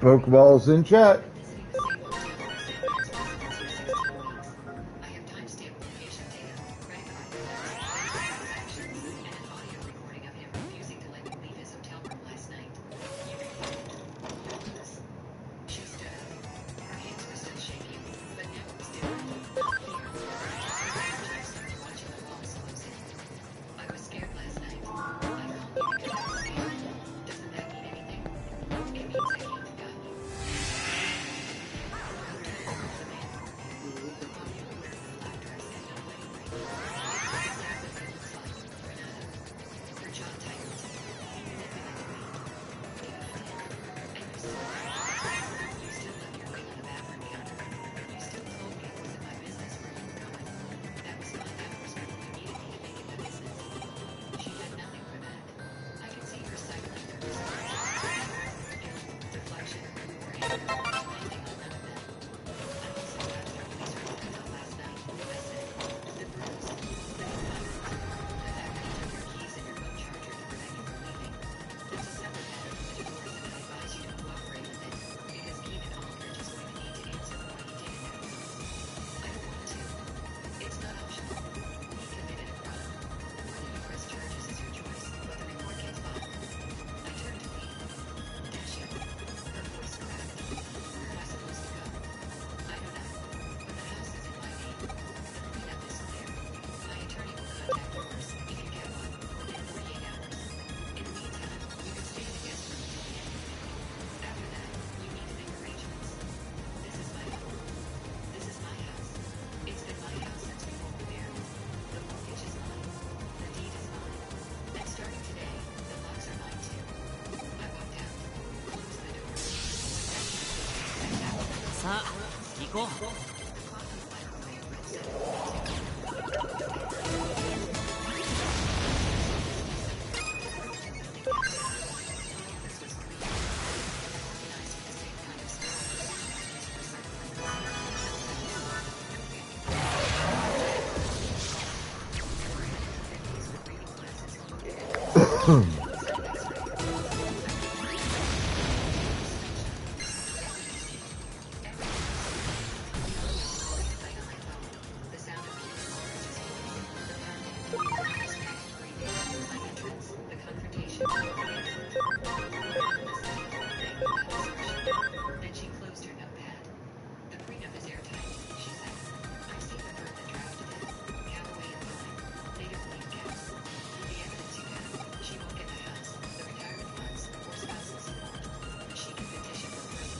Pokeballs in chat.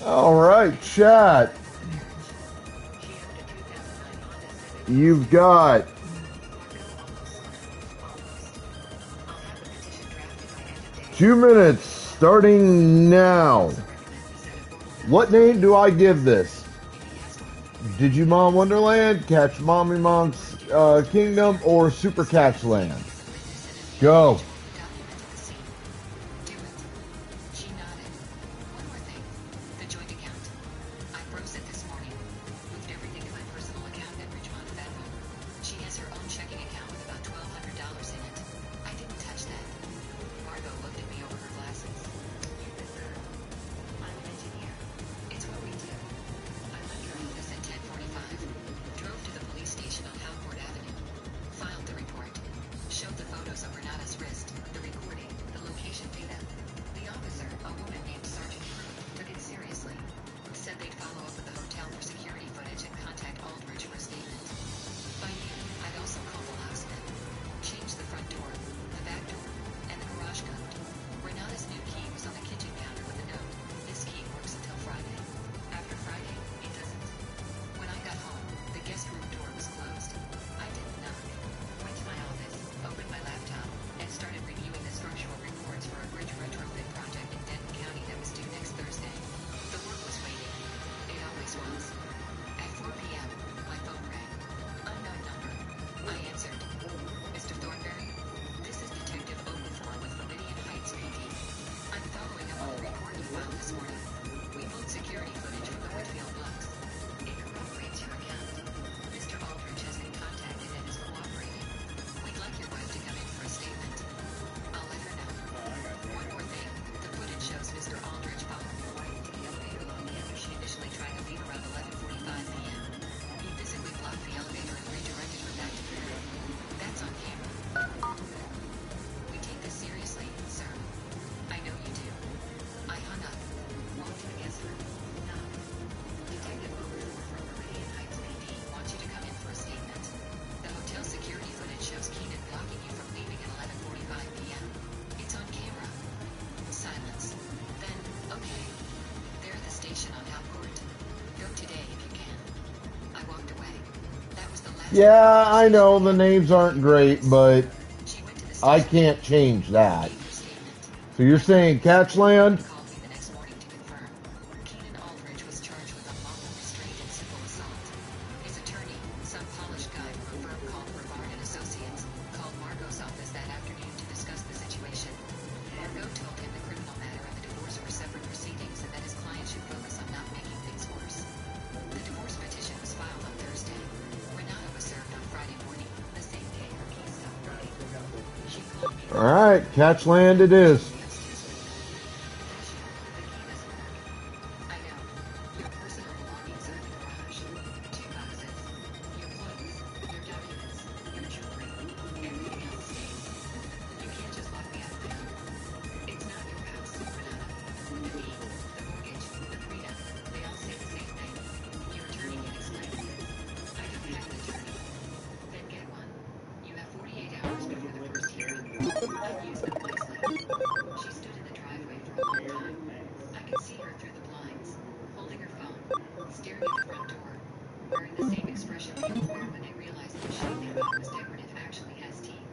All right, chat. You've got 2 minutes starting now. What name do I give this? Digimon Wonderland, Catch Mommy Mom's Kingdom, or Super Catch Land? Go. She nodded. One more thing. The joint account. I froze it this morning. Moved everything to my personal account at Ridgemont Federal. She has her own checking account with about $1,200 in it. I didn't touch that. Margot looked at me over her glasses. I'm an engineer. It's what we do. I left her office at 10:45. Drove to the police station on Halcourt Avenue. Filed the report. Showed the photos of Renata's wrist, the recording, the location data. The officer, a woman named Sergeant Fruit, took it seriously. Said they'd follow up with the hotel for security footage and contact Aldrich for a statement. By noon, I'd also called the locksmith. Changed the front door, the back door, and the garage code. Renata's new key was on the kitchen counter with a note. This key works until Friday. After Friday, it doesn't. When I got home, the guest room door was closed. I didn't knock. Went to my office, opened my laptop, and started reviewing the structural reports for a bridge retrofit project in Denton County that was due next Thursday. The work was waiting. It always was. At 4 p.m., my phone rang. Unknown number. I answered. Mr. Thornberry? This is Detective Okafor with Floridian Heights PD. I'm following up on the report you found this morning. We pulled security footage from the Whitfield blocks. It corroborates your account. Mr. Aldrich has been contacted and is cooperating. We'd like your wife to come in for a statement. I'll let her know. One more thing. The footage shows Mr. Aldrich following your wife into the elevator lobby after she initially tried to leave around 11:45 p.m. He physically blocked the elevator and redirected her back to the room. That's on camera. We take this seriously, sir. I know you do. I hung up. Won't you guess her? No. Detective Okafor from Floridian Heights PD wants you to come in for a statement. The hotel security footage shows Keenan blocking you from leaving at 11:45 p.m. It's on camera. Silence. Then, okay. They're at the station on Halcourt. Go today if you can. I walked away. That was the last. Yeah, I know the names aren't great, but She went to the I station, can't change that. gave her statement. So you're saying Catchland? Called me the next morning to confirm. Keenan Aldrich was charged with unlawful restraint and simple assault. His attorney, some polished guy from a firm called Brevard and Associates, called Margot's office that afternoon to discuss the situation. Margot told him the criminal matter and the divorce were separate proceedings and that his client should focus on not making things worse. The divorce petition was filed on Thursday. Renata was served on Friday morning, the same day her keys stopped working. She called me. All right, Catchland it is. I know. Your personal belongings are in the garage. 2 boxes. Your clothes, your documents, your jewelry, everything else stays. You can't just lock me out of there. It's not your house, Renata. The deed, the mortgage, the prenup, they all say the same thing. Your attorney can explain it. I don't have an attorney. Then get one. You have 48 hours before the first hearing. I've used them wisely. She stood in the driveway for a long time. I could see her through the blinds, holding her phone, staring at the front door, wearing the same expression people wear when they realize the machine they thought was decorative actually has teeth.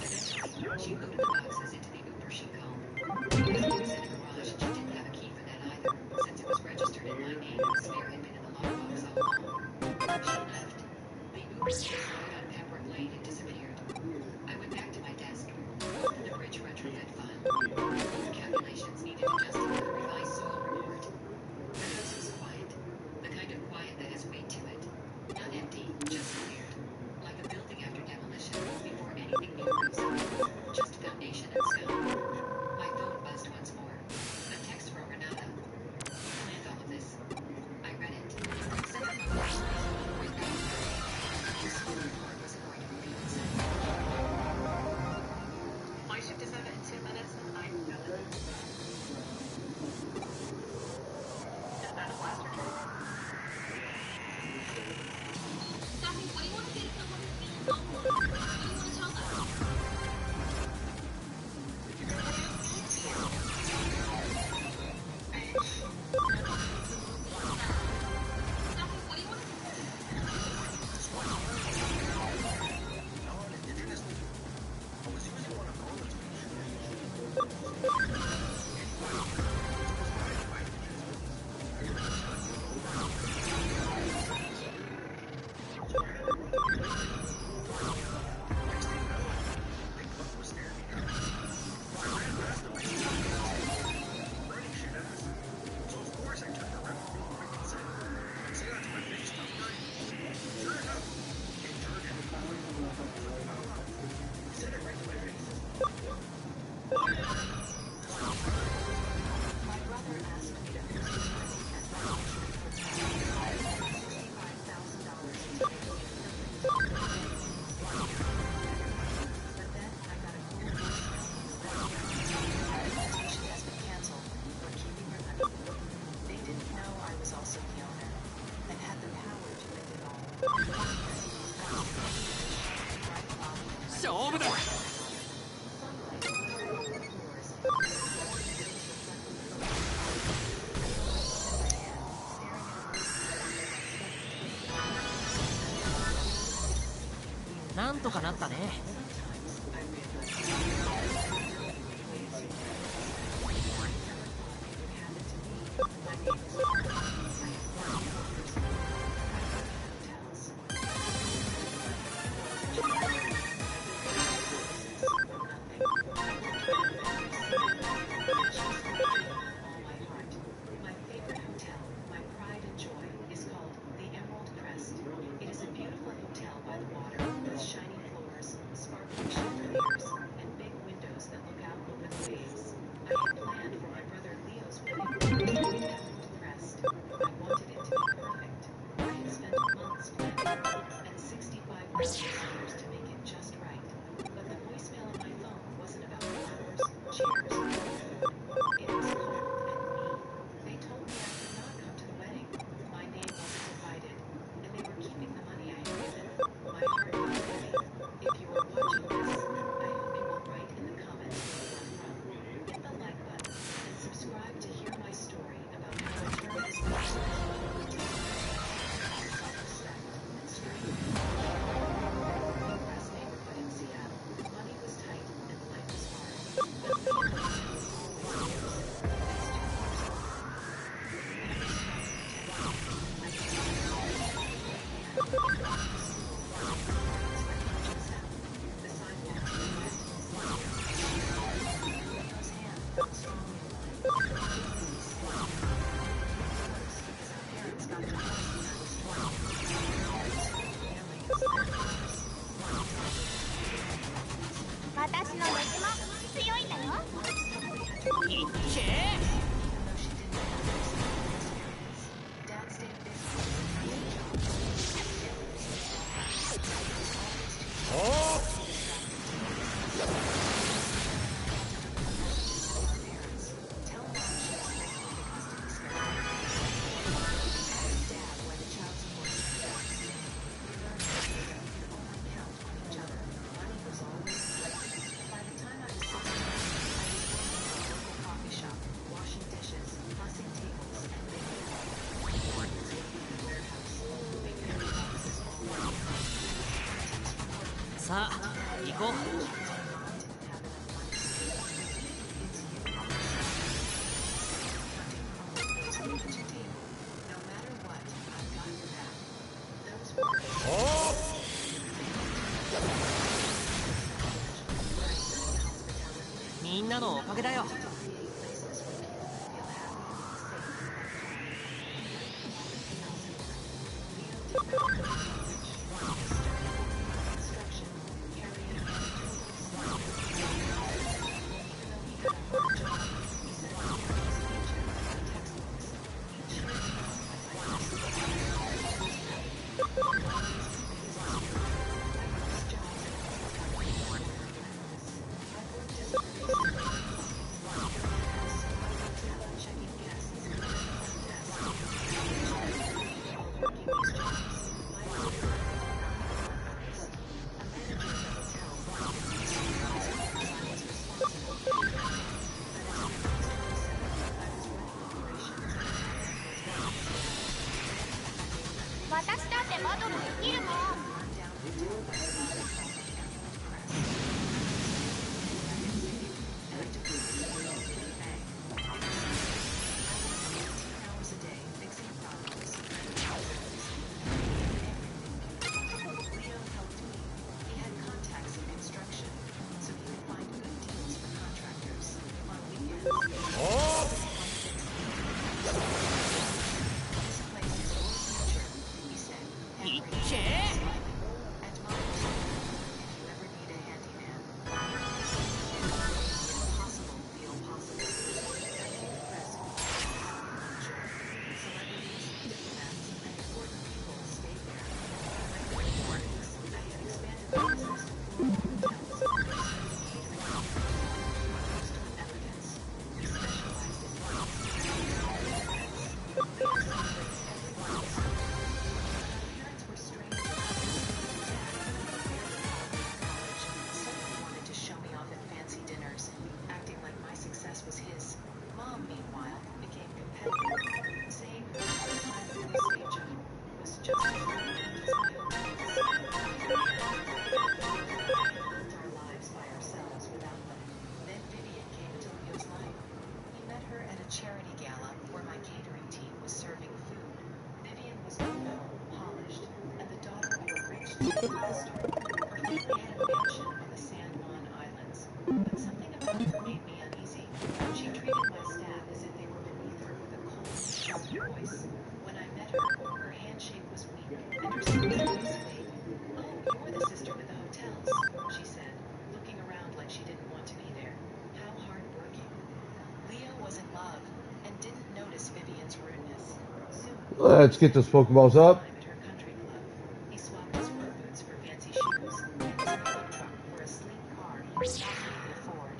Eventually, she loaded the boxes into the Uber she called. Everything was in a garage and she didn't have a key for that either, since it was registered in my name and the spare had been in the lockbox all along. She left. The Uber stayed on Pembroke Lane and disappeared. I went back to my desk, opened the bridge retrofit file. The calculations needed adjusting for the revised soil report. The house was quiet. The kind of quiet that has weight to it. Not empty, just cleared. Like a building after demolition, before anything new moves in. Just foundation and sky. なんとかなったね。私のネジも強いんだよ。いっけさあ行こう。みんなのおかげだよ。私だってバトルできるもん。いっけ Her family had a mansion on the San Juan Islands, but something about her made me uneasy. She treated my staff as if they were beneath her with a cold, sharp voice. When I met her, her handshake was weak, and her smile was fake. "Oh, you're the sister with the hotels," she said, looking around like she didn't want to be there. How hard-working. Leo was in love, and didn't notice Vivian's rudeness. Soon, Let's get those Pokeballs up. at her country club. He swapped his work boots for fancy shoes, and his pickup truck for a sleek car not he could afford.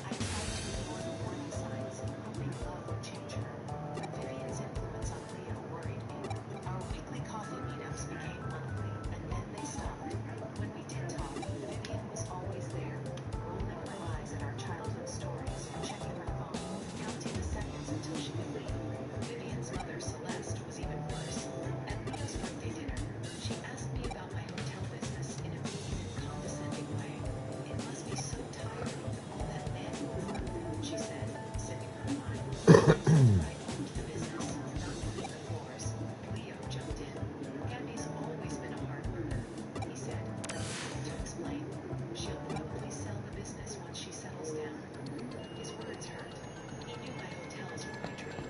I tried to ignore the warning signs, hoping love would change her. But Vivian's influence on Leo worried me. Our weekly coffee meetups became monthly, and then they stopped. When we did talk, Vivian was always there, rolling her eyes at our childhood stories, checking her phone, counting the seconds until she could leave. Vivian's mother, Celeste, was even worse. At Leo's birthday dinner, she asked me about my hotel business in a mean and condescending way. "It must be so tiring, all that manual work," she said, sipping her wine. I owned the business, not moving the floors. Leo jumped in. "Gabby's always been a hard worker," he said, like trying to explain. "She'll probably sell the business once she settles down." His words hurt. He knew my hotels were my dream,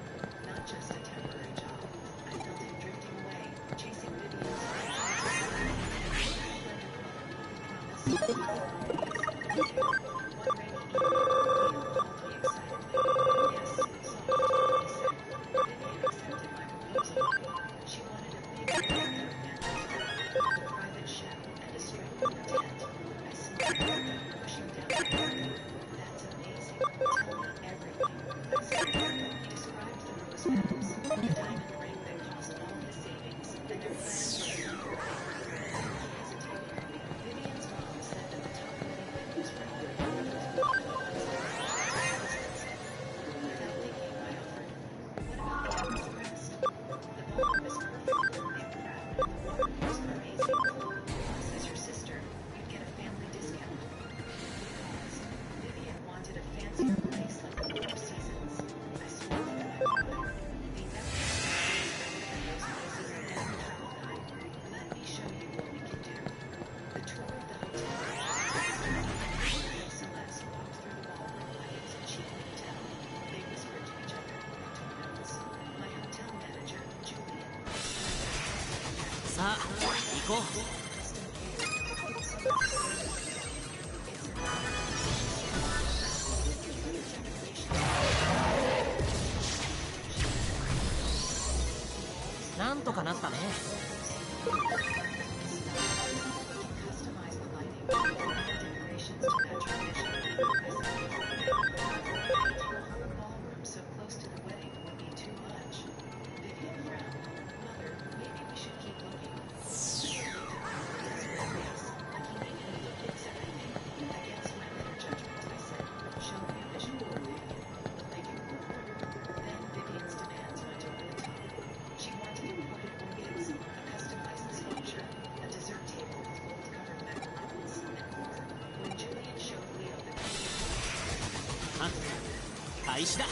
not just a temporary job. I felt him drifting away, chasing Vivian's dreams. One rainy evening, Leo called me excitedly. "Yes, soft," he said. "Vivian accepted my proposal. She wanted a big backyard mansion, a private chef, and a straightforward tent." I smiled, pushing down my hair. "That's amazing. Tell me everything," I said. He described the rose petals, the diamond ring that cost all his savings, and their plans for the future wedding. Then he hesitated. Vivian's mom said that the top wedding venues were already booked, but the ones that were expensive. Without thinking, I offered, "What about the one in Crest? The ballroom is perfect for a big crowd, and the water views are amazing. Plus, as your sister, you'd get a family discount." We paused. Vivian wanted a fancier place like the Four Seasons. I swore through my pride. They never had those places in every travel guide. "Let me show you what we can do." The tour of the hotel began. Leo and Celeste walked through the ballroom like it was a cheap motel. They whispered to each other and took notes. My hotel manager, Julian, さあ行こう。 custom catered. It's a なんとかなったね。 customize the lighting, decorations to match your vision. I said, "Painting a whole ballroom so close to the wedding would be too much." Vivian frowned. "Mother, maybe we should keep looking." Leo looked at me with a straight face, like he needed me to fix everything. "Against my better judgment," I said. "Show me a visual opinion. We'll make it work." Then Vivian's demands went over the top. She wanted imported orchids, a customized sculpture, a dessert table with gold-covered macarons, and more. When Julian showed Leo the あ、開始だ。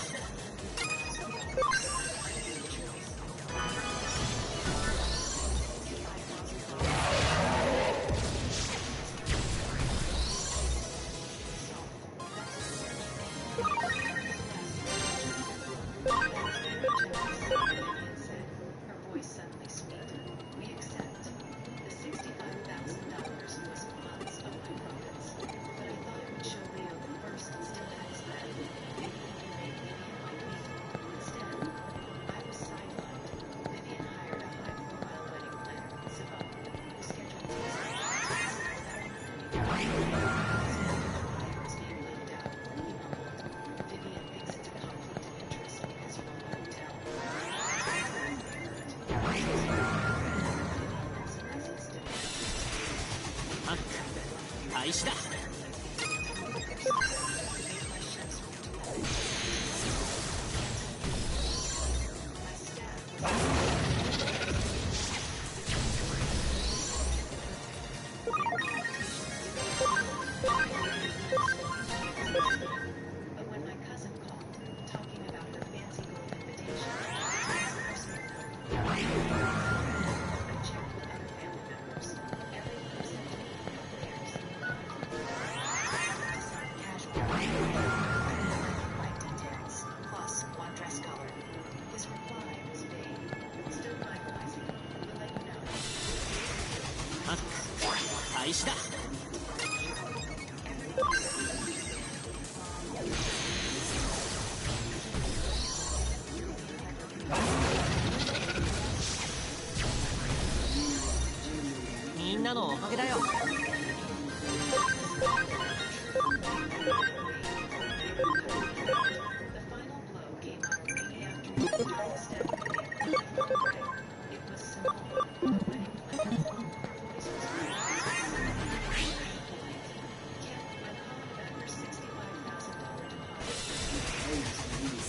Vivian said, her voice suddenly sweet. "We accept." The $65,000 was months of my profits, but I thought it would show Leo the first still had his breath. Maybe he could make Vivian like me. Instead, I was sidelined. Vivian hired a high-profile wedding planner, Siva, who scheduled was being left out, he mumbled. "Vivian thinks it's a conflict of interest because you own the hotel." Celeste's demands. あ、開始だ。 But when my cousin called, talking about her fancy gold invitation, I checked with other family members. Everyone 開始だ。みんなのおかげだよ。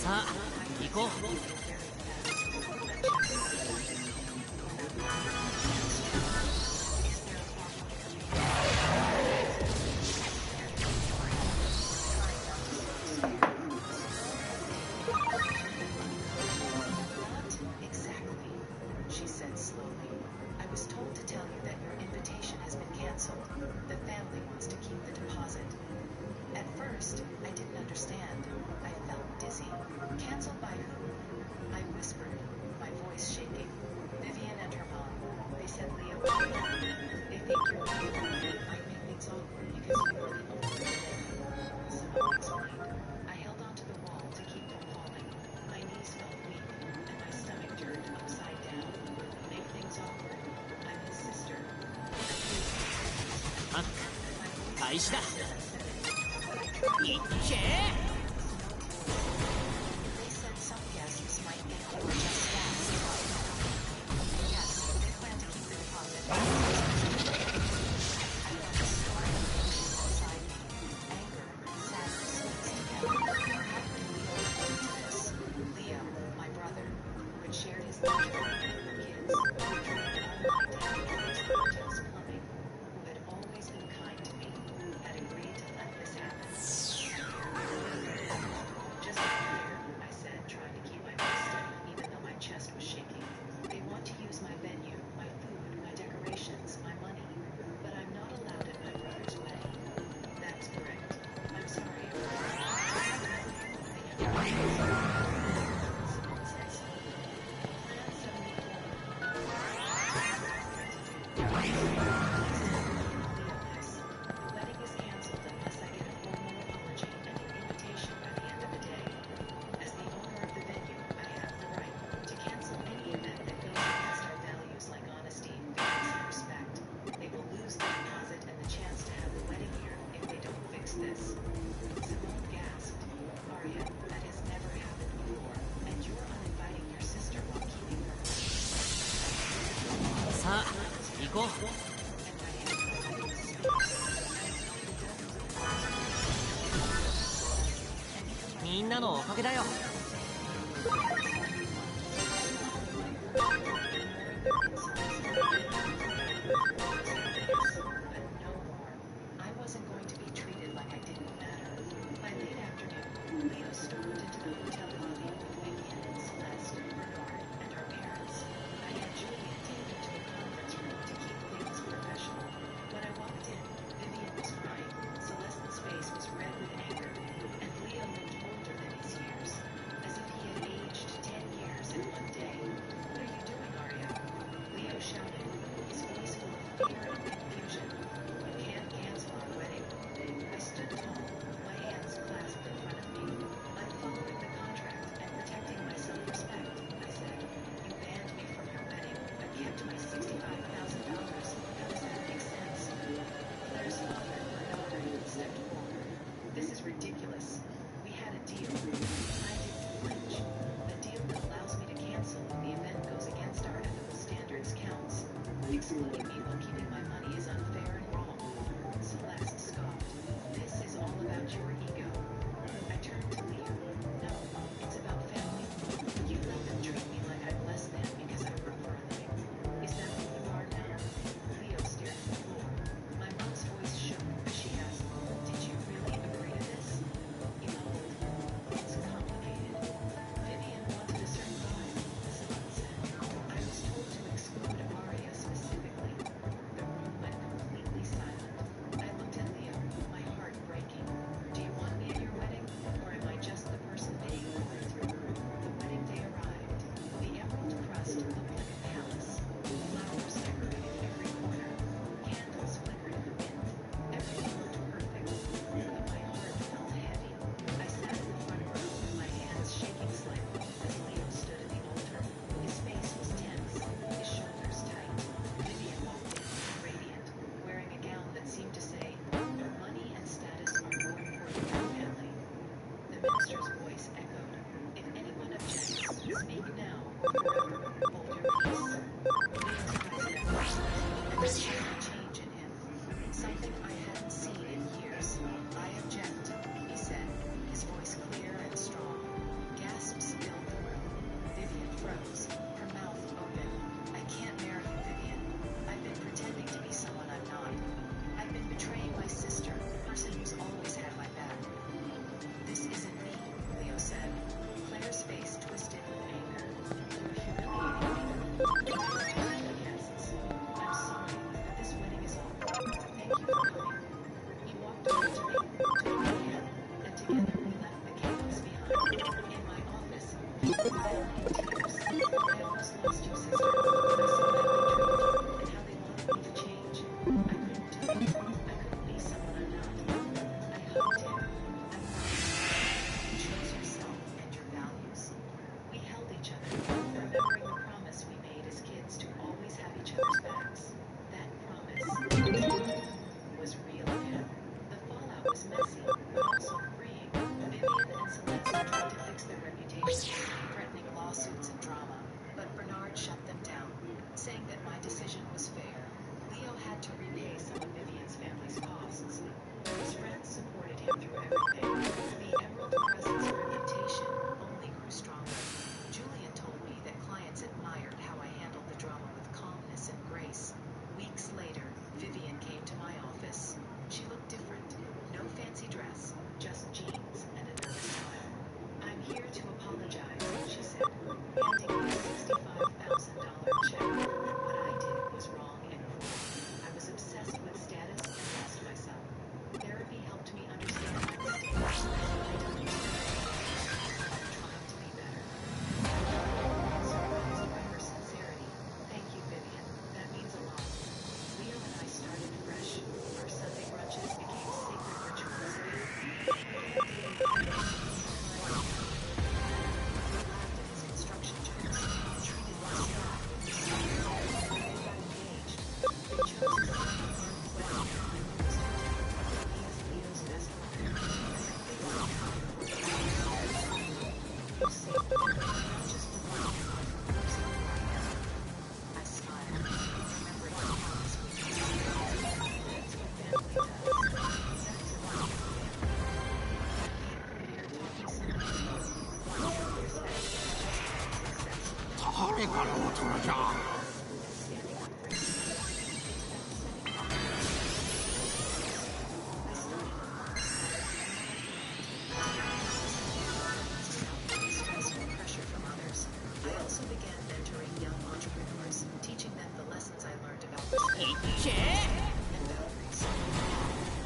さあ行こう。開始だ。いっけー。さあ行こう。みんなのおかげだよ。Excluding me while keeping my money is unfair and wrong. Celeste scoffed. This is all about your ego. I turned to Leo. No, it's about family. You let them treat me like I'm less than because I work for a living. Is that what you are now? Leo stared at the floor. My mom's voice shook as she asked, did you really agree to this? He mumbled, it's complicated. Vivian wanted to survive, Simone said. I was told to exclude Aria specifically. Change in him. Something I hadn't seen in years. I object, he said, his voice clear and strong. Gasps filled the room. Vivian froze, her mouth open. I can't marry you, Vivian. I've been pretending to be someone I'm not. I've been betraying my sister, the person who's always had my back. This isn't me, Leo said. Claire's face twisted with anger. You're humiliating me. Guests. I'm sorry, but this wedding is over. Thank you for coming. He walked over to me, took my hand, and together we left the chaos behind. In my office, Vivian fell in tears. I almost lost you, sister. I saw how they treated you, and how they wanted me to change. I couldn't do it. I couldn't be someone I'm not. I hugged him. I loved him. You chose yourself and your values. We held each other, remembering the promise we made as kids to always have each other's backs. That promise was real again. The fallout was messy, but also freeing. Vivian and Celeste tried to fix their reputations, threatening lawsuits and drama, but Bernard shut them down, saying that my decision was fair. Leo had to repay some of Vivian's family's costs. His friends supported him through everything. The Emerald Crescent's reputation only grew stronger. Julian told me that clients admired how I handled the drama with calmness and grace. Weeks later, Vivian came to my office. She looked different. No fancy dress, just jeans and a nervous smile. I'm here to apologize, she said, handing me a $65,000 check. What I did was wrong and cruel. I was obsessed with status and lost myself. Therapy helped me understand my mistakes. I don't know. I'm trying to be better. Surprised by her sincerity. Thank you, Vivian. That means a lot. Leo and I started fresh. Our Sunday brunches became sacred rituals. We began dating again. We laughed at his construction jokes, treated my staff with respect. We got engaged. We chose to celebrate our wedding. It was important. He is Leo's best friend. They got married before the wedding. You saved me, not just for one, but for losing who I am. I smiled, remembering the promise we made. That's what family does. That survives the family. My career taught me something important. Self-respect is just as success. Standing up for yourself. It's about setting boundaries. I started stress and pressure from others. I also began mentoring young entrepreneurs, teaching them the lessons I learned about respect and boundaries.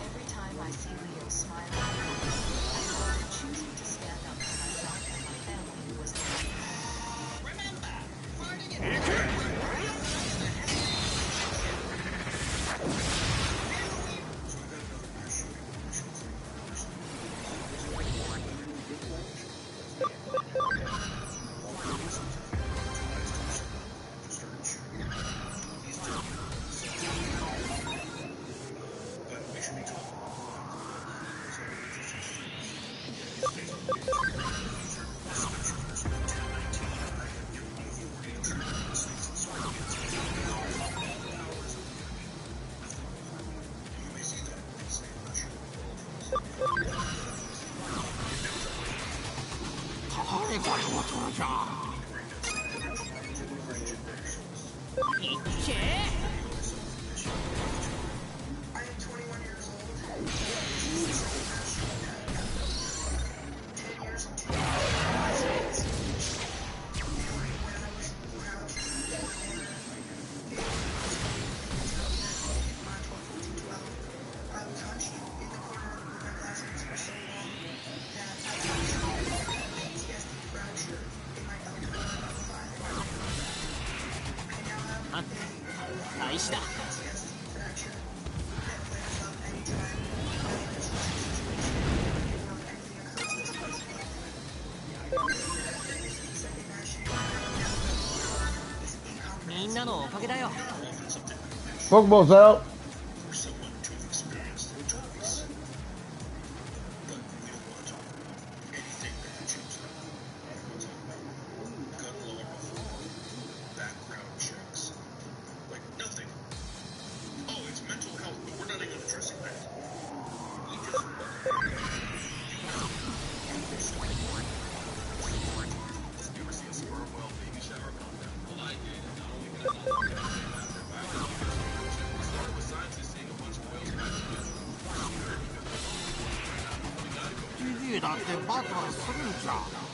Every time I see Leo smile, I know that choosing to stand up for myself and my family was the right thing. Remember, fighting it. Pokeball's out. 時だってバトルするじゃん。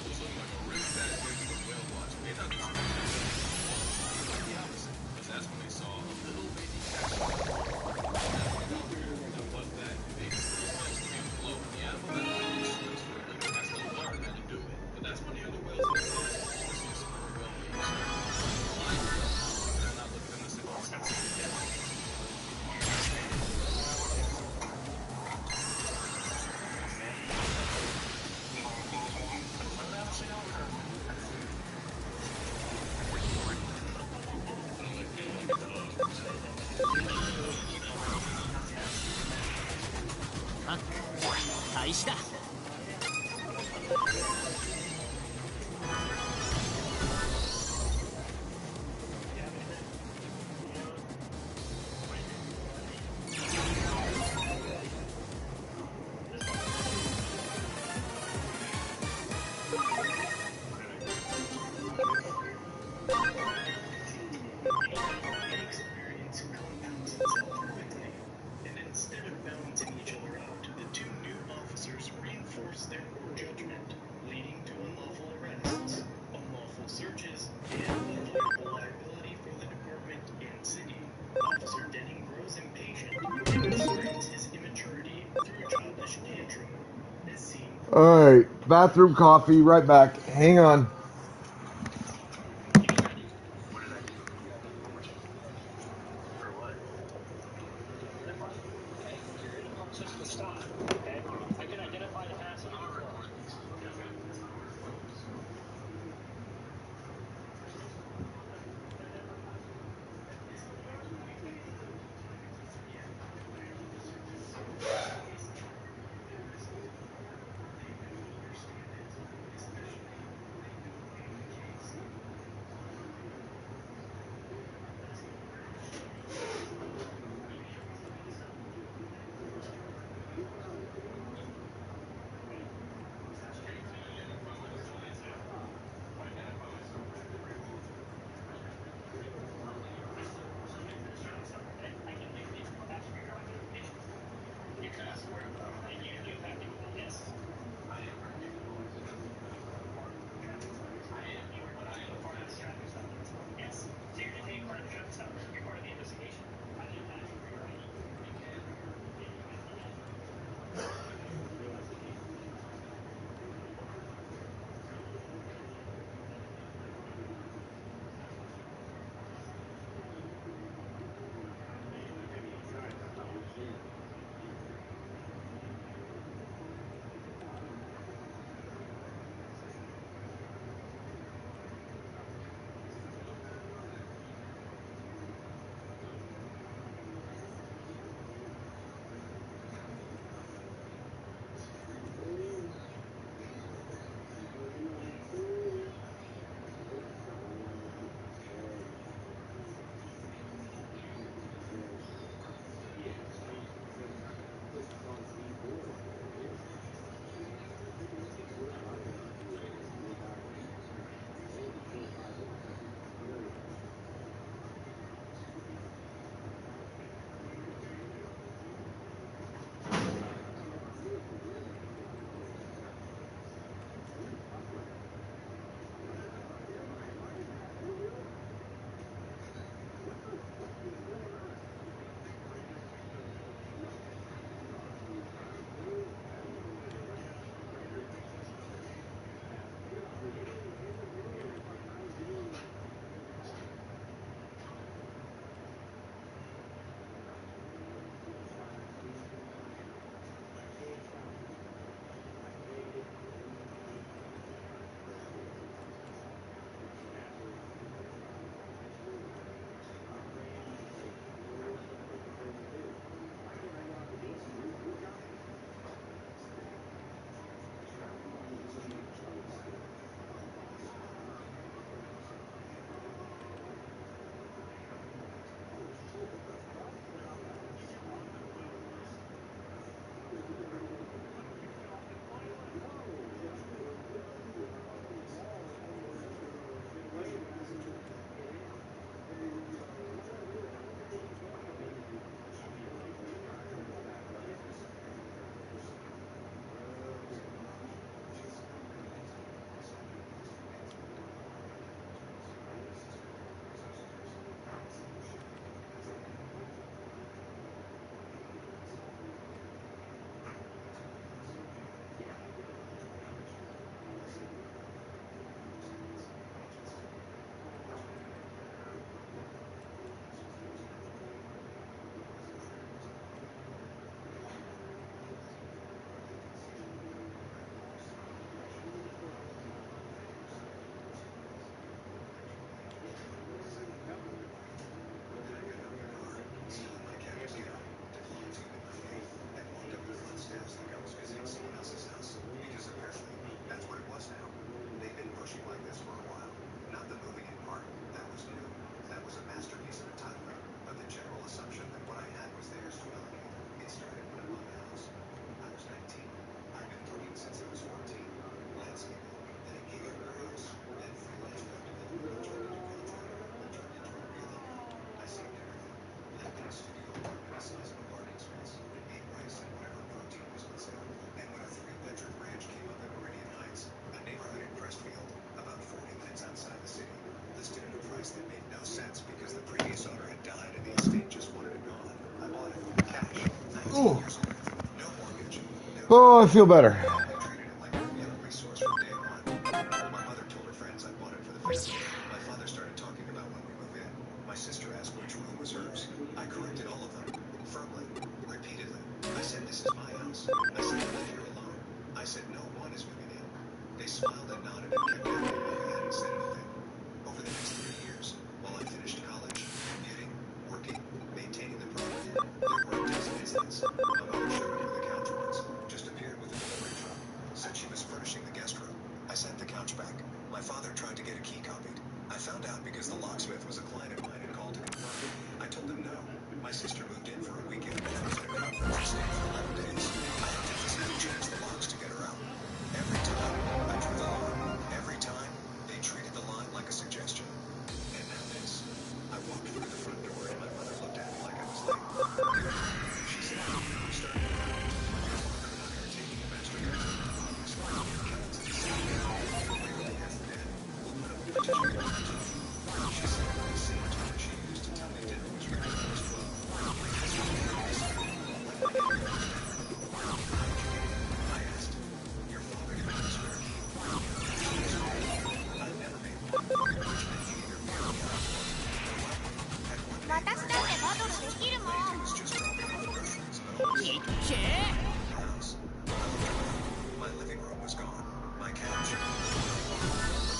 開始だ。Alright, bathroom coffee, right back. Hang on. Ooh. Oh, I feel better. My mother told her friends I bought it for the family. My father started talking about when we move in. My sister asked which room was hers. I corrected all of them, firmly, repeatedly. I said, this is my house. I said, I live here alone. I said, no one is moving in. They smiled and nodded and kept at me while I hadn't said anything. Over the next 3 years, while I finished college, commuting, working, maintaining the property, there were a dozen incidents. My mother showed up with a couch once, just appeared with a delivery truck, said she was furnishing the guest room. I sent the couch back. My father tried to get a key copied. I found out because the locksmith was a client of mine and called to confirm. I told him no. My sister moved in for a weekend and was at a conference and stayed for 11 days. I had to physically change the locks to get her out. Every time I drew the line, every time they treated the line like a suggestion. And now this. I walked through the front door and my mother looked at me like I was late. She said, we started to find your father and I are taking a master bedroom. Obviously, Kevin's in the same bed. We really have the bed. We'll put up a partition wall too. She said at the same time she used to tell me dinner was ready when I was 12. Like this was really basically like my dinner was better. I asked, your father gave us spare key. I've never made one, which meant he either gave me out or at one day, 私だってバトルできるもん it was just dropping off groceries, but all of a sudden, the house. I looked around. My living room was gone. My couch. The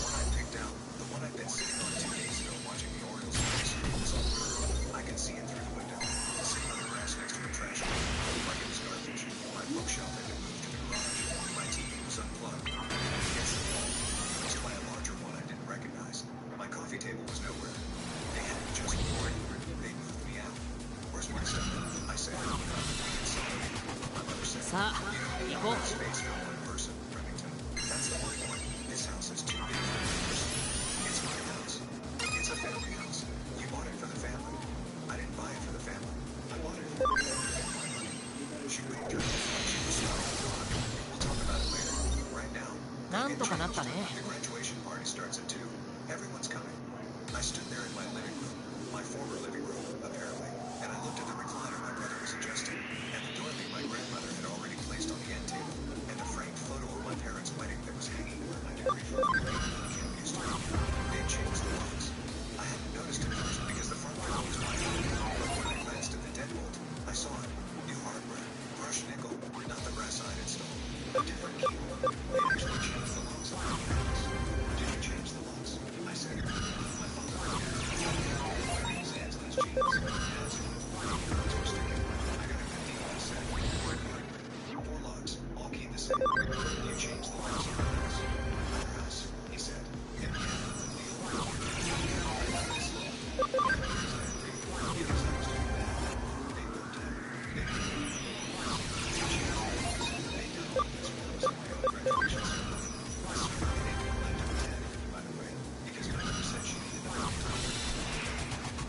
one I picked out, the one I'd been sitting on 2 days ago watching the Orioles play this year was all gone. I could see it through the window. Sitting on the grass next to a trash can, like it was garbage. My bookshelf had been moved to the garage. My TV was unplugged. Against the wall, replaced by a larger one I didn't recognize. My coffee table was nowhere. They hadn't just ignored me. They moved me out. Where's my stuff? I said. My mother said, you don't have space for one person, Remington. That's the whole point. This house is too big for one person. It's my house. It's a family house. You bought it for the family. I didn't buy it for the family. I bought it for my money. She waved her hand like she was starting to talk. We'll talk about it later. Right now, go get changed. The graduation party starts at 2. Everyone's coming. I stood there in my living room, my former living room, apparently, and I looked at the recliner my brother was adjusting, and the doily my grandmother had already placed on the end table, and a framed photo of my parents' wedding that was hanging where my degree from the camp used to be. They had changed the locks. I hadn't noticed at first because the front door was wide open, but when I glanced at the deadbolt, I saw it. New hardware, brushed nickel, not the brass I'd installed. A different keyboard. They actually changed the locks on my house. Did you change the locks? I said. My father wearing his hands on his jeans. Hands were sticking. I got a good deal, I said. We're good. 4 locks, all keyed the same. You changed the locks on our house. Our house, he said. And yeah, the old one. I got this law. Because I agreed. Because I was doing that. They moved in. They made me. They changed the locks. They did all of this while I was at my own graduation ceremony. I started getting to 11 to 10, by the way, because my mother said she needed a long time.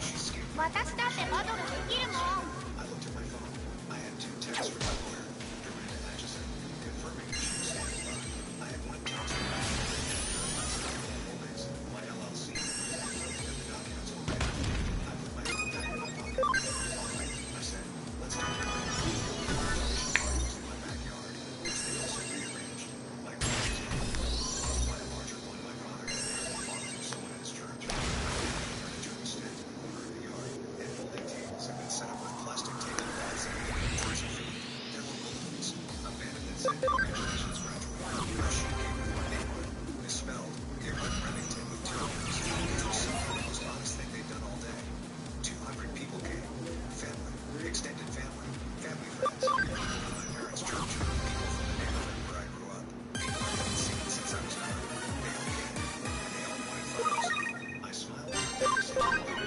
She skipped me. 私だってバトルできるもん I looked at my phone. I had 2 texts from my lawyer, Dorinda Atchison, confirming that she was standing by. I had 1 text from my holdings, my LLC, and the documents already. I put my phone back in my pocket. All right, I said, let's talk about it. The graduation party was in my backyard, which they also rearranged. My grandma's followed by a larger one my father had apparently bought from someone at his church. I had furniture was stacked in the corner of the yard, and folding tables had been set up with plastic table pads and bins of food. There were balloons, a banner that said congratulations graduate, a sheet cake with my name on it, misspelled, earmarked Remington with 2 M's, which was somehow the most honest thing they'd done all day. 200 people came. Family, extended family, family friends, people from my parents' church, people from the neighborhood where I grew up, people I hadn't seen since I was 9. They all came, and they all wanted photos. I smiled every single one.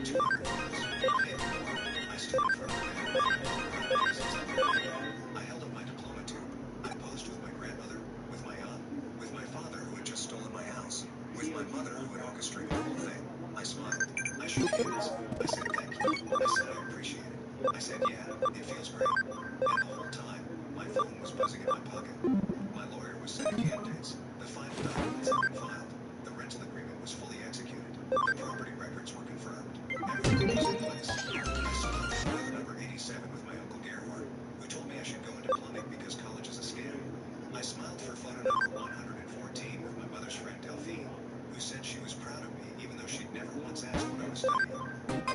200 photos. Maybe more. I stood in front of the banner with my mother who I'd since I was 9. I held up my diploma tube. I posed with my grandmother, with my aunt, with my father who had just stolen my house, with my mother who had orchestrated the whole thing. I smiled. I shook hands. I said thank you. I said I appreciate it. I said yeah, it feels great. And the whole time, my phone was buzzing in my pocket. My lawyer was setting the end dates. The final documents had been filed. The rental agreement was fully executed. The property records were confirmed. Everything was in place. I smiled at file number 87 with my Uncle Gerhard.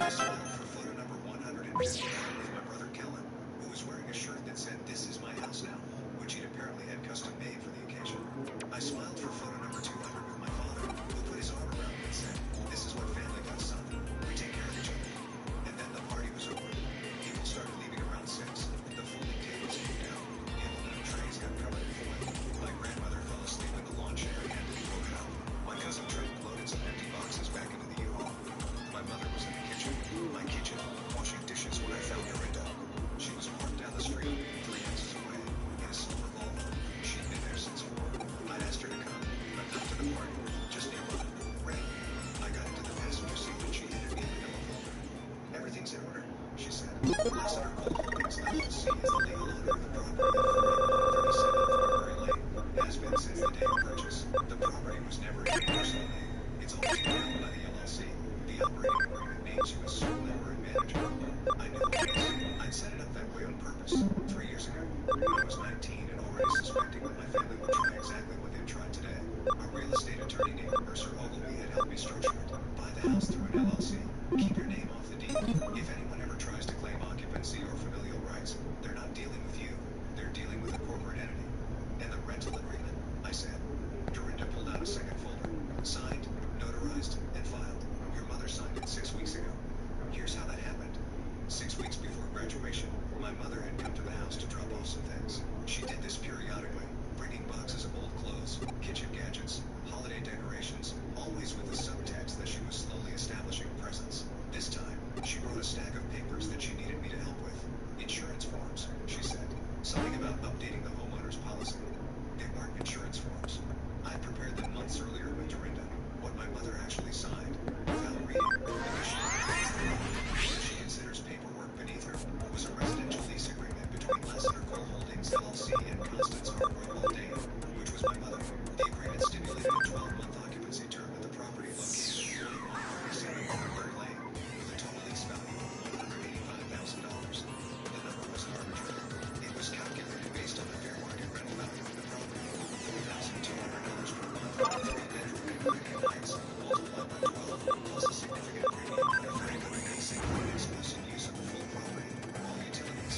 I smiled for photo number 150 with my brother Kellen, who was wearing a shirt that said, "This is my house now," which he'd apparently had custom made for the occasion. I smiled for photo number 200 with my father, who put his arm around me and said, "This is what family does, son. We take care of each other." And then the party was over. People started leaving around 6. The folding tables moved out. The aluminum trays got covered in foil. My grandmother fell asleep in the lawn chair and had to be woken up. My cousin Trent loaded some empty boxes back into the U-Haul. My mother was in the kitchen, my kitchen, washing dishes when I found Dorinda. She was parked down the street, 3 houses away, in a silver Volvo. She'd been there since 4. I'd asked her to come, but not to the party, just nearby. Rain. I got into the passenger seat and she handed me a manila folder. "Everything's in order," she said. "Lassiter Gold Holdings LLC is the legal owner of the property at 4137 Thornbury Lane, has been since the day of purchase. The property was never in your personal name. It's always been held by the LLC. The operating agreement names you as sole member and manager." I knew the case. I'd set it up that way on purpose 3 years ago, when I was 19 and already suspecting that my family would try exactly what they've tried today. A real estate attorney named Mercer Ogilvy had helped me structure it. Buy the house through an LLC. Keep your name off the deed. If anyone ever tries to claim occupancy or familial rights, they're not dealing with you. They're dealing with a corporate entity. "And the rental agreement?" I said. Dorinda pulled out a second folder. "Signed, notarized, and filed. Your mother signed it 6 weeks ago. Here's how that happened. 6 weeks before graduation, my mother had come to the house to drop off some things. She did this periodically, bringing boxes of old clothes, kitchen gadgets, holiday decorations, always with the subtext that she was slowly establishing a presence. This time, she brought a stack of papers that she needed me to help with. Insurance forms, she said. Something about updating the homeowner's policy. They weren't insurance forms. I prepared them months earlier with Dorinda. What my mother actually signed, without reading, because she considers paperwork beneath her, was a residential lease agreement between Lassiter Coal Holdings LLC and Constance Hargrove Haldane, which was my mother. The agreement stipulated a 12-month occupancy term at the property located at 4137 Thornbury Lane, with a total lease value of $185,000. The number wasn't arbitrary. It was calculated based on the fair market rental value of the property, $4,200 per month for a 3-bedroom and premium nights, multiplied by 12, plus a significant premium for the fact of the basic and exclusive use of the full property, all utilities.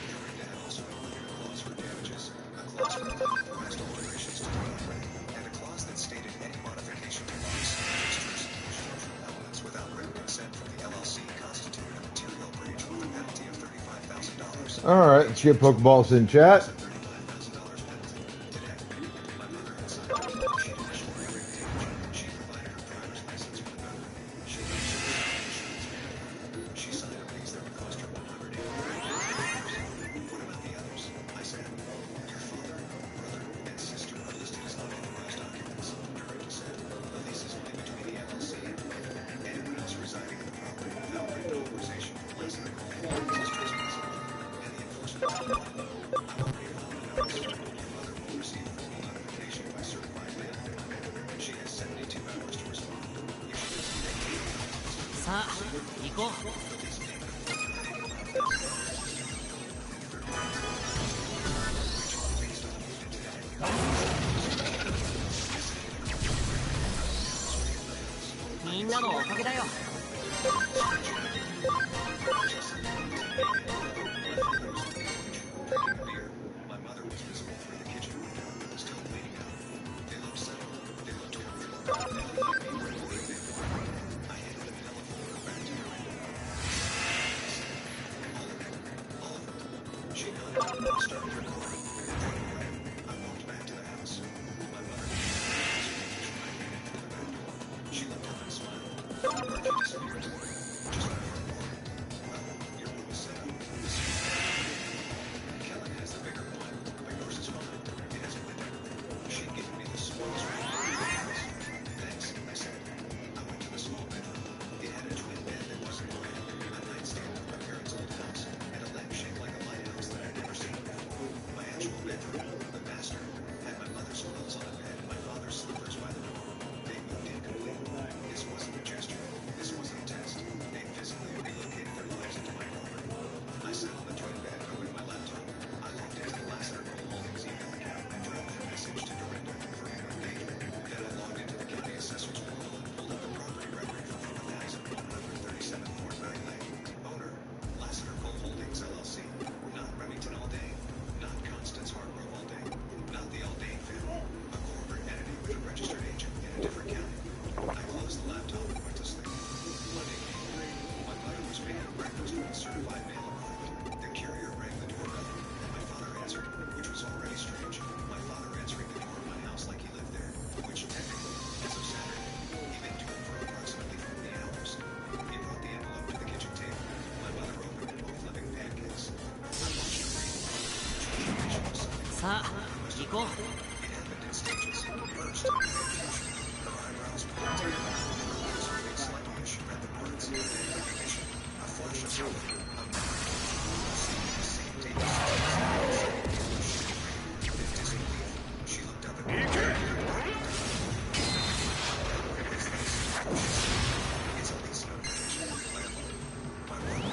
Dorinda had also included a clause for damages, a clause for unauthorized alterations to the property, and a clause that stated any modification to locks, fixtures, or structural elements without written consent from the LLC constituted a material breach with a penalty of $35,000. All right, let's get Pokeballs in chat. $35,000 penalty. Today, my mother had signed it. She'd initialed every page. She provided her driver's license for the notary. She made sure she had insurance paid. She signed a lease that would cost her $180,000. "What about the others?" I said. "Your father, brother, and sister are listed as unauthorized occupants," Dorinda said. "The lease is only between the LLC and anyone else residing in the property without written authorization from Lassiter Coal Holdings is trespassing. And the enforcement timeline? I've already filed a notice. Your mother will receive formal notification by certified mail. She has 72 hours to respond. If she doesn't make it, さあ行こう。 the lease payment of $185,000 is due on the 30th, based on movement today. みんなのおかげだよ。 Drinking a beer, my mother was visible through the kitchen window, still cleaning up. They looked settled. They looked comfortable. They looked like people who believed they were. I handed a manila folder back to Dorinda. All of it. All of it. She nodded and started her car and drove away. I walked back to the house. My mother came in the house when I came in through the back door. She looked up and smiled. Where'd you disappear to? Just my front door. Well, your room is set up. Kellen has the bigger one, but yours is fine. It has a window. She'd given me the smallest room. Thanks, I said. I went to the small bedroom. It had a twin bed that wasn't mine, a nightstand from my parents' old house, and a lamp shaped like a lighthouse that I'd never seen before. My First when the certified mail arrived, the carrier rang the doorbell, and my father answered, which was already strange. My father answering the door of my house like he lived there, which technically, as of Saturday, he been doing for approximately 40 hours. He brought the envelope to the kitchen table. My mother opened it while flipping pancakes. I watched her read. Transformation was something. さあ行こう It happened in stages. First, confusion. Her eyebrows pulled together. Her lips moving slightly as she read the words. Then recognition. A flash of color. A memory. Seeing the same date as 16. Then disbelief. She looked up at me. It's a lease notification from the landlord. My brother,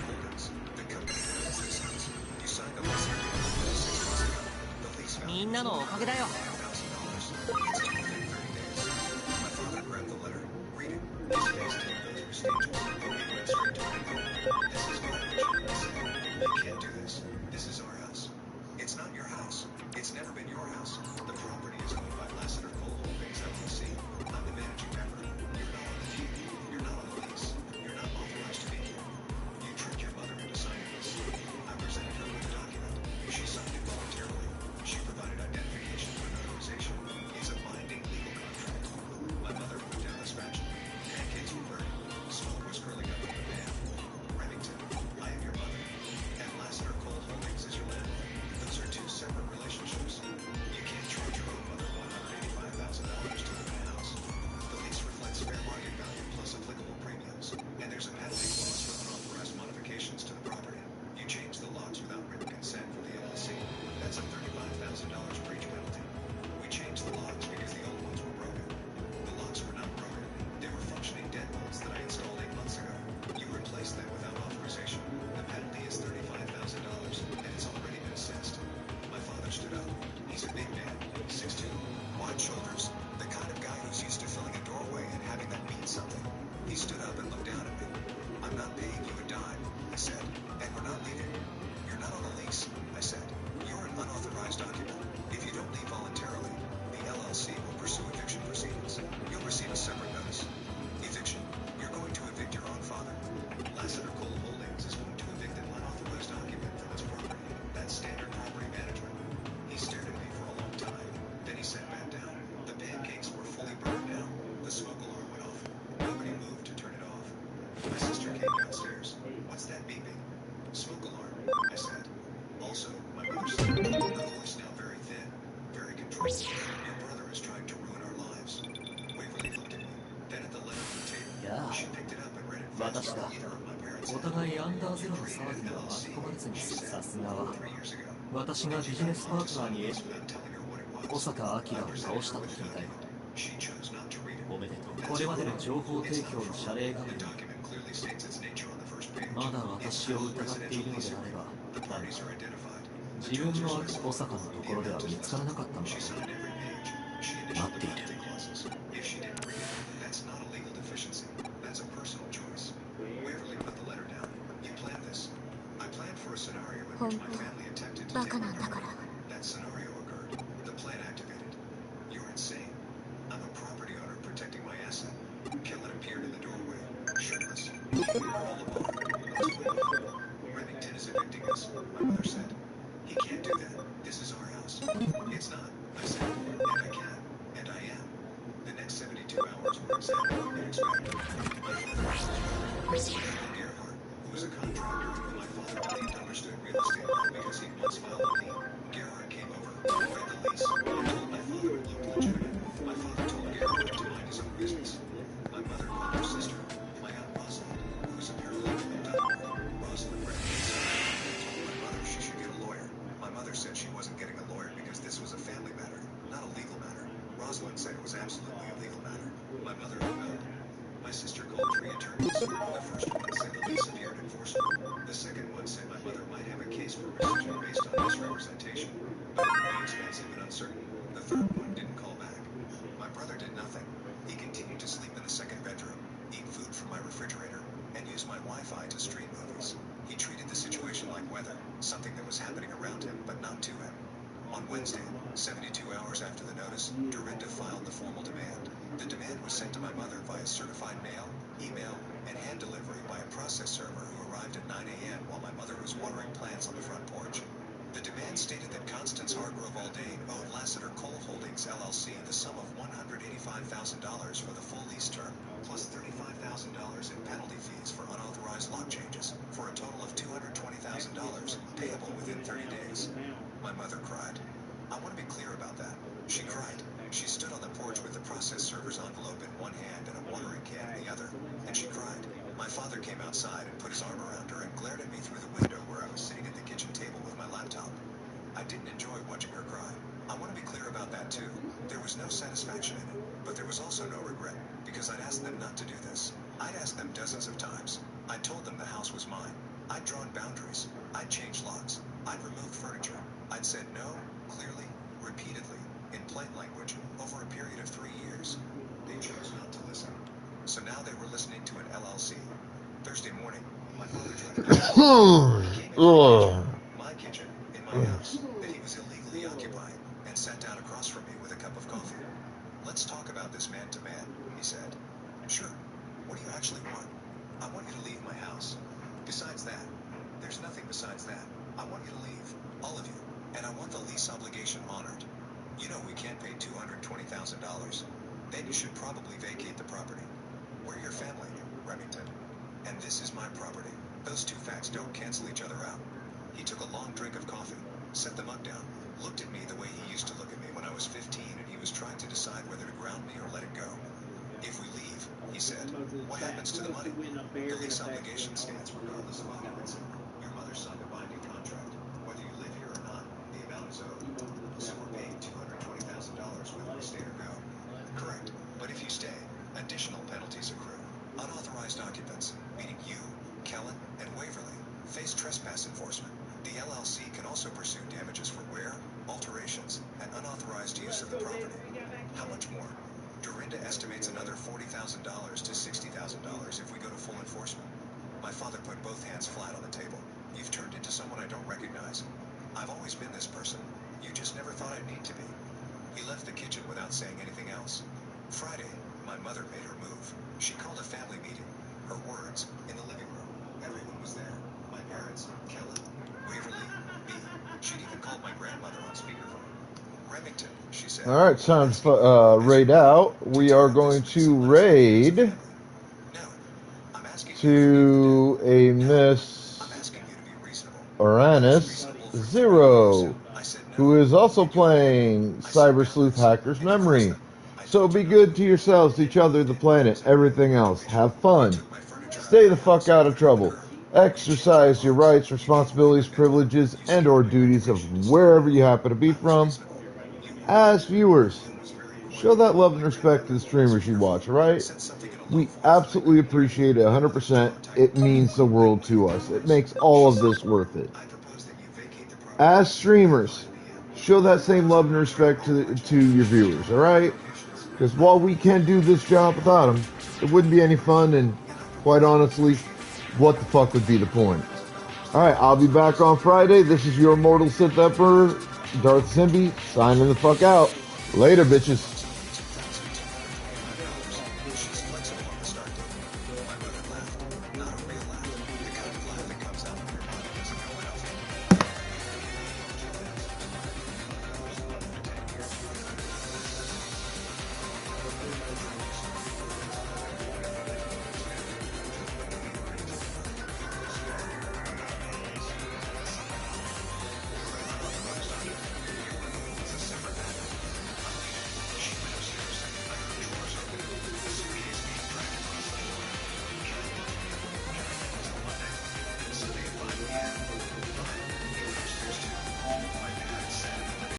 Holdings, the company that owns this house. You signed a lease agreement 6 months ago. The lease value みんなのおかげだよ $1,000. It's due within 30 days. My father grabbed the letter, read it. His face didn't go through stages. It went straight to anger. This is garbage, he said. You can't do this. This is our house. It's not your house. It's never been your house. The property is owned by Lassiter Coal Holdings, LLC. I'm the managing member. You're not on the deed. You're not on the lease. You're not authorized to be here. You tricked your mother into signing this. I presented her with a document. She signed it voluntarily. She provided identification for notarization. It's a binding legal contract. My mother put down the spatula. Pancakes were burning. Smoke was curling up from the pan. Remington, I am your mother. And Lassiter Coal Holdings is your landlord. Those are two separate relationships. You can't charge your own mother $185,000 to live in a house. The lease reflects fair market value plus applicable premiums. And there's a penalty clause for unauthorized modifications to the property. You changed the locks without written consent from the LLC. That's a $35,000 breach penalty. We changed the locks because the old ones were broken. The locks were not broken. They were functioning deadbolts that I installed 8 months ago. You replaced them without authorization. The penalty is $35,000, and it's already been assessed. My father stood up. He's a big man, 6'2", wide shoulders, the kind of guy who's used to filling a doorway and having that mean something. He stood up and looked down at me. I'm not paying you a dime, he said, and we're not leaving. You're not on a lease, I said. You're an unauthorized occupant. If you don't leave voluntarily, the LLC will pursue eviction proceedings. You'll receive a separate notice. Eviction. You're going to evict your own father. Lassiter Coal Holdings is going to evict an unauthorized occupant from its property. That's standard property management. He stared at me for a long time. Then he sat back down. The pancakes were fully burned now. The smoke alarm went off. Nobody moved to turn it off. My sister came downstairs. What's that beeping? Smoke alarm, I said. Also, my mother said, her voice now very thin, very controlled. Your brother is trying to ruin our lives. Waverly looked at me, then at the letter on the table. Yeah. She picked it up and read it 私 fast. だ Either of my parents お had. 互いアンダーゼロ You の created 騒ぎ an には巻き LLC, 込まれずに she 済む said, さすがは 3 years ago. 私が But ビ you ジネス got パ off ー to トナー sign に this without telling her what it 小 was. 坂 I 明を presented 倒した her と with a 聞いたよ document. She chose not to read it. おめでとう That's これまでの fraud. 情報 It's 提 not 供の謝礼 fraud. 画面 The document clearly states its nature on the first page. まだ It's 私を no 疑ってい residential るの lease であれば agreement. The 何 parties か are identified. The 自分 terms の are 小 specified. 坂のと The ころでは amount 見 is つからなかったん listed. だ She ろ signed every page. She う initialed 待って the いる penalty clauses. If she didn't read it, that's not a legal deficiency. That's a personal choice. Waverly put the letter down. You planned this. I planned for a scenario in which my family attempted to バ take カ my なんだから property. That scenario occurred. The plan activated. You're insane. I'm a property owner protecting my asset. Kellen appeared in the doorway, shirtless. We were all apart. What's going on? Remington is evicting us, my mother said. He can't do that. This is our house. It's not, I said. And I can. And I am. The next 72 hours were exactly what you'd expect. My father asked his brother, Gerhard, who was a contractor and who my father believed understood real estate law because he'd once filed a lien. Gerhard came over, read the lease, and told my father it looked legitimate. My father told Gerhard to mind his own business. My mother called her sister, my Aunt Rosalind, who was a paralegal in Dublin. Rosalind read the lease and told my mother she should get a lawyer. My mother said she wasn't getting a lawyer because this was a family matter, not a legal matter. Rosalind said it was absolutely a legal matter. My mother emailed. My sister called 3 attorneys. The first one said the lease appeared enforceable. The second one said my mother might have a case for rescission based on misrepresentation, but it would be expensive and uncertain. The third one didn't call back. My brother did nothing. He continued to sleep in the second bedroom, eat food from my refrigerator, and use my Wi-Fi to stream movies. He treated the situation like weather, something that was happening around him, but not to him. On Wednesday, 72 hours after the notice, Dorinda filed the formal demand. The demand was sent to my mother via certified mail, email, and hand delivery by a process server 9 a.m. while my mother was watering plants on the front porch. The demand stated that Constance Hargrove Aldane owed Lassiter Coal Holdings LLC the sum of $185,000 for the full lease term, plus $35,000 in penalty fees for unauthorized lock changes, for a total of $220,000, payable within 30 days. My mother cried. I want to be clear about that. She cried. She stood on the porch with the process server's envelope in one hand and a watering can in the other, and she cried. My father came outside and put his arm around her and glared at me through the window where I was sitting at the kitchen table with my laptop. I didn't enjoy watching her cry. I want to be clear about that too. There was no satisfaction in it, but there was also no regret, because I'd asked them not to do this. I'd asked them dozens of times. I told them the house was mine. I'd drawn boundaries. I'd changed locks. I'd removed furniture. I'd said no, clearly, repeatedly, in plain language, over a period of 3 years. They chose not to listen. So now they were listening to an LLC. Thursday morning, my father tried to my kitchen, in my house, that he was illegally occupying, and sat down across from me with a cup of coffee. Let's talk about this man to man, he said. Sure. What do you actually want? I want you to leave my house. Besides that, there's nothing besides that. I want you to leave, all of you, and I want the lease obligation honored. You know we can't pay $220,000. Then you should probably vacate the property. We're your family, Remington. And this is my property. Those two facts don't cancel each other out. He took a long drink of coffee, set the mug down, looked at me the way he used to look at me when I was 15 and he was trying to decide whether to ground me or let it go. If we leave, he said, what happens to the money? The lease obligation stands regardless of occupancy. Your mother signed a binding contract. Whether you live here or not, the amount is owed. So we're paying $220,000 whether we stay or go. Correct. But if you stay, additional penalties accrue. Unauthorized occupants, meaning you, Kellen, and Waverly, face trespass enforcement. The LLC can also pursue damages for wear, alterations, and unauthorized use of the property. How much more? Dorinda estimates another $40,000 to $60,000 if we go to full enforcement. My father put both hands flat on the table. You've turned into someone I don't recognize. I've always been this person. You just never thought I'd need to be. He left the kitchen without saying anything else. Friday, my mother made her move. She called a family meeting. Her words, in the living room. Everyone was there. My parents, Kellen, Waverly, me. She'd even called my grandmother on speakerphone. Remington, she said. All right, time to raid out. We are going to raid No, I'm asking to a Miss I'm asking you to be reasonable. Uranus Zero, who is also playing Cyber Sleuth Hacker's Memory. So be good to yourselves, each other, the planet, everything else. Have fun. Stay the fuck out of trouble. Exercise your rights, responsibilities, privileges, and or duties of wherever you happen to be from. As viewers, show that love and respect to the streamers you watch, alright? We absolutely appreciate it 100%. It means the world to us. It makes all of this worth it. As streamers, show that same love and respect to your viewers, alright? Because while we can do this job without them, it wouldn't be any fun, and quite honestly, what the fuck would be the point? Alright, I'll be back on Friday. This is your Mortal Sith Emperor, Darth Simbi, signing the fuck out. Later, bitches.